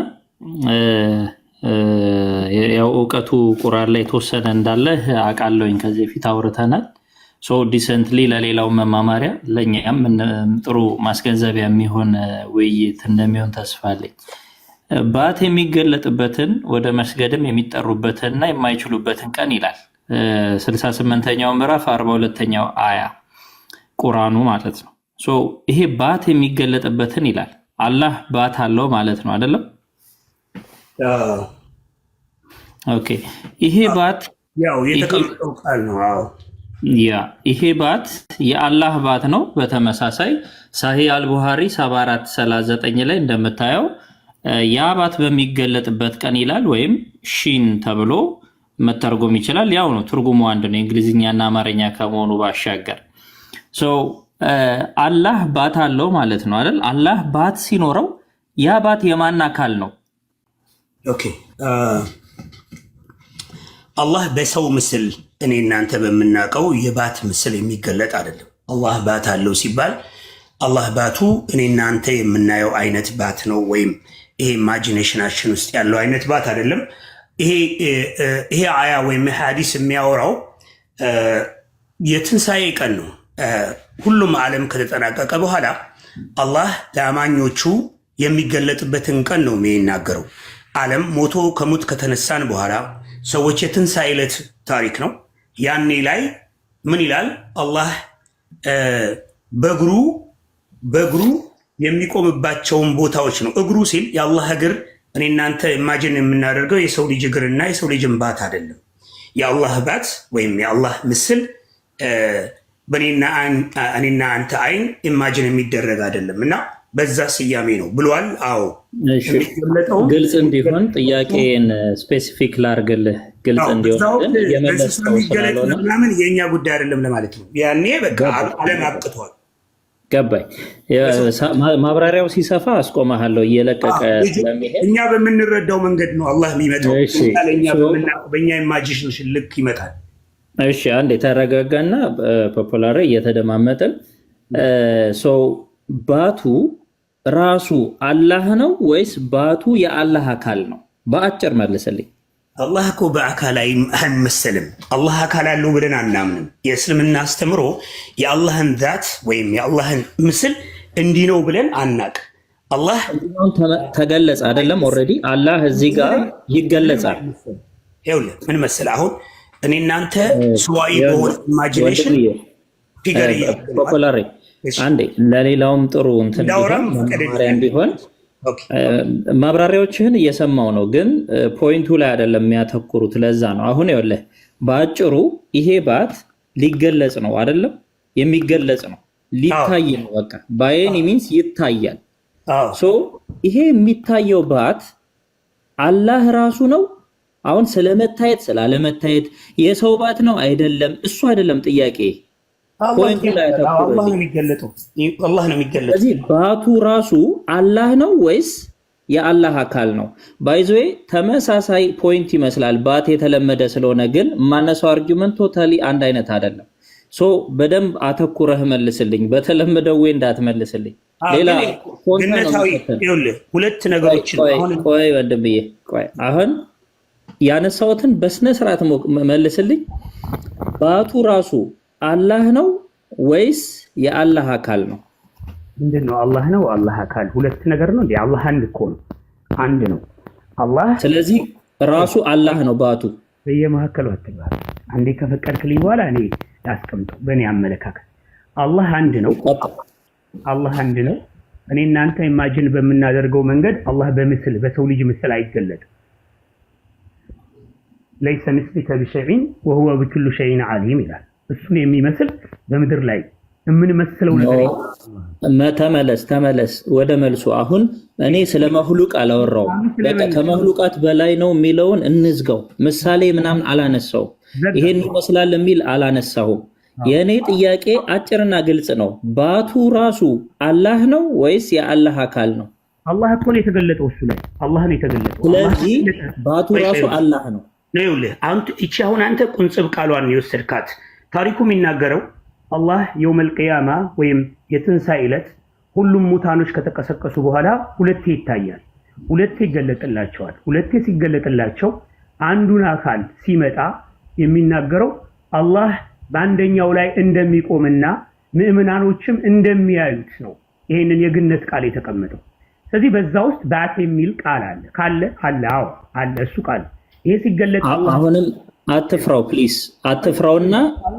ያው እውቀቱ ቁርአን ላይ የተወሰነ እንዳለ አውቃለሁኝ፣ ከዚህ በፊት አውርተናል። ዲሰንትሊ ለሌላው መማማሪያ ለእኛም ጥሩ ማስገንዘቢያ የሚሆን ውይይት እንደሚሆን ተስፋ አለኝ። ባት የሚገለጥበትን ወደ መስገድም የሚጠሩበትንና የማይችሉበትን ቀን ይላል 68ኛው ምዕራፍ 42ኛው አያ ቁርአኑ ማለት ነው። ይሄ ባት የሚገለጥበትን ይላል። አላህ ባት አለው ማለት ነው አይደለም? ኦኬ ይሄ ባት ያው የተቀመጠው ቃል ነው። ያ ይሄ ባት የአላህ ባት ነው። በተመሳሳይ ሳሂህ አልቡሃሪ 7439 ላይ እንደምታየው ያ ባት በሚገለጥበት ቀን ይላል፣ ወይም ሺን ተብሎ መተርጎም ይችላል። ያው ነው ትርጉሙ አንድ ነው፣ እንግሊዝኛና አማርኛ ከመሆኑ ባሻገር አላህ ባት አለው ማለት ነው አይደል? አላህ ባት ሲኖረው ያ ባት የማን አካል ነው? ኦኬ አላህ በሰው ምስል እኔ እናንተ በምናውቀው የባት ምስል የሚገለጥ አይደለም። አላህ ባት አለው ሲባል አላህ ባቱ እኔ እናንተ የምናየው አይነት ባት ነው፣ ወይም ይሄ ኢማጂኔሽናችን ውስጥ ያለው አይነት ባት አይደለም። ይሄ አያ ወይም ሐዲስ የሚያወራው የትንሣኤ ቀን ነው። ሁሉም ዓለም ከተጠናቀቀ በኋላ አላህ ለአማኞቹ የሚገለጥበትን ቀን ነው የሚናገረው። ዓለም ሞቶ ከሙት ከተነሳን በኋላ ሰዎች የትንሣኤ ዕለት ታሪክ ነው። ያኔ ላይ ምን ይላል አላህ? በእግሩ የሚቆምባቸውን ቦታዎች ነው። እግሩ ሲል የአላህ እግር እኔ እናንተ ኢማጂን የምናደርገው የሰው ልጅ እግርና የሰው ልጅን ባት አይደለም። የአላህ ባት ወይም የአላህ ምስል እኔና አንተ አይን ኢማጂን የሚደረግ አይደለም እና በዛ ስያሜ ነው ብሏል። አዎ ግልጽ እንዲሆን ጥያቄን ስፔሲፊክ ላርግልህ፣ ግልጽ እንዲሆን የመለስከው ስላልሆነ ምናምን የእኛ ጉዳይ አይደለም ለማለት ነው። ያኔ በቃ ዓለም አብቅቷል። ገባኝ። ማብራሪያው ሲሰፋ አስቆመሃለሁ እየለቀቀ ስለሚሄድ እኛ በምንረዳው መንገድ ነው አላህ የሚመጣው። በእኛ ኢማጂኔሽን ልክ ይመጣል። እሺ አንድ የተረጋጋና ፖፑላር እየተደማመጥን ባቱ ራሱ አላህ ነው ወይስ ባቱ የአላህ አካል ነው? በአጭር መልስልኝ። አላህ እኮ በአካል አይመሰልም። አላህ አካል አለው ብለን አናምንም። የእስልምና አስተምሮ የአላህን ዛት ወይም የአላህን ምስል እንዲህ ነው ብለን አናቅ። አላህ ተገለጸ አይደለም? ኦልሬዲ አላህ እዚህ ጋር ይገለጻል። ይኸውልህ ምን መሰለህ፣ አሁን እኔ እናንተ ሰዋዊ በሆነ ኢማጂኔሽን ፊገር ፖፑላር አንዴ ለሌላውም ጥሩ እንትን ማብራሪያ እንዲሆን ማብራሪያዎችህን እየሰማው ነው፣ ግን ፖይንቱ ላይ አይደለም የሚያተኩሩት። ለዛ ነው አሁን ይኸውልህ በአጭሩ ይሄ ባት ሊገለጽ ነው አይደለም? የሚገለጽ ነው፣ ሊታይ ነው። በቃ ባይን ሚንስ ይታያል። ይሄ የሚታየው ባት አላህ ራሱ ነው። አሁን ስለመታየት ስላለመታየት የሰው ባት ነው አይደለም፣ እሱ አይደለም ጥያቄ። ፖይንቱ ላይ አላህ ነው የሚገለጠው። ስለዚህ ባቱ ራሱ አላህ ነው ወይስ የአላህ አካል ነው? ባይዘዌ ተመሳሳይ ፖይንት ይመስላል ባት የተለመደ ስለሆነ፣ ግን ማነሳው አርጊውመንት ቶታሊ አንድ አይነት አይደለም። በደንብ አተኩረህ መልስልኝ። በተለመደው ወይ እንዳትመልስልኝ። ሌላ ሁለት ነገሮች ቆይ ወንድምዬ፣ ቆይ አሁን ያነሳሁትን በስነ ስርዓት መልስልኝ። ባቱ ራሱ አላህ ነው ወይስ የአላህ አካል ነው? ምንድነው? አላህ ነው አላህ አካል ሁለት ነገር ነው እንዴ? አላህ አንድ እኮ ነው፣ አንድ ነው አላህ። ስለዚህ ራሱ አላህ ነው ባቱ። በየመካከሉ አትግባ። አንዴ ከፈቀድክልኝ በኋላ እኔ ላስቀምጠው። በእኔ አመለካከት አላህ አንድ ነው። አላህ አንድ ነው። እኔ እናንተ ኢማጂን በምናደርገው መንገድ አላህ በምስል በሰው ልጅ ምስል አይገለጥም። ለይሰ ምስሊከ ቢሸይኢን ወሁወ ቢኩሊ ሸይኢን ዓሊም ይላል። እሱን የሚመስል በምድር ላይ የምንመስለው ነገር ተመለስ ወደ መልሱ። አሁን እኔ ስለ መህሉቅ አላወራውም። በቃ ከመህሉቃት በላይ ነው የሚለውን እንዝጋው። ምሳሌ ምናምን አላነሳው፣ ይሄን ይመስላል የሚል አላነሳሁም። የእኔ ጥያቄ አጭርና ግልጽ ነው። ባቱ ራሱ አላህ ነው ወይስ የአላህ አካል ነው? አላህ እኮ ነው የተገለጠው፣ እሱ ላይ አላህ ነው የተገለጠው። ስለዚህ ባቱ ራሱ አላህ ነው። ይኸውልህ እቺ አሁን አንተ ቁንጽብ ቃሏን የወሰድካት ታሪኩ የሚናገረው አላህ የውመል ቂያማ ወይም የትንሣኤ ዕለት ሁሉም ሙታኖች ከተቀሰቀሱ በኋላ ሁለቴ ይታያል፣ ሁለቴ ይገለጥላቸዋል። ሁለቴ ሲገለጥላቸው አንዱን አካል ሲመጣ የሚናገረው አላህ በአንደኛው ላይ እንደሚቆምና ምእመናኖችም እንደሚያዩት ነው። ይሄንን የግነት ቃል የተቀመጠው። ስለዚህ በዛ ውስጥ ባት የሚል ቃል አለ አለ እሱ ቃል ይሄ ሲገለጥ አሁንም አትፍራው ፕሊስ፣ አትፍራውና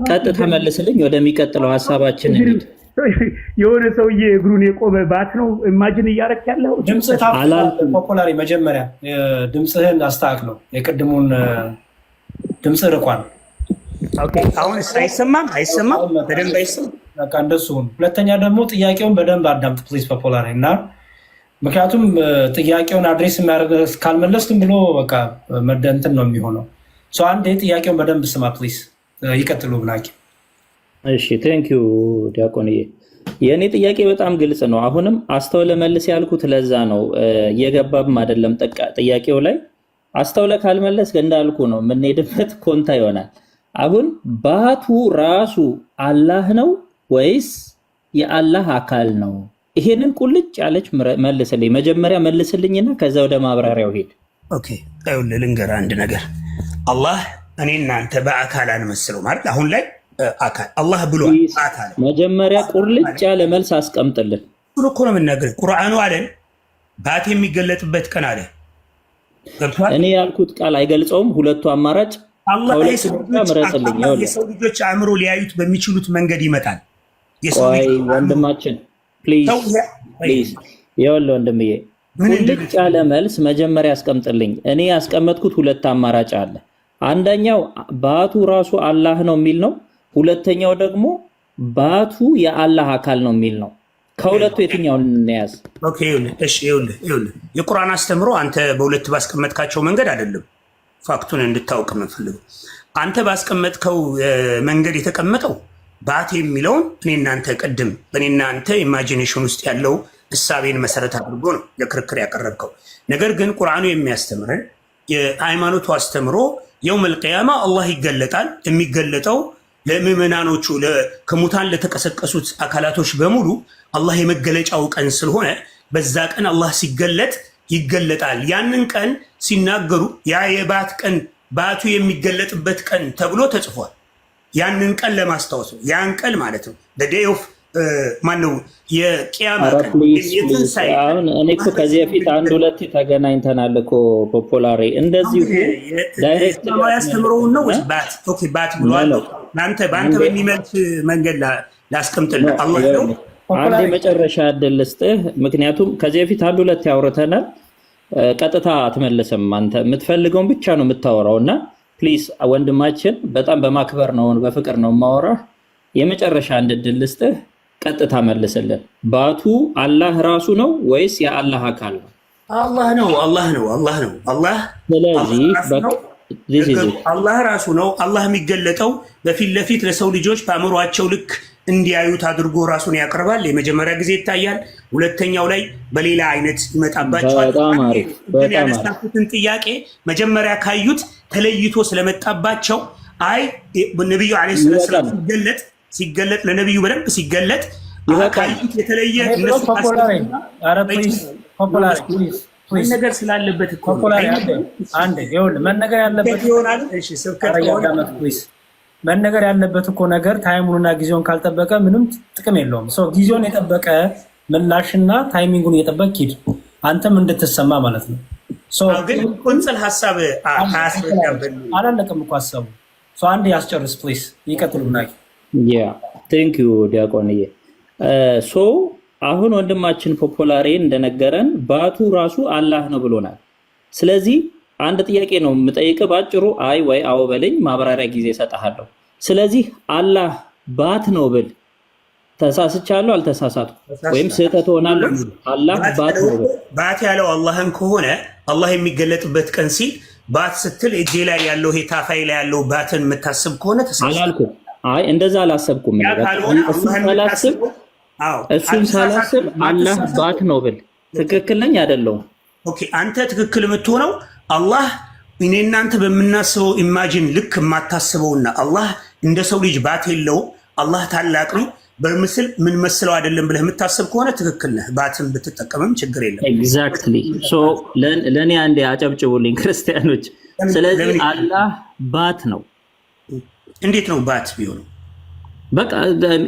ቀጥታ መልስልኝ። ወደሚቀጥለው ሀሳባችን እንሂድ። የሆነ ሰውዬ እግሩን የቆመ ባት ነው ኢማጂን እያረክ ያለው። ፖፑላሪ መጀመሪያ ድምፅህን አስተካክለው። የቅድሙን ድምፅ ርቋል። ኦኬ አሁን አይሰማም በደንብ አይሰማም። በቃ እንደሱ ነው። ሁለተኛ ደግሞ ጥያቄውን በደንብ አዳምጥ ፕሊዝ ፖፑላር እና ምክንያቱም ጥያቄውን አድሬስ የሚያደርግ ካልመለስክም ብሎ በቃ መደንትን ነው የሚሆነው። አንዴ ጥያቄውን በደንብ ስማ ፕሊዝ። ይቀጥሉ ብናቂ። እሺ ቴንክ ዩ ዲያቆንዬ። የእኔ ጥያቄ በጣም ግልጽ ነው። አሁንም አስተውለ መልስ ያልኩት ለዛ ነው። እየገባብም አይደለም ጥያቄው ላይ አስተውለ ካልመለስ እንዳልኩ ነው የምንሄድበት ኮንታ ይሆናል። አሁን ባቱ ራሱ አላህ ነው ወይስ የአላህ አካል ነው? ይሄንን ቁልጭ ያለች መልስልኝ። መጀመሪያ መልስልኝና ከዛ ወደ ማብራሪያው ሄድ። ኦኬ አይውልህ ልንገርህ አንድ ነገር። አላህ እኔ እናንተ በአካል አንመስለው ማለት አሁን ላይ አካል አላህ ብሏል። አካል መጀመሪያ ቁልጭ ያለ መልስ አስቀምጥልን። ሁሉ እኮ ነው የምናገር። ቁርአኑ አለን ባት የሚገለጥበት ቀን አለ። እኔ ያልኩት ቃል አይገልጸውም። ሁለቱ አማራጭ አላህ የሰው ልጆች አእምሮ ሊያዩት በሚችሉት መንገድ ይመጣል። ወንድማችን ፕሊዝ ይኸውልህ ወንድምዬ ቁልጭ ያለ መልስ መጀመሪያ አስቀምጥልኝ። እኔ ያስቀመጥኩት ሁለት አማራጭ አለ። አንደኛው ባቱ ራሱ አላህ ነው የሚል ነው። ሁለተኛው ደግሞ ባቱ የአላህ አካል ነው የሚል ነው። ከሁለቱ የትኛውን እንያዝ? ኦኬ እሺ ይኸውልህ የቁርአን አስተምሮ አንተ በሁለት ባስቀመጥካቸው መንገድ አይደለም። ፋክቱን እንድታውቅ የምፈልገው አንተ ባስቀመጥከው መንገድ የተቀመጠው ባት የሚለውን እኔ እናንተ ቅድም በእኔ እናንተ ኢማጂኔሽን ውስጥ ያለው እሳቤን መሰረት አድርጎ ነው ለክርክር ያቀረብከው። ነገር ግን ቁርአኑ የሚያስተምረን የሃይማኖቱ አስተምሮ የውመል ቂያማ አላህ ይገለጣል። የሚገለጠው ለምዕመናኖቹ ከሙታን ለተቀሰቀሱት አካላቶች በሙሉ አላህ የመገለጫው ቀን ስለሆነ በዛ ቀን አላህ ሲገለጥ ይገለጣል። ያንን ቀን ሲናገሩ ያ የባት ቀን ባቱ የሚገለጥበት ቀን ተብሎ ተጽፏል። ያንን ቀን ለማስታወስ ነው። ያን ቀን ማለት ነው ዴይ ኦፍ ማነው የቂያማ ቀን የትንሳኤ። አሁን እኔ እኮ ከዚህ በፊት አንድ ሁለት ተገናኝተናል እኮ ፖፑላሪ እንደዚሁ ዳይሬክት ያስተምረውን ነው ወይስ ባት? ኦኬ ባት ብሏል። በአንተ በሚመልስ መንገድ ላስቀምጥልህ። አላህ ነው አንድ የመጨረሻ እድል ልስጥህ። ምክንያቱም ከዚህ በፊት አንድ ሁለት ያወርተናል። ቀጥታ አትመለስም። አንተ የምትፈልገውን ብቻ ነው የምታወራው እና ፕሊዝ ወንድማችን በጣም በማክበር ነው በፍቅር ነው የማወራህ። የመጨረሻ አንድ እድል ልስጥህ፣ ቀጥታ መልስልን። ባቱ አላህ ራሱ ነው ወይስ የአላህ አካል ነው? አላህ ነው። ስለዚህ አላህ ራሱ ነው። አላህ የሚገለጠው በፊት ለፊት ለሰው ልጆች በአእምሯቸው ልክ እንዲያዩት አድርጎ ራሱን ያቀርባል። የመጀመሪያ ጊዜ ይታያል። ሁለተኛው ላይ በሌላ አይነት ይመጣባቸዋል። ያነሳኩትን ጥያቄ መጀመሪያ ካዩት ተለይቶ ስለመጣባቸው አይ ነቢዩ ዓለይሂ ሰላም ሲገለጥ ለነቢዩ በደንብ ሲገለጥ ካዩት የተለየ እነሱ ነገር ስላለበት መነገር ያለበት እኮ ነገር ታይሙንና ጊዜውን ካልጠበቀ ምንም ጥቅም የለውም። ጊዜውን የጠበቀ ምላሽና ታይሚንጉን እየጠበቅ ሂድ፣ አንተም እንድትሰማ ማለት ነው። ግን ቁንጽል ሀሳብ አላለቅም እኮ ሀሳቡ። አንድ ያስጨርስ ፕሊዝ፣ ይቀጥሉ። ቴንክ ዩ ዲያቆንዬ። አሁን ወንድማችን ፖፑላሬ እንደነገረን ባቱ ራሱ አላህ ነው ብሎናል። ስለዚህ አንድ ጥያቄ ነው የምጠይቅህ ባጭሩ፣ አይ ወይ አዎ በለኝ፣ ማብራሪያ ጊዜ እሰጥሃለሁ። ስለዚህ አላህ ባት ነው ብል ተሳስቻለሁ አልተሳሳትኩም? ወይም ስህተት ሆናለሁ? አላህ ባት ነው ብል ባት ያለው አላህን ከሆነ አላህ የሚገለጥበት ቀን ሲል ባት ስትል እጄ ላይ ያለው ታፋይ ላይ ያለው ባትን የምታስብ ከሆነ አላልኩም። አይ እንደዛ አላሰብኩም። እሱን ሳላስብ አላህ ባት ነው ብል ትክክል ነኝ አይደለሁም? ኦኬ አንተ ትክክል የምትሆነው አላህ እኔ እናንተ በምናስበው ኢማጂን ልክ የማታስበውና አላህ እንደ ሰው ልጅ ባት የለውም፣ አላህ ታላቅ ነው፣ በምስል ምን መስለው አይደለም ብለህ የምታስብ ከሆነ ትክክል ነህ። ባትን ብትጠቀምም ችግር የለም። ኤግዛክትሊ። ለእኔ አንዴ አጨብጭቡልኝ ክርስቲያኖች። ስለዚህ አላህ ባት ነው። እንዴት ነው ባት ቢሆነው? በቃ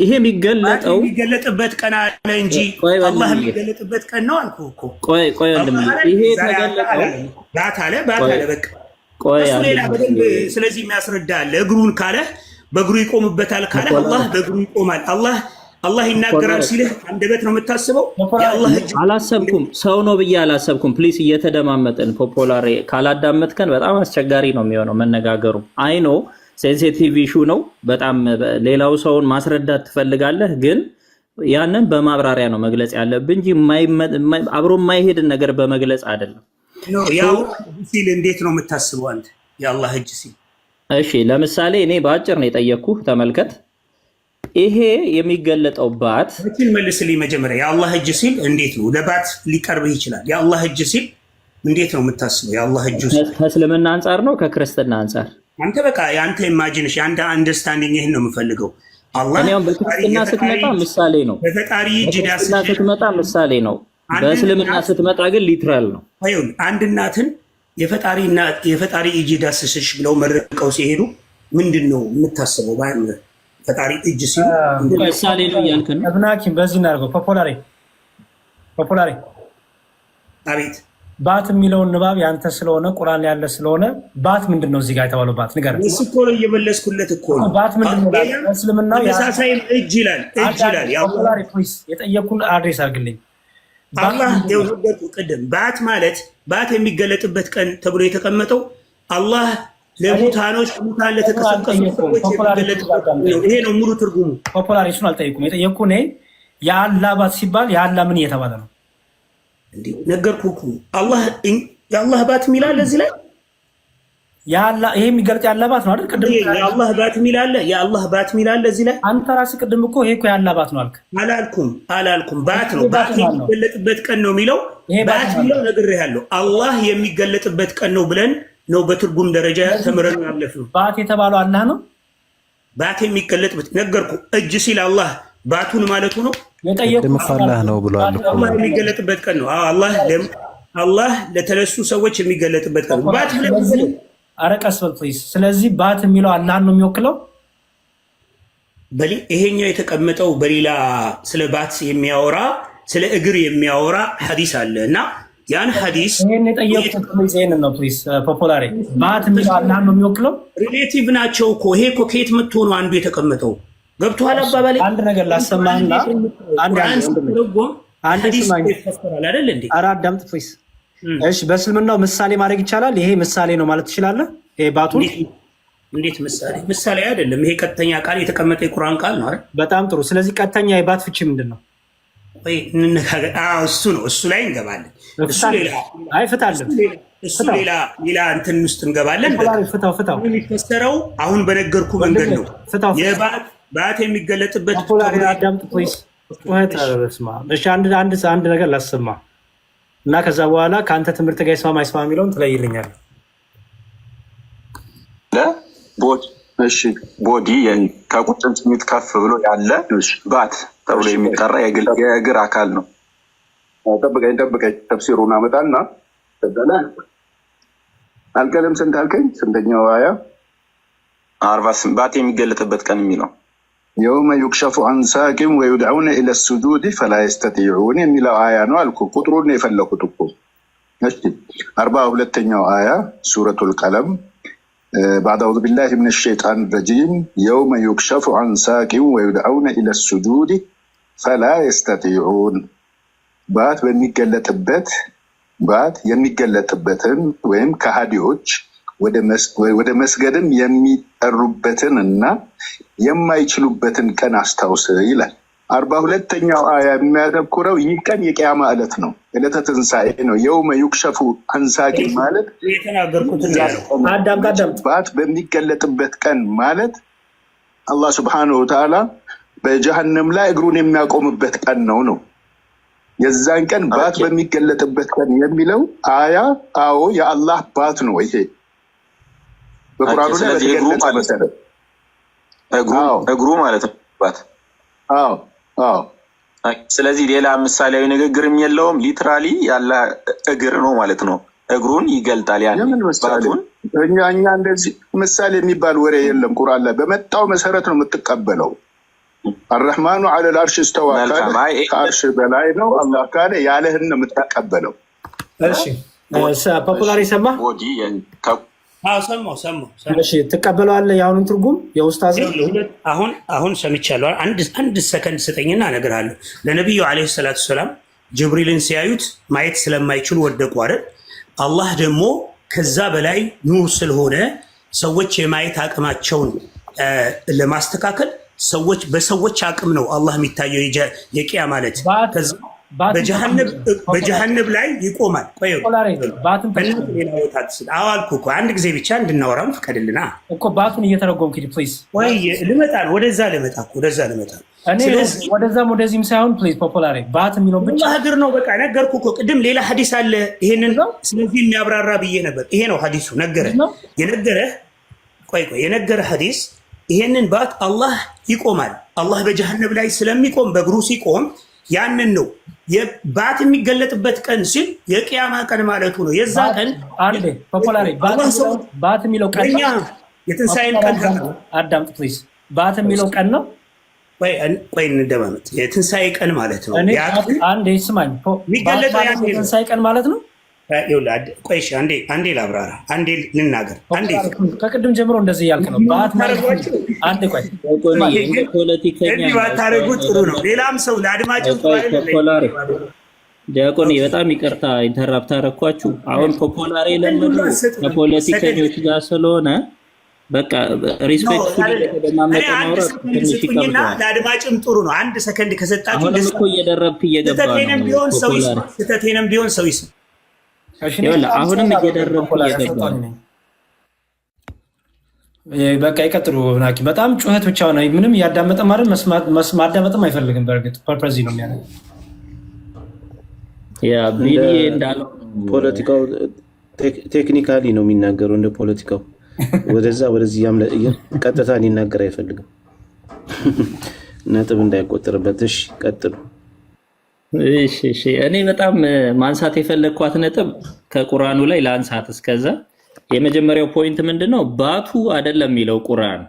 ይሄ የሚገለጥበት ቀን አለ እንጂ አላህ የሚገለጥበት ቀን ነው አልኩህ እኮ። ቆይ ወንድም፣ ይሄ ተገለጠው ባት አለ በቃ እሱ ሌላ በደንብ ስለዚህ የሚያስረዳ አለ። እግሩን ካለ በእግሩ ይቆምበታል ካለ አላህ በእግሩ ይቆማል። አላህ ይናገራል ሲልህ አንደበት ነው የምታስበው። አላሰብኩም፣ ሰው ነው ብዬ አላሰብኩም። ፕሊስ እየተደማመጥን ፖፑላሬ ካላዳመጥከን በጣም አስቸጋሪ ነው የሚሆነው መነጋገሩ። አይኖ ሴንሲቲቭ ኢሹ ነው በጣም ሌላው ሰውን ማስረዳት ትፈልጋለህ ግን ያንን በማብራሪያ ነው መግለጽ ያለብን እንጂ አብሮ የማይሄድ ነገር በመግለጽ አይደለም ያው ሲል እንዴት ነው የምታስበው አንተ የአላህ እጅ ሲል እሺ ለምሳሌ እኔ ባጭር ነው የጠየቅኩህ ተመልከት ይሄ የሚገለጠው ባት እቺን መልስልኝ መጀመሪያ የአላህ እጅ ሲል እንዴት ነው ለባት ሊቀርብህ ይችላል የአላህ እጅ ሲል እንዴት ነው የምታስበው የአላህ እጅ ሲል ከእስልምና አንፃር ነው ከክርስትና አንፃር አንተ በቃ ያንተ ኢማጂኔሽን አንተ አንደርስታንዲንግ ይሄን ነው የምፈልገው አላህ እኔም በክርስትና ስትመጣ ምሳሌ ነው በፈጣሪ እጅ ዳስሽ ስትመጣ ምሳሌ ነው በእስልምና ስትመጣ ግን ሊትራል ነው አይሁን አንድ እናትን የፈጣሪ እጅ ዳስሽሽ ብለው መርቀው ሲሄዱ ምንድነው የምታስበው ፈጣሪ እጅ ሲል ምሳሌ ነው ያልከን አብናኪም በዚህ እናርገው ፖፑላሪ አቤት ባት የሚለውን ንባብ ያንተ ስለሆነ ቁርአን ያለ ስለሆነ ባት ምንድነው እዚህ ጋር የተባለው ባት ንገረን እሱ እኮ ነው እየመለስኩለት እኮ ነው ባት ምንድነው እስልምናው ተመሳሳይ እጅ ይላል ያው ፖፑላሪ ፕሊዝ የጠየቁን አድሬስ አድርግልኝ አላህ የወደደው ቅድም ባት ማለት ባት የሚገለጥበት ቀን ተብሎ የተቀመጠው አላህ ለሙታኖች ሙታን ለተቀሰቀሱ ሰዎች የሚገለጥበት ይሄ ነው ሙሉ ትርጉሙ ፖፑላሪ እሱን አልጠየቁም የጠየቁ ነው የአላህ ባት ሲባል የአላህ ምን እየተባለ ነው እንዴ ነገርኩህ እኮ አላህ የአላህ ባት ሚላል እዚህ ላይ የአላህ ይሄ የሚገልጥ የአላህ ባት ነው አይደል ቅድም የአላህ ባት ሚላል የአላህ ባት ሚላል እዚህ ላይ አንተ ራስህ ቅድም እኮ ይሄ እኮ የአላህ ባት ነው አልክ አላልኩም ባት ነው ባት የሚገለጥበት ቀን ነው የሚለው ባት ሚለው ነግሬሃለሁ አላህ የሚገለጥበት ቀን ነው ብለን ነው በትርጉም ደረጃ ተምረን ያለፍነው ባት የተባለው አላህ ነው ባት የሚገለጥበት ነገርኩ እጅ ሲል አላህ ባቱን ማለቱ ነው አላህ ነው ብሏል እኮ አላህ የሚገለጥበት ቀን ነው አላህ ለተለሱ ሰዎች የሚገለጥበት ቀን ነው ባት ለምን አረቀስ በልቶይስ ስለዚህ ባት የሚለው አላህን ነው የሚወክለው ይሄኛው የተቀመጠው በሌላ ስለ ባት የሚያወራ ስለ እግር የሚያወራ ሐዲስ አለ እና ያን ሐዲስ ይሄን የጠየቁት ፕሊዝ ነው ፕሊዝ ፖፑላሪ ባት የሚለው አላህን ነው የሚወክለው ሪሌቲቭ ናቸው እኮ ይሄ እኮ ከየት መጥቶ ነው አንዱ የተቀመጠው ገብቶሃል አባባሌ አንድ ነገር ላሰማህና አንድ ስማኝ አይደል እንዴ ኧረ አዳምጥ ፕሊዝ እሺ በእስልምናው ምሳሌ ማድረግ ይቻላል ይሄ ምሳሌ ነው ማለት ትችላለህ ይሄ ባቱን እንዴት ምሳሌ አይደለም ይሄ ቀጥተኛ ቃል የተቀመጠ የቁርአን ቃል ነው አይደል በጣም ጥሩ ስለዚህ ቀጥተኛ የባት ፍቺ ምንድነው ወይ እንነጋገር እሱ ነው እሱ ላይ እንገባለን እሱ ሌላ አይፈታለም እሱ ሌላ እንትን ውስጥ እንገባለን ፍታው የሚፈሰረው አሁን በነገርኩ መንገድ ነው የባት የሚገለጥበት አዳምጥ ፕሊዝ እሺ አንድ ነገር ላሰማ እና ከዛ በኋላ ከአንተ ትምህርት ጋር ይስማማ አይስማማ የሚለውን ትለይልኛለህ ቦዲ ከቁርጭምጭሚት ከፍ ብሎ ያለ ባት ተብሎ የሚጠራ የእግር አካል ነው ጠብቀኝ ተፍሲሩን አመጣና አልቀለም ስንት አልከኝ ስንተኛው አያ 48 ባት የሚገለጥበት ቀን የሚለው የውመ ዩክሸፉ አን ሳቂም ወዩድዑነ ኢለ ሱጁድ ፈላ የስተጢዑን የሚለው አያ ነው አልኩ ቁጥሩን የፈለኩት እኮ እሺ 42ኛው አያ ሱረቱል ቀለም بعد أعوذ بالله من الشيطان الرجيم يوم يكشف عن ساق ويدعون إلى السجود فلا يستطيعون بات የሚገለጥበትን ወይም ከሃዲዎች ወደ መስገድም የሚጠሩበትን እና የማይችሉበትን ቀን አስታውስ ይላል 42ኛው አያ የሚያተኩረው ይህ ቀን የቂያማ ዕለት ነው ዕለተ ትንሣኤ ነው የውመ ዩክሸፉ አን ሳቅ ማለት ባት በሚገለጥበት ቀን ማለት አላህ ሱብሓነሁ ወተዓላ በጀሃነም ላይ እግሩን የሚያቆምበት ቀን ነው የዛን ቀን ባት በሚገለጥበት ቀን የሚለው አያ አዎ የአላህ ባት ነው ይሄ በቁርአኑ ላይ በተገለጸ መሰረት እግሩ ማለት ነው ባት ስለዚህ ሌላ ምሳሌያዊ ንግግርም የለውም ሊትራሊ ያለ እግር ነው ማለት ነው እግሩን ይገልጣል ባቱን እኛ እንደዚህ ምሳሌ የሚባል ወሬ የለም ቁርአን ላይ በመጣው መሰረት ነው የምትቀበለው الرحمن على العرش استوى ከአርሽ በላይ ነው አላህ ካለ ያለህን ነው የምትቀበለው እሺ ፖፑላሪ ሰማ ሰማሁ እሺ ትቀበለዋለህ ያሁንን ትርጉም የኡስታዝ አሁን ሰምቻለሁ አንድ ሰከንድ ስጠኝና እነግርሃለሁ ለነብዩ አለይሂ ሰላቱ ሰላም ጅብሪልን ሲያዩት ማየት ስለማይችሉ ወደቁ አይደል አላህ ደግሞ ከዛ በላይ ኑር ስለሆነ ሰዎች የማየት አቅማቸውን ለማስተካከል ሰዎች በሰዎች አቅም ነው አላህ የሚታየው የቂያ ማለት በጀሃነም ላይ ይቆማል። ቆይ አዋልኩ እኮ አንድ ጊዜ ብቻ እንድናወራም ፍቀድልና እኮ ባቱን እየተረጎምክ ፕሊዝ። ወይ ልመጣ ነው ወደዛ ልመጣ ስለዚህ ወደዚህም ሳይሆን ፕሊዝ ፖፑላሪ ባት የሚለው ብቻ ሀገር ነው። በቃ ነገርኩ እኮ ቅድም ሌላ ሐዲስ አለ ይሄንን ስለዚህ የሚያብራራ ብዬ ነበር። ይሄ ነው ሐዲሱ የነገረ ሐዲስ ይሄንን ባት አላህ ይቆማል። አላህ በጀሃነም ላይ ስለሚቆም በእግሩ ሲቆም ያንን ነው ባት የሚገለጥበት ቀን ሲል የቂያማ ቀን ማለቱ ነው። የዛ ቀን አንዴ ፖፑላሪ ባት የሚለው ቀን የትንሣኤን ቀን አዳምጥ ፕሊዝ። ባት የሚለው ቀን ነው። ቆይ እንደማመጥ የትንሣኤ ቀን ማለት ነው። አንዴ ስማኝ፣ የሚገለጠው የትንሣኤ ቀን ማለት ነው። ቆይ አንዴ ላብራራ፣ አንዴ ልናገር። አንዴ ከቅድም ጀምሮ እንደዚህ እያልክ ነው። ባት ማለት አንዴ ቆይ ባታረጉ ጥሩ ነው። ሌላም ሰው ለአድማጭ ዲያቆን በጣም ይቅርታ ኢንተራፕት አደረኳችሁ። አሁን ፖፑላሪ ለምን ከፖለቲከኞች ጋር ስለሆነ በቃ ሪስፔክት ለአድማጭም ጥሩ ነው። አንድ ሰከንድ ከሰጣችሁ አሁንም እኮ እየደረብክ እየገባ ነው። ስህተቴንም ቢሆን ሰው ይስማ። አሁንም እየደረብክ እየገባ ነው። በቃ ይቀጥሉ ናኪ። በጣም ጩኸት ብቻ ነው። ምንም እያዳመጠ ማለት ማዳመጥም አይፈልግም። በእርግጥ ፐርፐዝ ነው የሚያደርገው። ቢኒ እንዳለው ፖለቲካው ቴክኒካሊ ነው የሚናገረው። እንደ ፖለቲካው ወደዚህ ቀጥታ ሊናገር አይፈልግም። ነጥብ እንዳይቆጠርበት። እሺ ቀጥሉ። እሺ እኔ በጣም ማንሳት የፈለግኳት ነጥብ ከቁርአኑ ላይ ላንሳት። እስከዛ የመጀመሪያው ፖይንት ምንድነው? ባቱ አይደለም የሚለው ቁርአን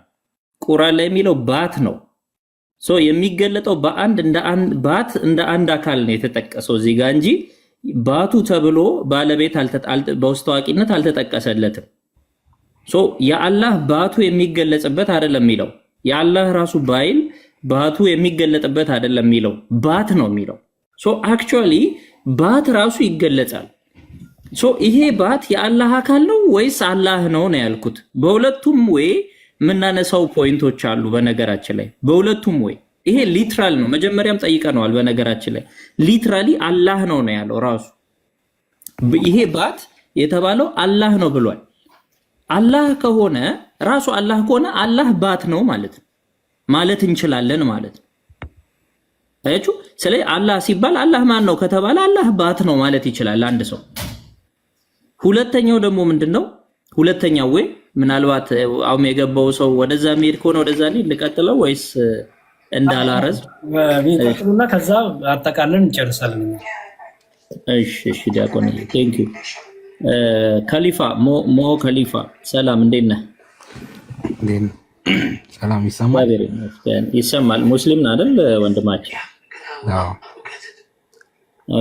ላይ የሚለው ባት ነው። የሚገለጠው ባት እንደ አንድ አካል ነው የተጠቀሰው እዚህ ጋር እንጂ ባቱ ተብሎ ባለቤት በውስጥ ታዋቂነት አልተጠቀሰለትም። የአላህ ባቱ የሚገለጽበት አይደለም የሚለው የአላህ ራሱ ባይል ባቱ የሚገለጥበት አይደለም የሚለው ባት ነው የሚለው። አክቹዋሊ ባት ራሱ ይገለጻል። ይሄ ባት የአላህ አካል ነው ወይስ አላህ ነው ነው ያልኩት። በሁለቱም ወይ የምናነሳው ፖይንቶች አሉ። በነገራችን ላይ በሁለቱም ወይ ይሄ ሊትራል ነው። መጀመሪያም ጠይቀነዋል። በነገራችን ላይ ሊትራሊ አላህ ነው ነው ያለው ራሱ። ይሄ ባት የተባለው አላህ ነው ብሏል። አላህ ከሆነ ራሱ አላህ ከሆነ አላህ ባት ነው ማለት እንችላለን ማለት ነው። አያችሁ? ስለዚህ አላህ ሲባል አላህ ማን ነው ከተባለ አላህ ባት ነው ማለት ይችላል አንድ ሰው። ሁለተኛው ደግሞ ምንድነው? ሁለተኛው ወይ ምናልባት አሁን የገባው ሰው ወደዛ መሄድ ከሆነ ወደዛ ልቀጥለው ወይስ እንዳላረዝ እና ከዛ አጠቃለን እንጨርሳለን። እሺ ዲያቆን ቴንክ ዩ። ከሊፋ ሞ ከሊፋ ሰላም፣ እንዴት ነህ? ሰላም ይሰማል? ይሰማል። ሙስሊም አይደል ወንድማችን?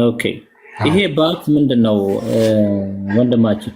ኦኬ። ይሄ ባት ምንድነው ወንድማችን?